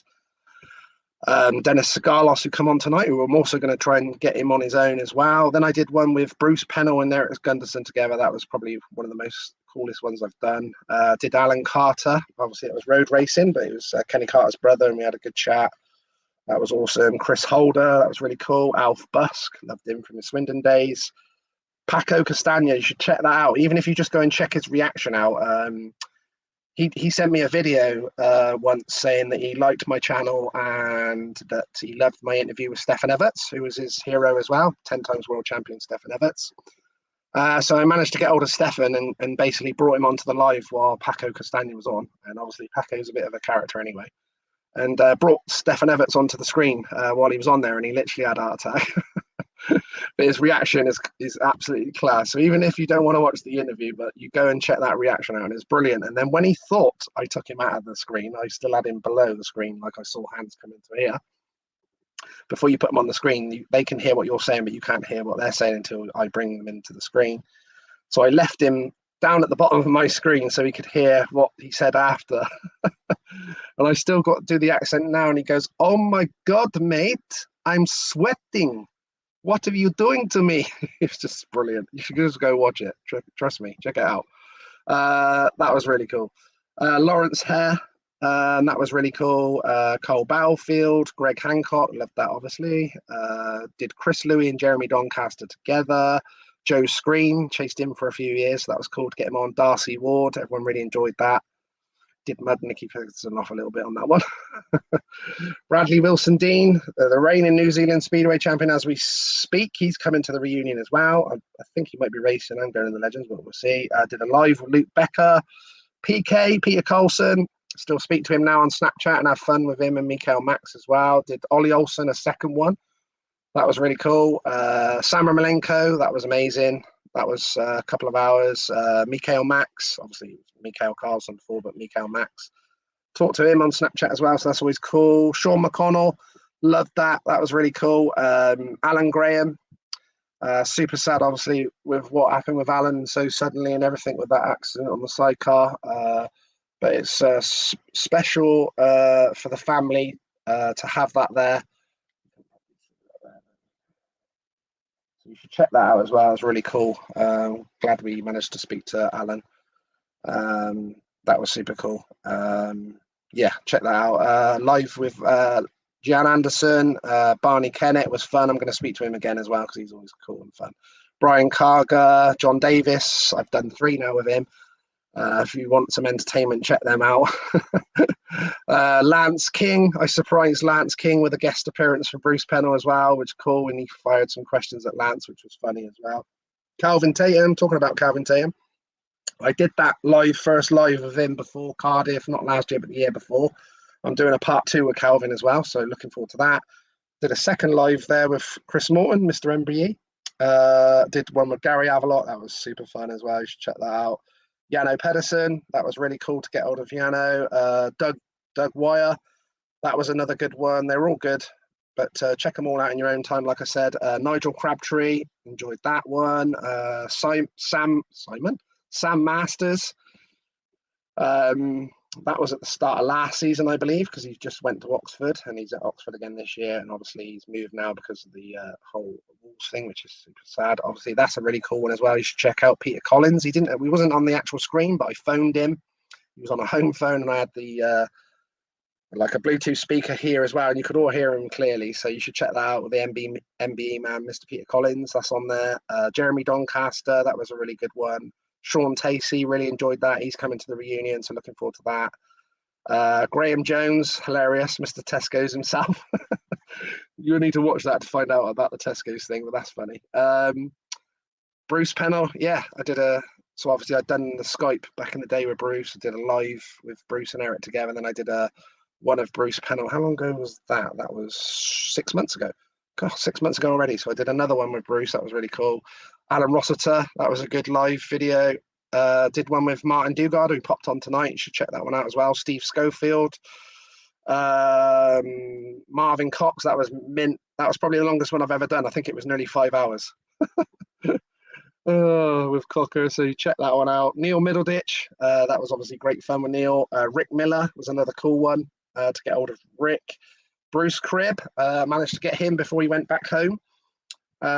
Dennis Sagalos, who come on tonight, who I'm also going to try and get him on his own as well. Then I did one with Bruce Pennell and Eric Gunderson together. That was probably one of the most coolest ones I've done. Did Alan Carter. Obviously, it was road racing, but it was Kenny Carter's brother, and we had a good chat. That was awesome. Chris Holder, that was really cool. Alf Busk, loved him from the Swindon days. Paco Castagna, you should check that out. Even if you just go and check his reaction out. He sent me a video once saying that he liked my channel and that he loved my interview with Stefan Everts, who was his hero as well, 10 times world champion Stefan Everts. So I managed to get hold of Stefan and basically brought him onto the live while Paco Castagna was on. And obviously Paco's a bit of a character anyway. And brought Stefan Everts onto the screen while he was on there, and he literally had a heart attack. But his reaction is absolutely class. So even if you don't want to watch the interview, but you go and check that reaction out, and it's brilliant. And then when he thought I took him out of the screen, I still had him below the screen, like I saw Hans come into here. Before you put them on the screen, they can hear what you're saying, but you can't hear what they're saying until I bring them into the screen. So I left him down at the bottom of my screen so he could hear what he said after. And I still got to do the accent now, and he goes, "Oh my God, mate, I'm sweating. What are you doing to me?" It's just brilliant. You should just go watch it. Trust me, check it out. That was really cool. Lawrence Hare, that was really cool. Cole Battlefield, Greg Hancock, loved that obviously. Did Chris Louis and Jeremy Doncaster together. Joe Screen, chased him for a few years, so that was cool to get him on. Darcy Ward, everyone really enjoyed that. Did mud Nicky Ferguson off a little bit on that one. Bradley Wilson-Dean, the reigning New Zealand Speedway champion as we speak. He's coming to the reunion as well. I think he might be racing and going in the Legends, but we'll see. Did a live with Luke Becker. PK, Peter Colson. Still speak to him now on Snapchat and have fun with him and Mikael Max as well. Did Ollie Olsen a second one. That was really cool. Sam Malenko, that was amazing. That was a couple of hours. Mikael Max, obviously Mikael Carlson before, but Mikael Max. Talked to him on Snapchat as well, so that's always cool. Sean McConnell, loved that. That was really cool. Alan Graham, super sad, obviously, with what happened with Alan so suddenly and everything with that accident on the sidecar. But it's special for the family to have that there. You should check that out as well. It's really cool. Glad we managed to speak to Alan. That was super cool. Yeah, check that out. Live with Jan Anderson, Barney Kennett was fun. I'm going to speak to him again as well because he's always cool and fun. Brian Carger, John Davis. I've done 3 now with him. If you want some entertainment, check them out. Lance King, I surprised Lance King with a guest appearance for Bruce Pennell as well, which is cool, and he fired some questions at Lance, which was funny as well. Calvin Tatum, talking about Calvin Tatum, I did that first live of him before Cardiff, not last year but the year before. I'm doing a part 2 with Calvin as well, so looking forward to that. Did a second live there with Chris Morton, Mr MBE. Did one with Gary Avalot, that was super fun as well. You should check that out. Yano Pedersen, that was really cool to get hold of Yano. Doug Wire, that was another good one. They're all good, but check them all out in your own time. Like I said, Nigel Crabtree, enjoyed that one. Sam Masters, that was at the start of last season, I believe, because he just went to Oxford, and he's at Oxford again this year, and obviously he's moved now because of the whole Wolves thing, which is super sad. Obviously, that's a really cool one as well. You should check out Peter Collins. We wasn't on the actual screen, but I phoned him. He was on a home phone, and I had the like a Bluetooth speaker here as well, and you could all hear him clearly. So you should check that out with the MBE man, Mr. Peter Collins. That's on there. Jeremy Doncaster, that was a really good one. Sean Tacey, really enjoyed that. He's coming to the reunion, so looking forward to that. Graham Jones, hilarious, Mr. Tesco's himself. You need to watch that to find out about the Tesco's thing, but that's funny. Bruce Pennell, yeah, so obviously I'd done the Skype back in the day with Bruce. I did a live with Bruce and Eric together, and then I did one of Bruce Pennell. How long ago was that? That was 6 months ago. God, 6 months ago already. So I did another one with Bruce. That was really cool. Alan Rossiter, that was a good live video. Did one with Martin Dugard, who popped on tonight. You should check that one out as well. Steve Schofield. Marvin Cox, that was mint. That was probably the longest one I've ever done. I think it was nearly 5 hours. With Cocker, so you check that one out. Neil Middleditch, that was obviously great fun with Neil. Rick Miller was another cool one to get hold of Rick. Bruce Cribb, managed to get him before he went back home.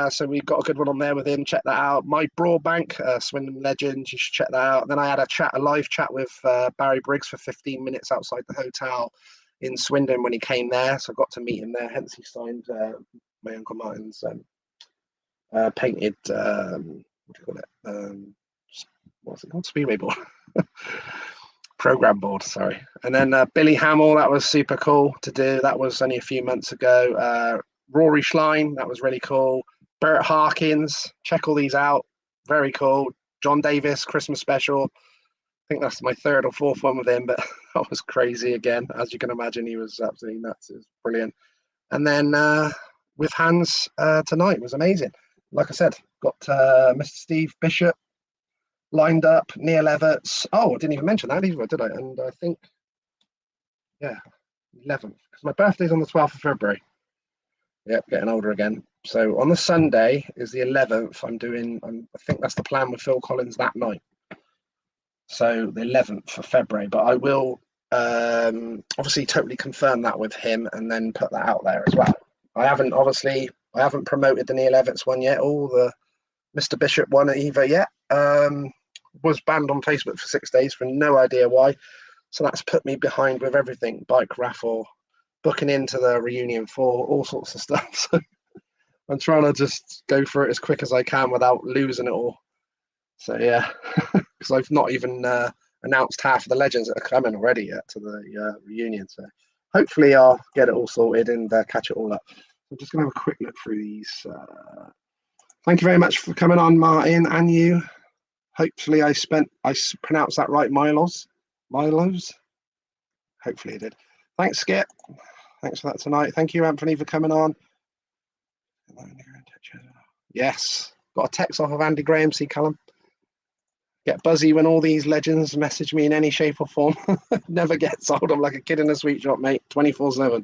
So we've got a good one on there with him. Check that out. Mike Broadbank, Swindon legend. You should check that out. And then I had a live chat with Barry Briggs for 15 minutes outside the hotel in Swindon when he came there. So I got to meet him there. Hence he signed my Uncle Martin's painted, what do you call it? What's it called? Speedway board. Program board, sorry. And then Billy Hamill, that was super cool to do. That was only a few months ago. Rory Schlein, that was really cool. Bert Harkins, check all these out. Very cool. John Davis, Christmas special. I think that's my third or fourth one with him, but that was crazy again. As you can imagine, he was absolutely nuts. It was brilliant. And then with Hans tonight was amazing. Like I said, got Mr. Steve Bishop lined up, Neil Everts. Oh, I didn't even mention that either, did I? And I think, yeah, 11th, because my birthday's on the 12th of February. Yep, getting older again. So on the Sunday is the 11th. I think that's the plan with Phil Collins that night. So the 11th of February. But I will obviously totally confirm that with him and then put that out there as well. I haven't promoted the Neil Everts one yet, or the Mr. Bishop one either yet. Was banned on Facebook for 6 days for no idea why. So that's put me behind with everything, bike raffle, booking into the reunion for all sorts of stuff. So I'm trying to just go for it as quick as I can without losing it all. So yeah, because I've not even announced half of the legends that are coming already yet to the reunion. So hopefully I'll get it all sorted and catch it all up. I'm just going to have a quick look through these. Thank you very much for coming on, Martin, and you. Hopefully I pronounced that right, Milos. Hopefully I did. Thanks, Skip. Thanks for that tonight. Thank you, Anthony, for coming on. Yes, got a text off of Andy Graham. See, Callum. Get buzzy when all these legends message me in any shape or form. Never gets old. I'm like a kid in a sweet shop, mate. 24/7.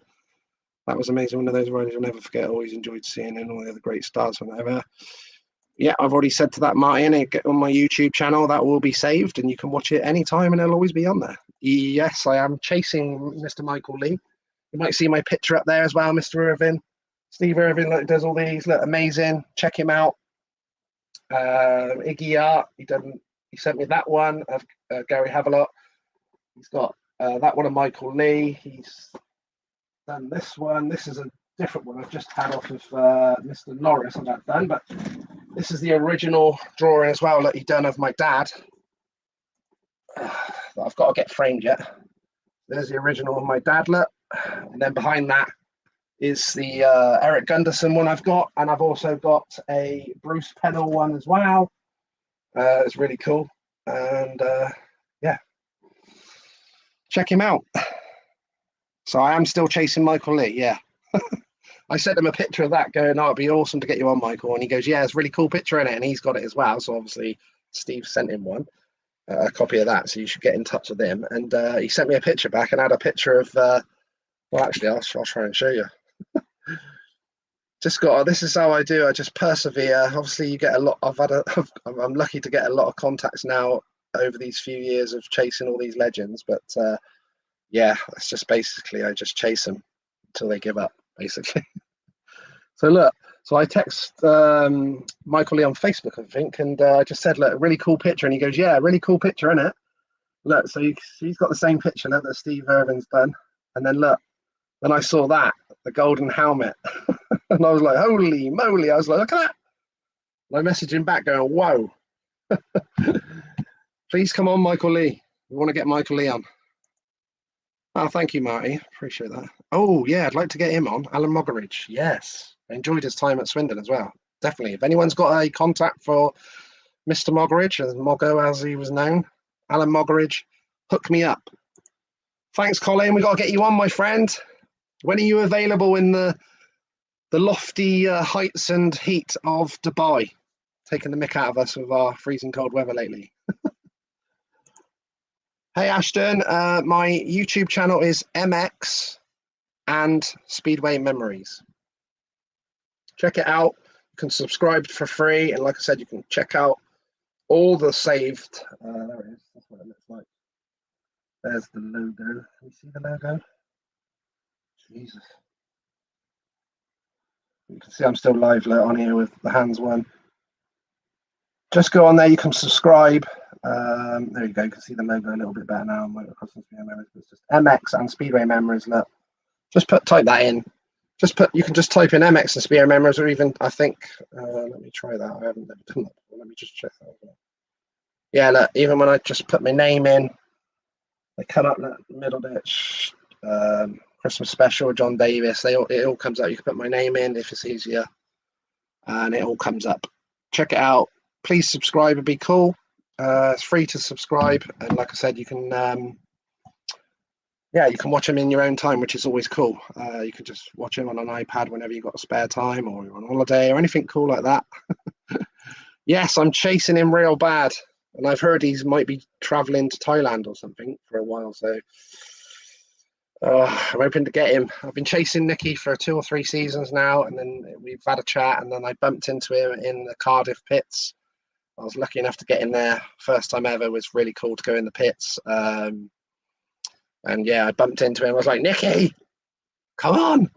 That was amazing. One of those riders you'll never forget. Always enjoyed seeing and all the other great stars whenever. Yeah, I've already said to that, Martin, get on my YouTube channel. That will be saved and you can watch it anytime and it'll always be on there. Yes, I am chasing Mr. Michael Lee. You might see my picture up there as well, Mr. Irvin. Steve Irvin does all these. Look, amazing. Check him out. Iggy Art, he sent me that one of Gary Havelock. He's got that one of Michael Lee. He's done this one. This is a different one I've just had off of Mr. Norris on that done, but this is the original drawing as well that he done of my dad that I've got to get framed yet. There's the original of my dad, look. And then behind that is the Eric Gunderson one I've got, and I've also got a Bruce Pennell one as well. It's really cool, and yeah, check him out. So I am still chasing Michael Lee, yeah. I sent him a picture of that going, oh, it'd be awesome to get you on, Michael. And he goes, yeah, it's a really cool picture in it. And he's got it as well. So obviously Steve sent him one, a copy of that. So you should get in touch with him. And he sent me a picture back and had a picture of, well, actually, I'll try and show you. This is how I do. I just persevere. Obviously you get a lot, I'm lucky to get a lot of contacts now over these few years of chasing all these legends. But yeah, it's just basically, I just chase them until they give up, basically. So look, so I text Michael Lee on Facebook, I think, and I just said, look, a really cool picture. And he goes, yeah, really cool picture, innit? Look, so he's got the same picture that Steve Irvin's done. And then look, then I saw that, the golden helmet. And I was like, holy moly. I was like, look at that. And I messaged him back going, whoa. Please come on, Michael Lee. We want to get Michael Lee on. Oh, thank you, Marty. Appreciate that. Oh, yeah, I'd like to get him on. Alan Moggeridge. Yes. I enjoyed his time at Swindon as well. Definitely. If anyone's got a contact for Mr. Moggeridge, as Moggo as he was known, Alan Moggeridge, hook me up. Thanks, Colin. We got to get you on, my friend. When are you available in the lofty heights and heat of Dubai? Taking the mick out of us with our freezing cold weather lately. Hey, Ashton. My YouTube channel is MX and Speedway Memories. Check it out. You can subscribe for free. And like I said, you can check out all the saved. There it is. That's what it looks like. There's the logo. Can you see the logo? Jesus. You can see I'm still live on here with the hands one. Just go on there. You can subscribe. There you go. You can see the logo a little bit better now. It's just MX and Speedway Memories. Look, just type that in. You can just type in MX and Speedway Memories, or even I think. Let me try that. I haven't done that. Let me just check that. Yeah, look. Even when I just put my name in, they come up that middle bit. Christmas special, John Davis. It all comes up. You can put my name in if it's easier, and it all comes up. Check it out. Please subscribe. It'd be cool. It's free to subscribe, and like I said, you can you can watch them in your own time, which is always cool. You can just watch them on an iPad whenever you've got spare time, or you're on holiday, or anything cool like that. Yes, I'm chasing him real bad, and I've heard he might be traveling to Thailand or something for a while, so I'm hoping to get him. I've been chasing Nicky for 2 or 3 seasons now, and then we've had a chat, and then I bumped into him in the Cardiff pits. I was lucky enough to get in there. First time ever. It was really cool to go in the pits. And yeah, I bumped into him. I was like, Nicky, come on.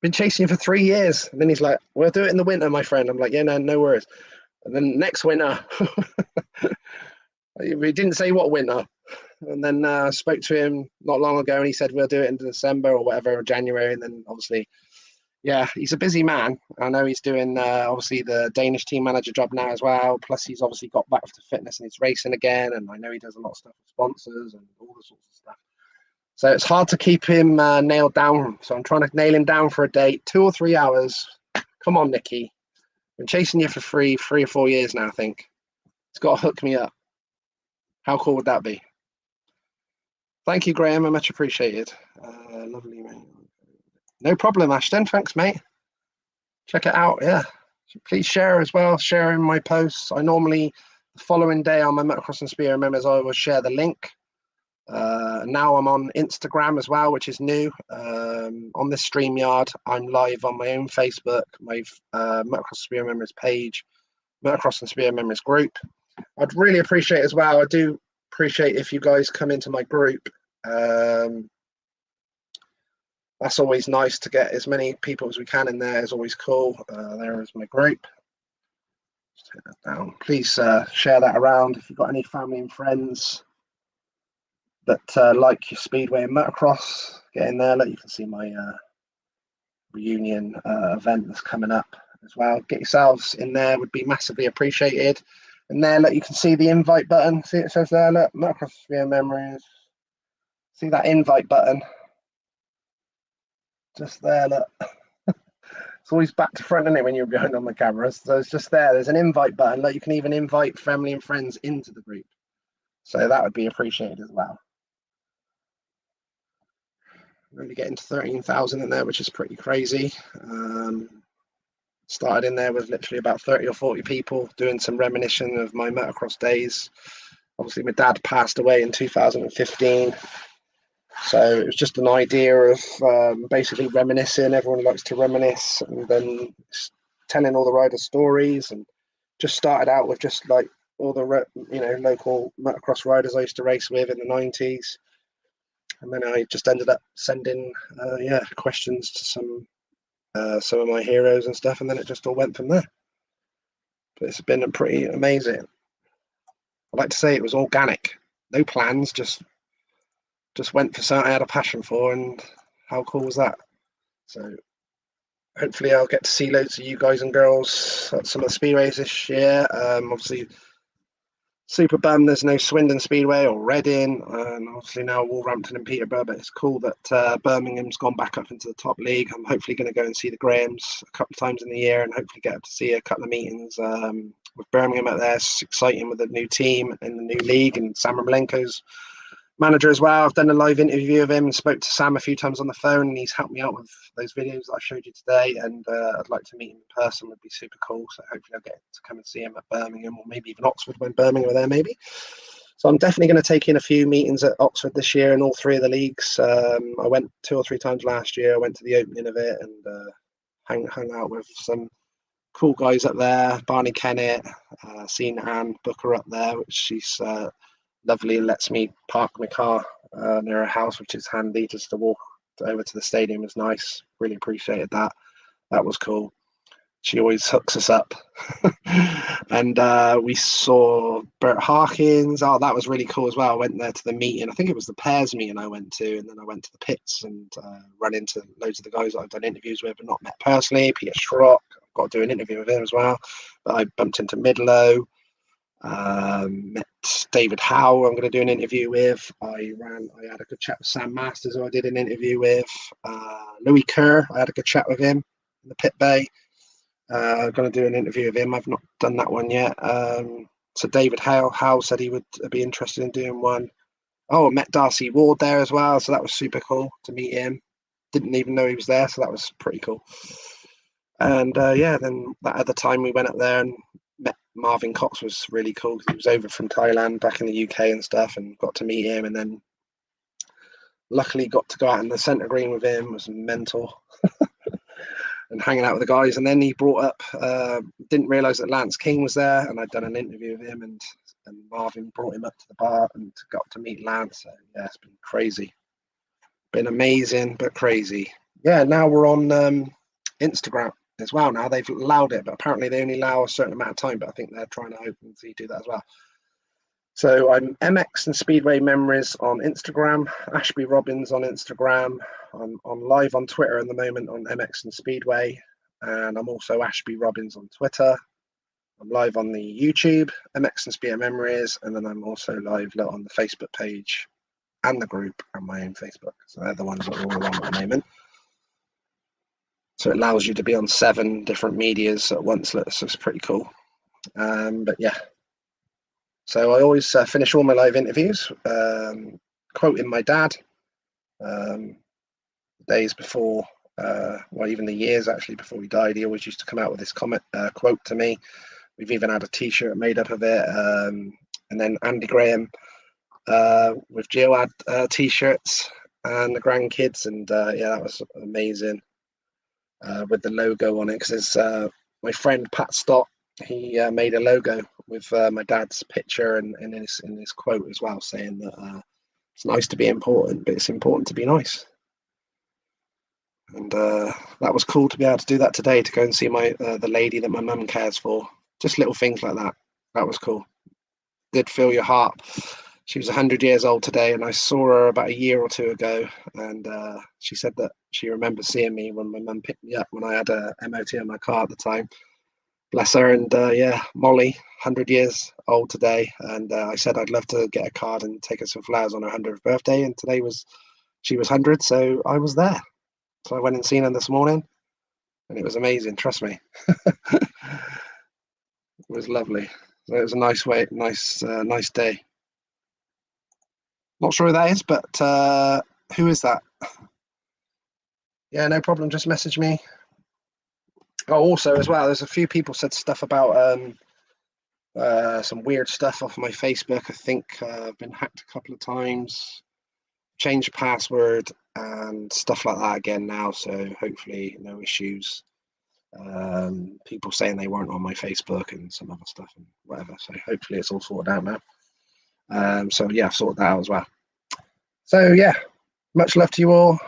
Been chasing you for 3 years. And then he's like, we'll do it in the winter, my friend. I'm like, yeah, no worries. And then next winter, we didn't say what winter. And then I spoke to him not long ago, and he said, we'll do it in December or whatever, or January. And then obviously, yeah, he's a busy man. I know he's doing obviously the Danish team manager job now as well. Plus, he's obviously got back to fitness and he's racing again. And I know he does a lot of stuff with sponsors and all the sorts of stuff. So it's hard to keep him nailed down. So I'm trying to nail him down for a date, 2 or 3 hours. Come on, Nicky. Been chasing you for 3 or 4 years now, I think. It's got to hook me up. How cool would that be? Thank you, Graham. I much appreciated. Lovely, mate. No problem, Ashton. Thanks, mate. Check it out. Yeah. Please share as well. Share in my posts. I normally, the following day on my Motocross and Speedway Memories, I will share the link. Now I'm on Instagram as well, which is new. On this StreamYard, I'm live on my own Facebook, my Motocross and Speedway Memories page, Motocross and Speedway Memories group. I'd really appreciate as well. I do appreciate if you guys come into my group. That's always nice to get as many people as we can in there. Is always cool. There is my group. Just take that down. Please share that around if you've got any family and friends that like your Speedway and motocross. Get in there. Look, you can see my reunion event that's coming up as well. Get yourselves in there. Would be massively appreciated. And there, look, you can see the invite button. See it says there, look, Motocross Speedway Memories. See that invite button? Just there, look. It's always back to front, isn't it, when you're behind on the cameras? So it's just there. There's an invite button. Look, you can even invite family and friends into the group. So that would be appreciated as well. Really getting to 13,000 in there, which is pretty crazy. Started in there with literally about 30 or 40 people doing some reminiscing of my motocross days. Obviously, my dad passed away in 2015. So it was just an idea of basically reminiscing. Everyone likes to reminisce, and then telling all the rider stories. And just started out with just like all the local motocross riders I used to race with in the 90s. And then I just ended up sending questions to some of my heroes and stuff, and then it just all went from there. But it's been pretty amazing. I like to say it was organic, no plans, just just went for something I had a passion for, and how cool was that? So hopefully I'll get to see loads of you guys and girls at some of the speedways this year. Obviously, super bummed there's no Swindon Speedway or Reading, and obviously now Wolverhampton and Peterborough, but it's cool that Birmingham's gone back up into the top league. I'm hopefully going to go and see the Grahams a couple of times in the year and hopefully get to see a couple of meetings with Birmingham up there. It's exciting with the new team in the new league, and Sam Malenko's manager as well. I've done a live interview of him and spoke to Sam a few times on the phone, and he's helped me out with those videos that I showed you today, and I'd like to meet him in person. Would be super cool. So hopefully I'll get to come and see him at Birmingham, or maybe even Oxford when Birmingham are there maybe. So I'm definitely going to take in a few meetings at Oxford this year in all three of the leagues. I went 2 or 3 times last year. I went to the opening of it and hung out with some cool guys up there. Barney Kennett, seen Anne Booker up there, which she's lovely and lets me park my car near her house, which is handy. Just to walk over to the stadium is nice. Really appreciated that. That was cool. She always hooks us up. And we saw Bert Harkins. Oh, that was really cool as well. I went there to the meeting. I think it was the pairs meeting I went to, and then I went to the pits and run into loads of the guys that I've done interviews with but not met personally. Peter Schrock, I've got to do an interview with him as well. But I bumped into Midlow. Met David Howe, I'm going to do an interview with. I had a good chat with Sam Masters, who I did an interview with. Louis Kerr, I had a good chat with him in the pit bay. I'm going to do an interview with him. I've not done that one yet. So David Howe said he would be interested in doing one. Oh, I met Darcy Ward there as well, so that was super cool to meet him. Didn't even know he was there, so that was pretty cool. And then that other time we went up there and met Marvin Cox was really cool. He was over from Thailand back in the UK and stuff, and got to meet him, and then luckily got to go out in the centre green with him. It was mental. And hanging out with the guys, and then he brought up didn't realise that Lance King was there, and I'd done an interview with him, and Marvin brought him up to the bar and got to meet Lance. So yeah, it's been crazy, been amazing but crazy. Yeah, now we're on Instagram as well. Now they've allowed it, but apparently they only allow a certain amount of time, but I think they're trying to open so you do that as well. So I'm MX and Speedway Memories on Instagram, Ashby Robbins on Instagram. I'm on live on Twitter at the moment on MX and Speedway, and I'm also Ashby Robbins on Twitter. I'm live on the YouTube, MX and Speedway Memories, and then I'm also live on the Facebook page and the group and my own Facebook. So they're the ones that are all on at the moment. So it allows you to be on 7 different medias at once. So it's pretty cool. But yeah. So I always finish all my live interviews quoting my dad. Days before, well, even the years actually before he died, he always used to come out with this quote to me. We've even had a T-shirt made up of it. And then Andy Graham with Gio had T-shirts and the grandkids, and yeah, that was amazing with the logo on it. Because my friend Pat Stott, he made a logo with my dad's picture and in his quote as well, saying that it's nice to be important, but it's important to be nice. And that was cool to be able to do that today, to go and see the lady that my mum cares for. Just little things like that. That was cool. Did fill your heart. She was 100 years old today, and I saw her about a year or 2 ago, and she said that she remembers seeing me when my mum picked me up when I had a MOT on my car at the time. Bless her. And yeah, Molly, 100 years old today, and I said I'd love to get a card and take her some flowers on her 100th birthday, and she was 100, so I was there. So I went and seen her this morning, and it was amazing. Trust me, it was lovely. So it was a nice day. Not sure who that is, but who is that? Yeah, no problem. Just message me. Oh, also as well, there's a few people said stuff about some weird stuff off my Facebook. I think I've been hacked a couple of times, changed password and stuff like that again now. So hopefully no issues. People saying they weren't on my Facebook and some other stuff and whatever. So hopefully it's all sorted out now. So yeah, I've sorted that out as well. So yeah, much love to you all.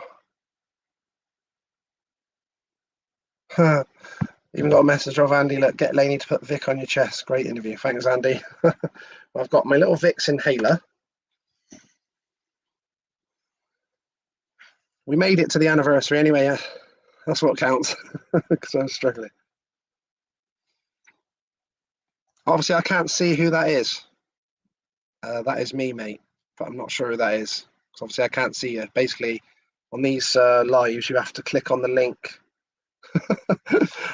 Even got a message of Andy, look, get Laney to put Vic on your chest. Great interview. Thanks, Andy. I've got my little Vicks inhaler. We made it to the anniversary anyway. Yeah, that's what counts. Because I was struggling. Obviously, I can't see who that is. That is me, mate. But I'm not sure who that is. Because obviously, I can't see you. Basically, on these lives, you have to click on the link.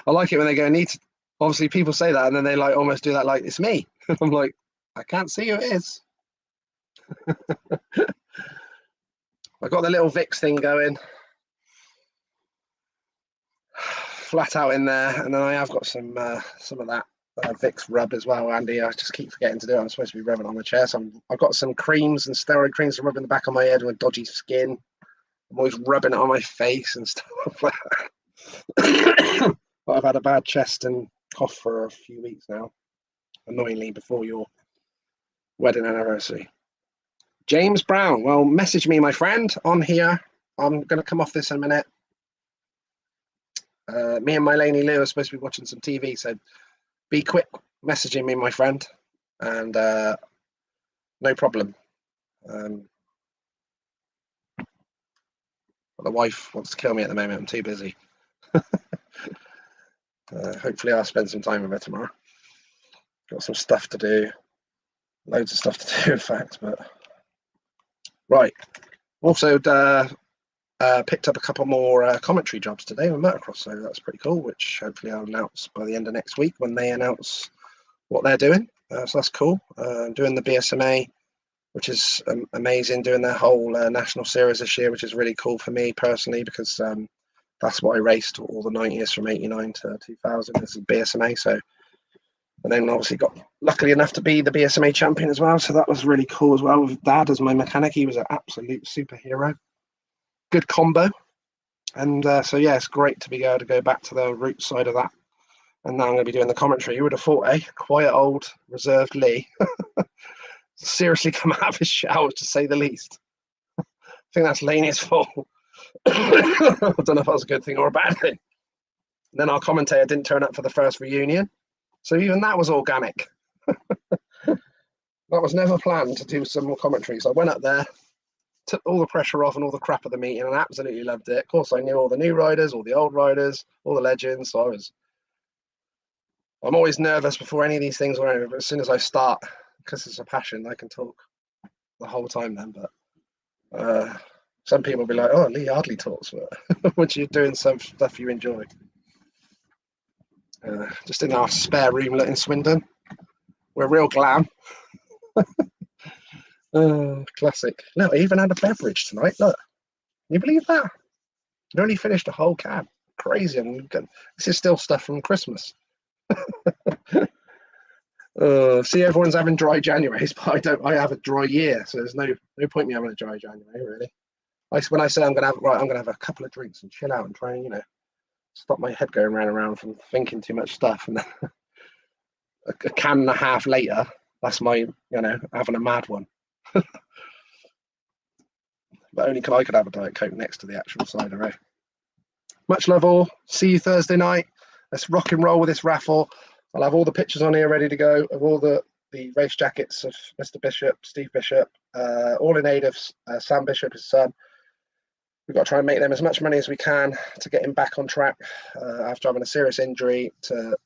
I like it when they go, need to. Obviously, people say that and then they like almost do that like, it's me. I'm like, I can't see who it is. I got the little Vicks thing going. Flat out in there. And then I have got some of that Vicks rub as well, Andy. I just keep forgetting to do it. I'm supposed to be rubbing on my chair. So I've got some creams and steroid creams to rub in the back of my head with dodgy skin. I'm always rubbing it on my face and stuff like that. But I've had a bad chest and cough for a few weeks now, annoyingly, before your wedding anniversary. James Brown, well, message me, my friend, on here. I'm going to come off this in a minute. Me and my Laney Lou are supposed to be watching some TV, so be quick messaging me, my friend, and no problem. The wife wants to kill me at the moment. I'm too busy. Hopefully I'll spend some time with her tomorrow. Got some stuff to do. Loads of stuff to do, in fact. But right. Also picked up a couple more commentary jobs today with Motocross, so that's pretty cool, which hopefully I'll announce by the end of next week when they announce what they're doing. So that's cool. Doing the BSMA, which is amazing, doing their whole national series this year, which is really cool for me personally, because that's what I raced all the 9 years from 89 to 2000 as a BSMA. So, and then obviously got lucky enough to be the BSMA champion as well. So that was really cool as well, with Dad as my mechanic. He was an absolute superhero. Good combo. And so, yeah, it's great to be able to go back to the root side of that. And now I'm going to be doing the commentary. You would have thought, quiet old reserved Lee. Seriously come out of his shower, to say the least. I think that's Laney's fault. I don't know if that was a good thing or a bad thing. And then our commentator didn't turn up for the first reunion. So even that was organic. That was never planned, to do some more commentaries. I went up there, took all the pressure off and all the crap of the meeting, and I absolutely loved it. Of course, I knew all the new riders, all the old riders, all the legends. So I'm always nervous before any of these things, but as soon as I start, because it's a passion, I can talk the whole time then. But some people will be like, oh, Lee hardly talks, but once you're doing some stuff you enjoy. Just in our spare room in Swindon. We're real glam. Classic. Look, I even had a beverage tonight. Look, can you believe that? I only finished a whole can. Crazy. This is still stuff from Christmas. See, everyone's having dry Januaries, but I have a dry year, so there's no point me having a dry January, really. When I say I'm gonna have a couple of drinks and chill out and try and, stop my head going round and round from thinking too much stuff, and then a can and a half later, that's my, having a mad one. But only I could have a Diet Coke next to the actual cider, eh? Much love all. See you Thursday night. Let's rock and roll with this raffle. I'll have all the pictures on here ready to go of all the race jackets of Mr. Bishop, Steve Bishop, all in aid of Sam Bishop, his son. We've got to try and make them as much money as we can to get him back on track after having a serious injury. To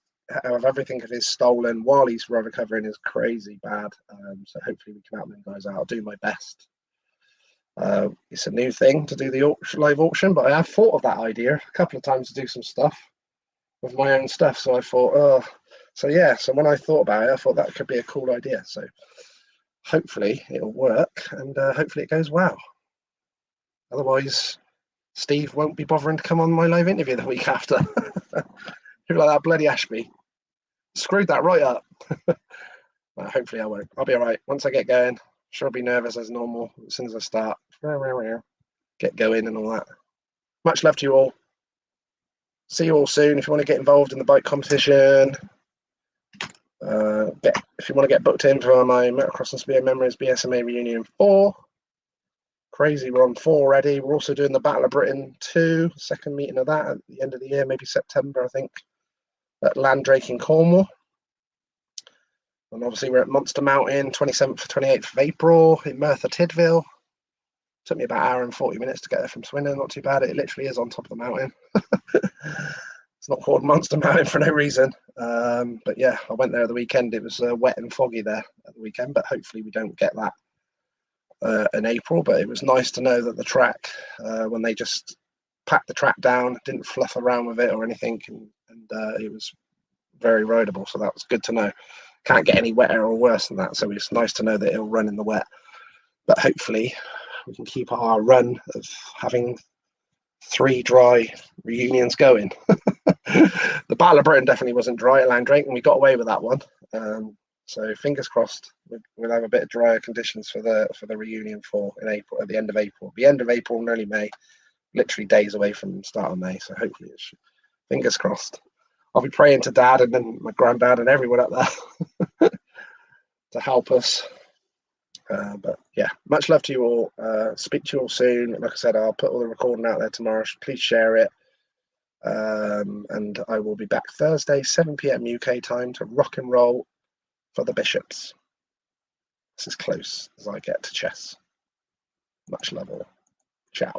have everything of his stolen while he's recovering is crazy bad. So hopefully we can help them guys out. I'll do my best. It's a new thing to do the live auction, but I have thought of that idea a couple of times to do some stuff with my own stuff. So I thought, so when I thought about it, I thought that could be a cool idea. So hopefully it'll work, and hopefully it goes well. Otherwise, Steve won't be bothering to come on my live interview the week after. People like that bloody Ashby screwed that right up. Well, hopefully I won't. I'll be all right. Once I get going, sure I'll be nervous as normal as soon as I start. Get going and all that. Much love to you all. See you all soon. If you want to get involved in the bike competition, if you want to get booked in for my Motocross and Speedway Memories BSMA Reunion 4, crazy, we're on 4 already. We're also doing the Battle of Britain 2, second meeting of that at the end of the year, maybe September, I think, at Landrake in Cornwall. And obviously we're at Monster Mountain, 27th to 28th of April in Merthyr Tydfil. Took me about an hour and 40 minutes to get there from Swindon. Not too bad. It literally is on top of the mountain. It's not called Monster Mountain for no reason. But yeah, I went there at the weekend. It was wet and foggy there at the weekend, but hopefully we don't get that in April. But it was nice to know that the track, when they just packed the track down, didn't fluff around with it or anything, and it was very rideable. So that was good to know. Can't get any wetter or worse than that. So it's nice to know that it'll run in the wet. But hopefully we can keep our run of having 3 dry reunions going. The Battle of Britain definitely wasn't dry at Landrake, and we got away with that one. So fingers crossed, we'll have a bit of drier conditions for the reunion in April, at the end of April. The end of April and early May, literally days away from start of May. So hopefully, fingers crossed. I'll be praying to Dad and then my granddad and everyone up there to help us. But yeah, much love to you all. Speak to you all soon. Like I said, I'll put all the recording out there tomorrow. Please share it. And I will be back Thursday, 7 p.m. UK time to rock and roll for the Bishops. This is close as I get to chess. Much love all.